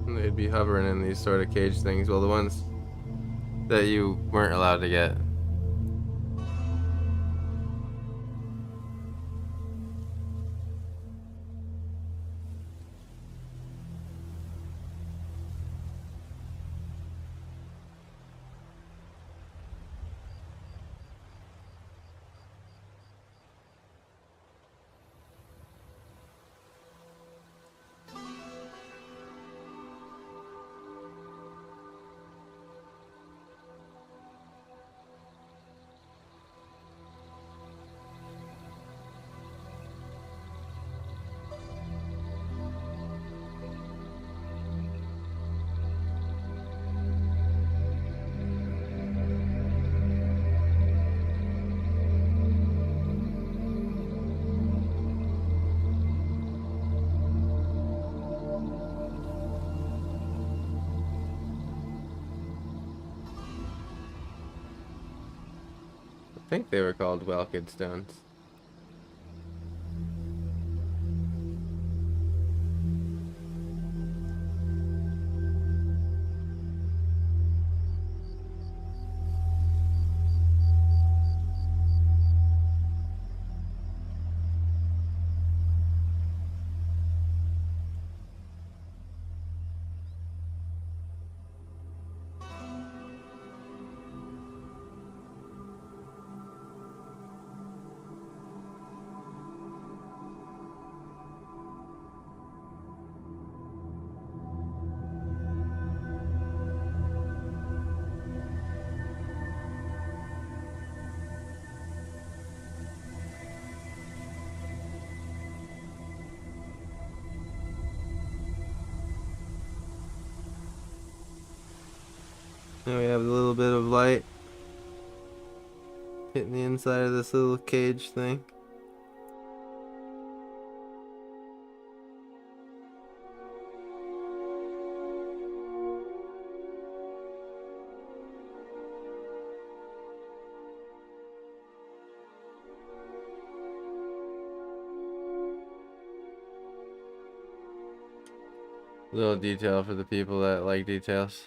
They'd be hovering in these sort of cage things. Well, the ones that you weren't allowed to get. I think they were called Welkid stones. Now we have a little bit of light hitting the inside of this little cage thing. Little detail for the people that like details.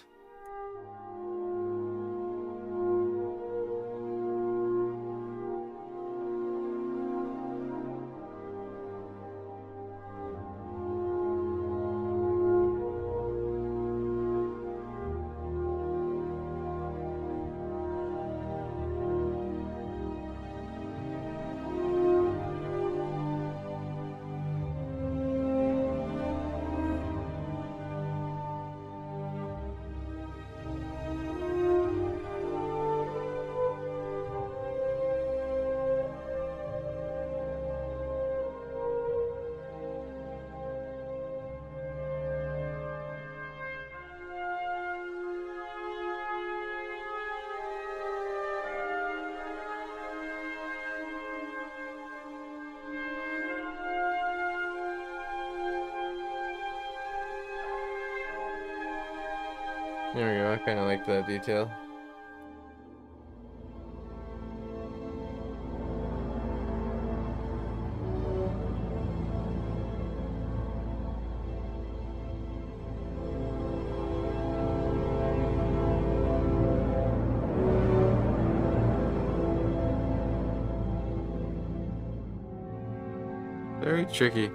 There we go, I kind of like that detail. Very tricky.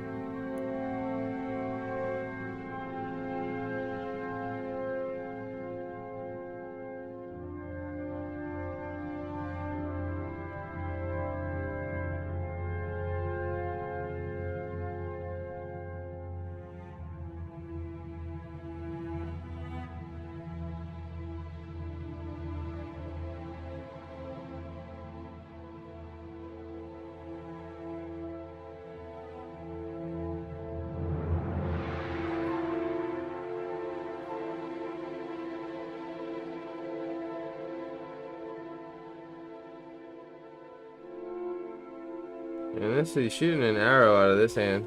And this is shooting an arrow out of this hand.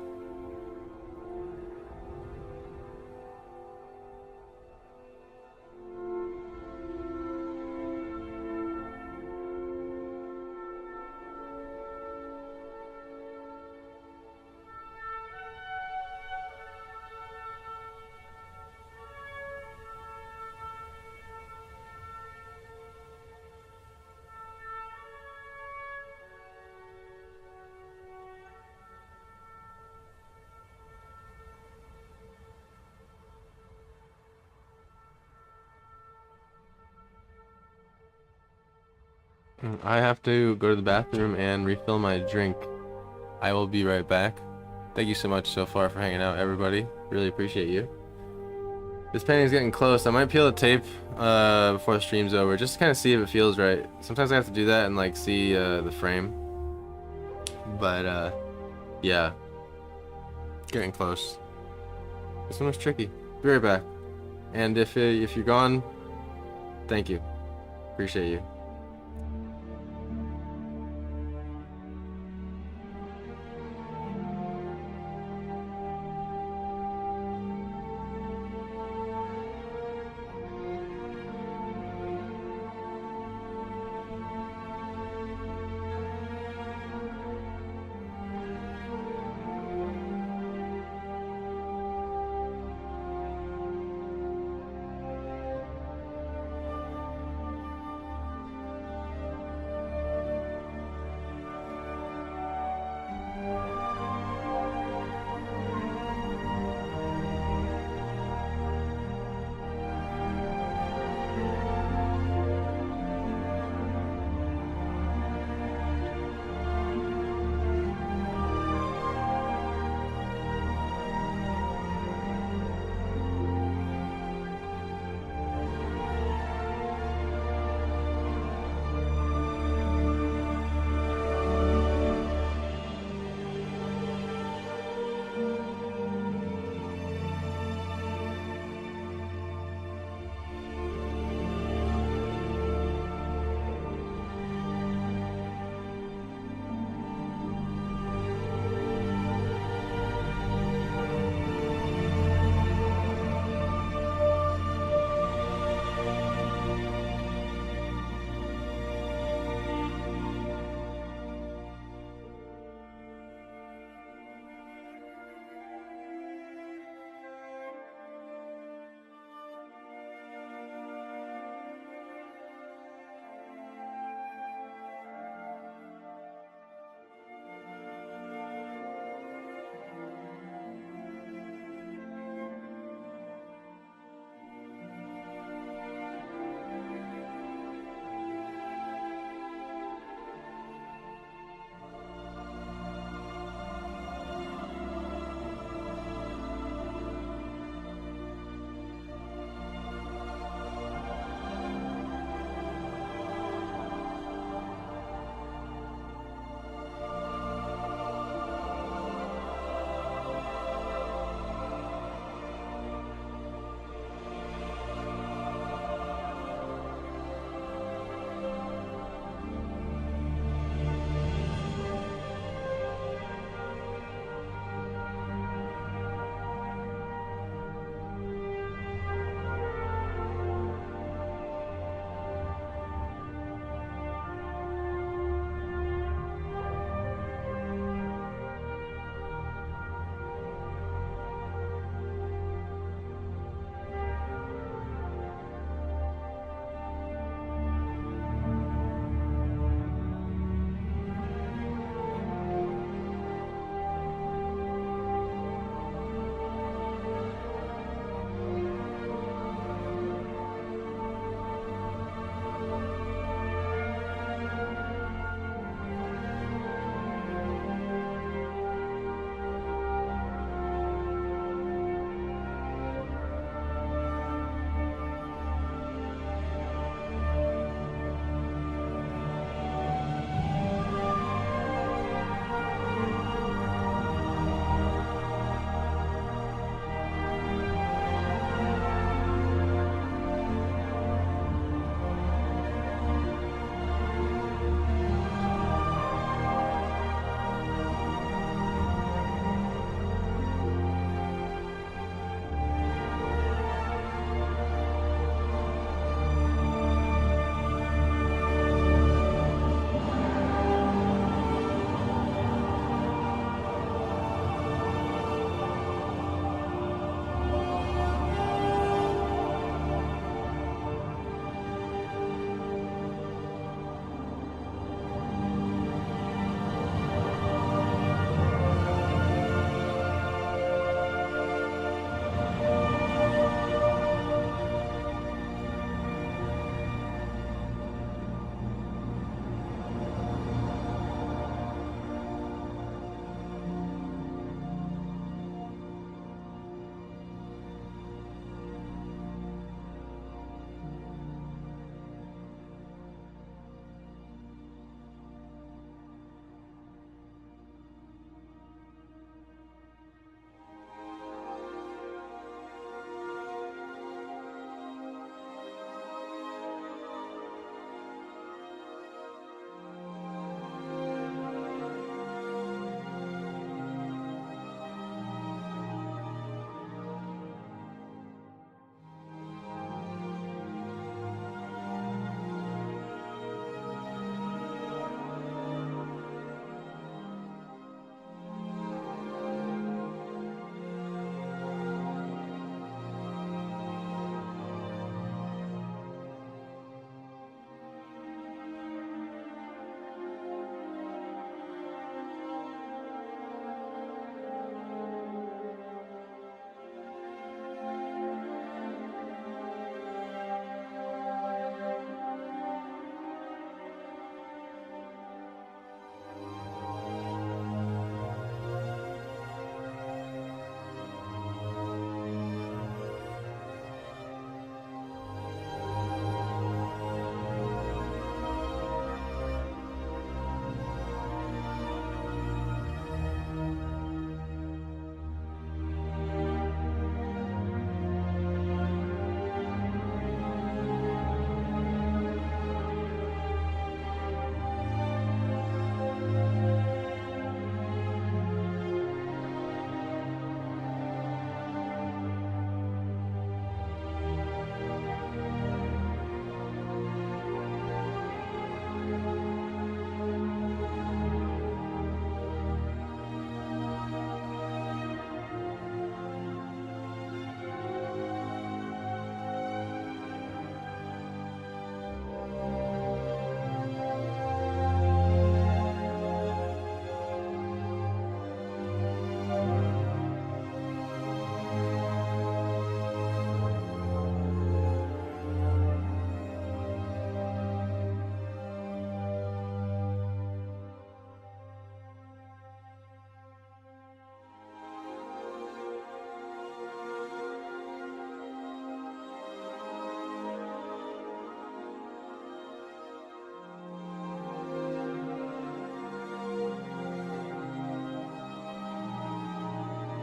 I have to go to the bathroom and refill my drink. I will be right back. Thank you so much so far for hanging out, everybody. Really appreciate you. This painting's getting close. I might peel the tape before the stream's over, just to kind of see if it feels right. Sometimes I have to do that and like see the frame. But yeah, getting close. This one was tricky. Be right back. And if you're gone, thank you. Appreciate you.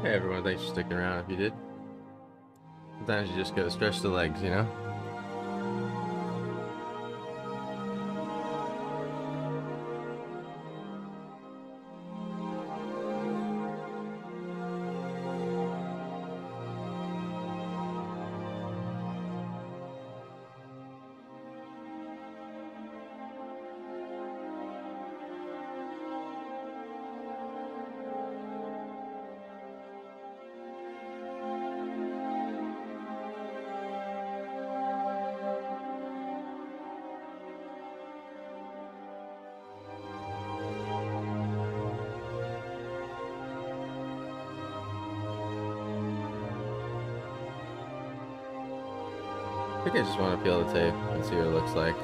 Hey everyone, thanks for sticking around if you did. Sometimes you just gotta stretch the legs, you know? I think I just want to peel the tape and see what it looks like.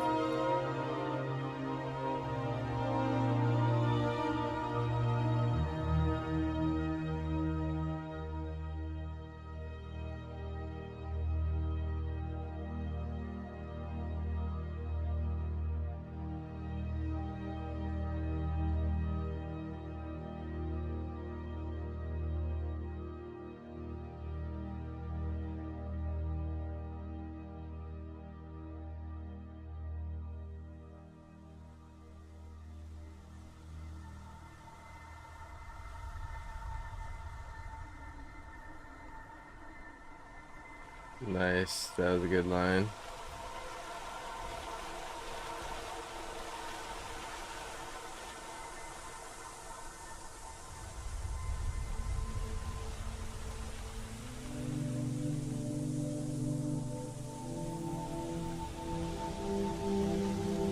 Nice, that was a good line.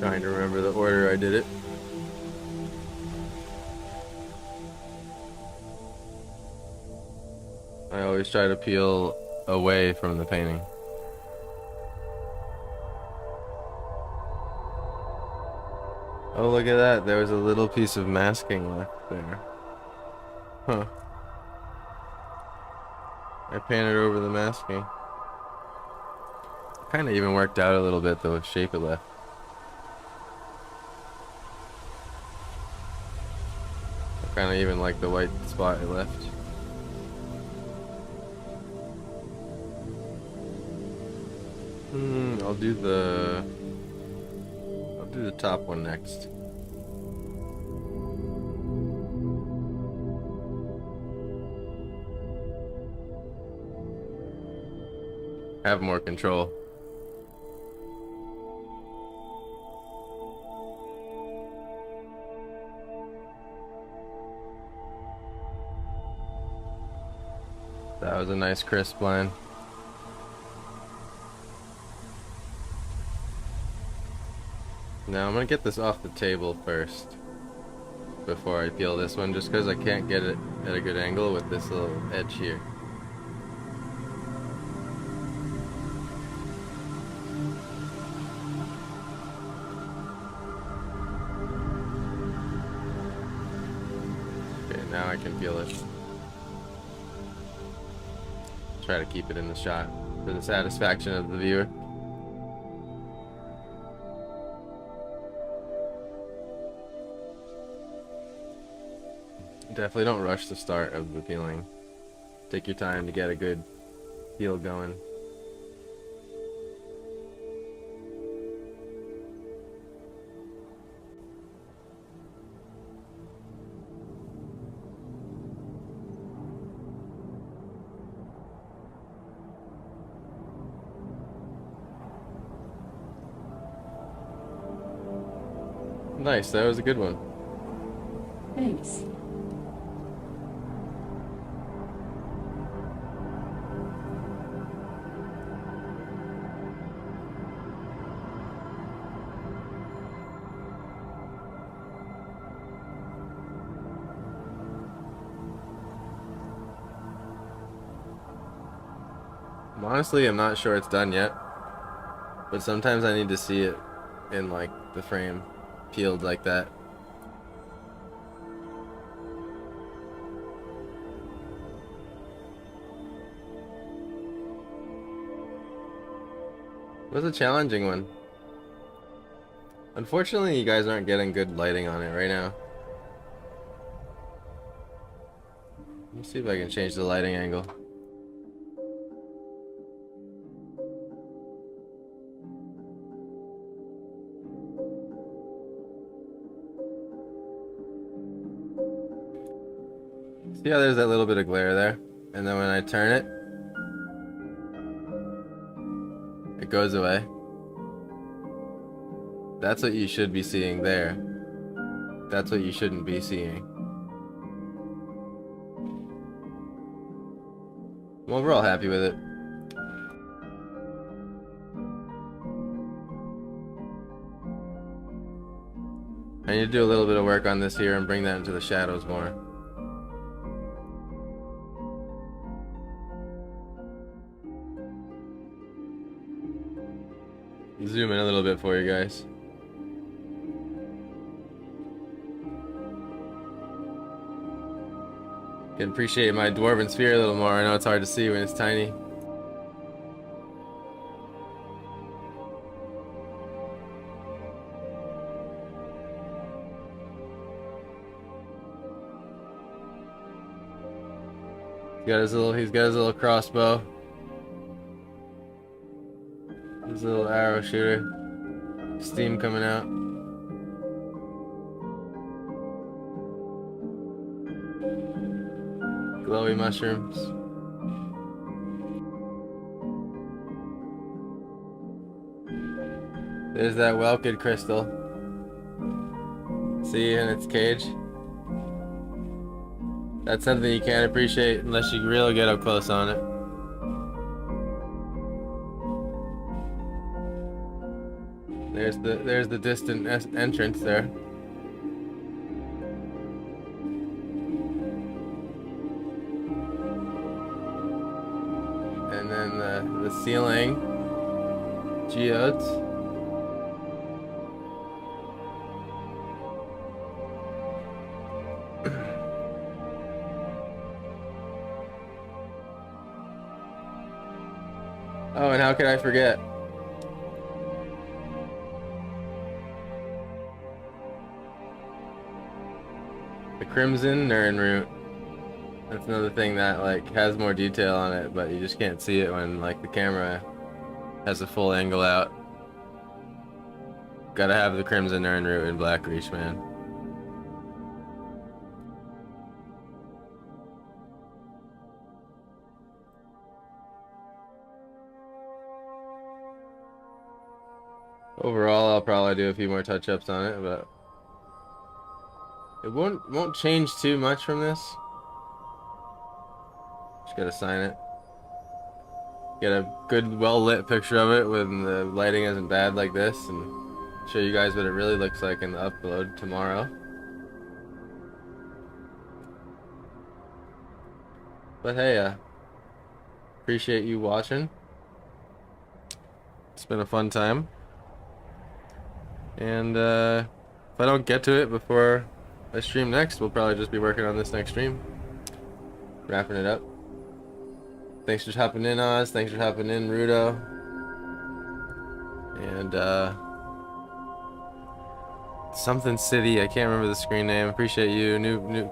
Trying to remember the order I did it. I always try to peel away from the painting. Oh, look at that. There was a little piece of masking left there. Huh. I painted over the masking. Kind of even worked out a little bit, the shape it left. I kind of even like the white spot it left. I'll do the top one next. Have more control. That was a nice crisp line. Now I'm gonna get this off the table first before I peel this one, just because I can't get it at a good angle with this little edge here. Okay, now I can peel it. Try to keep it in the shot for the satisfaction of the viewer. Definitely don't rush the start of the peeling. Take your time to get a good peel going. Nice, that was a good one. Thanks. Honestly, I'm not sure it's done yet, but sometimes I need to see it in like the frame peeled like that. It was a challenging one. Unfortunately, you guys aren't getting good lighting on it right now. Let's see if I can change the lighting angle. See how there's that little bit of glare there? And then when I turn it, it goes away. That's what you should be seeing there. That's what you shouldn't be seeing. Well, we're all happy with it. I need to do a little bit of work on this here and bring that into the shadows more. Zoom in a little bit for you guys. Can appreciate my dwarven sphere a little more. I know it's hard to see when it's tiny. He's got his little crossbow. His little arrow shooter. Steam coming out. Glowy mushrooms. There's that Welkid crystal. See, in its cage. That's something you can't appreciate unless you really get up close on it. There's the distant entrance there. And then the ceiling geodes. Oh, and how could I forget? The Crimson Nirnroot. That's another thing that like has more detail on it, but you just can't see it when like the camera has a full angle out. Gotta have the Crimson Nirnroot in Blackreach, man. Overall, I'll probably do a few more touch-ups on it, but it won't change too much from this. Just gotta sign it. Get a good, well-lit picture of it when the lighting isn't bad like this, and show you guys what it really looks like in the upload tomorrow. But hey, appreciate you watching. It's been a fun time. And if I don't get to it before I stream next, we'll probably just be working on this next stream. Wrapping it up. Thanks for hopping in, Oz. Thanks for hopping in, Rudo. And something City. I can't remember the screen name. Appreciate you.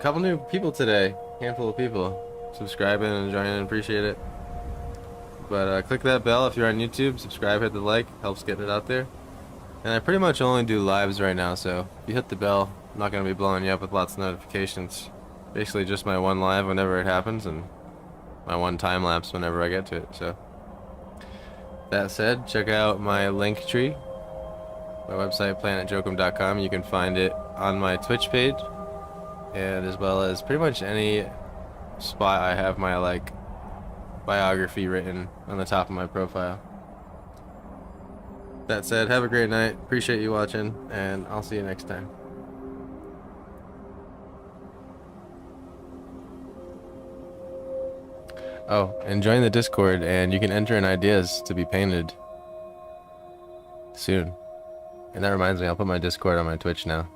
Couple new people today. Handful of people subscribing and joining. Appreciate it. But click that bell if you're on YouTube. Subscribe, hit the like. Helps getting it out there. And I pretty much only do lives right now, so if you hit the bell, I'm not going to be blowing you up with lots of notifications. Basically just my one live whenever it happens, and my one time lapse whenever I get to it. So that said, check out my link tree, my website, planetjoachim.com. You can find it on my Twitch page, and as well as pretty much any spot I have my like biography written on the top of my profile. That said, have a great night. Appreciate you watching, and I'll see you next time. Oh, and join the Discord, and you can enter in ideas to be painted soon. And that reminds me, I'll put my Discord on my Twitch now.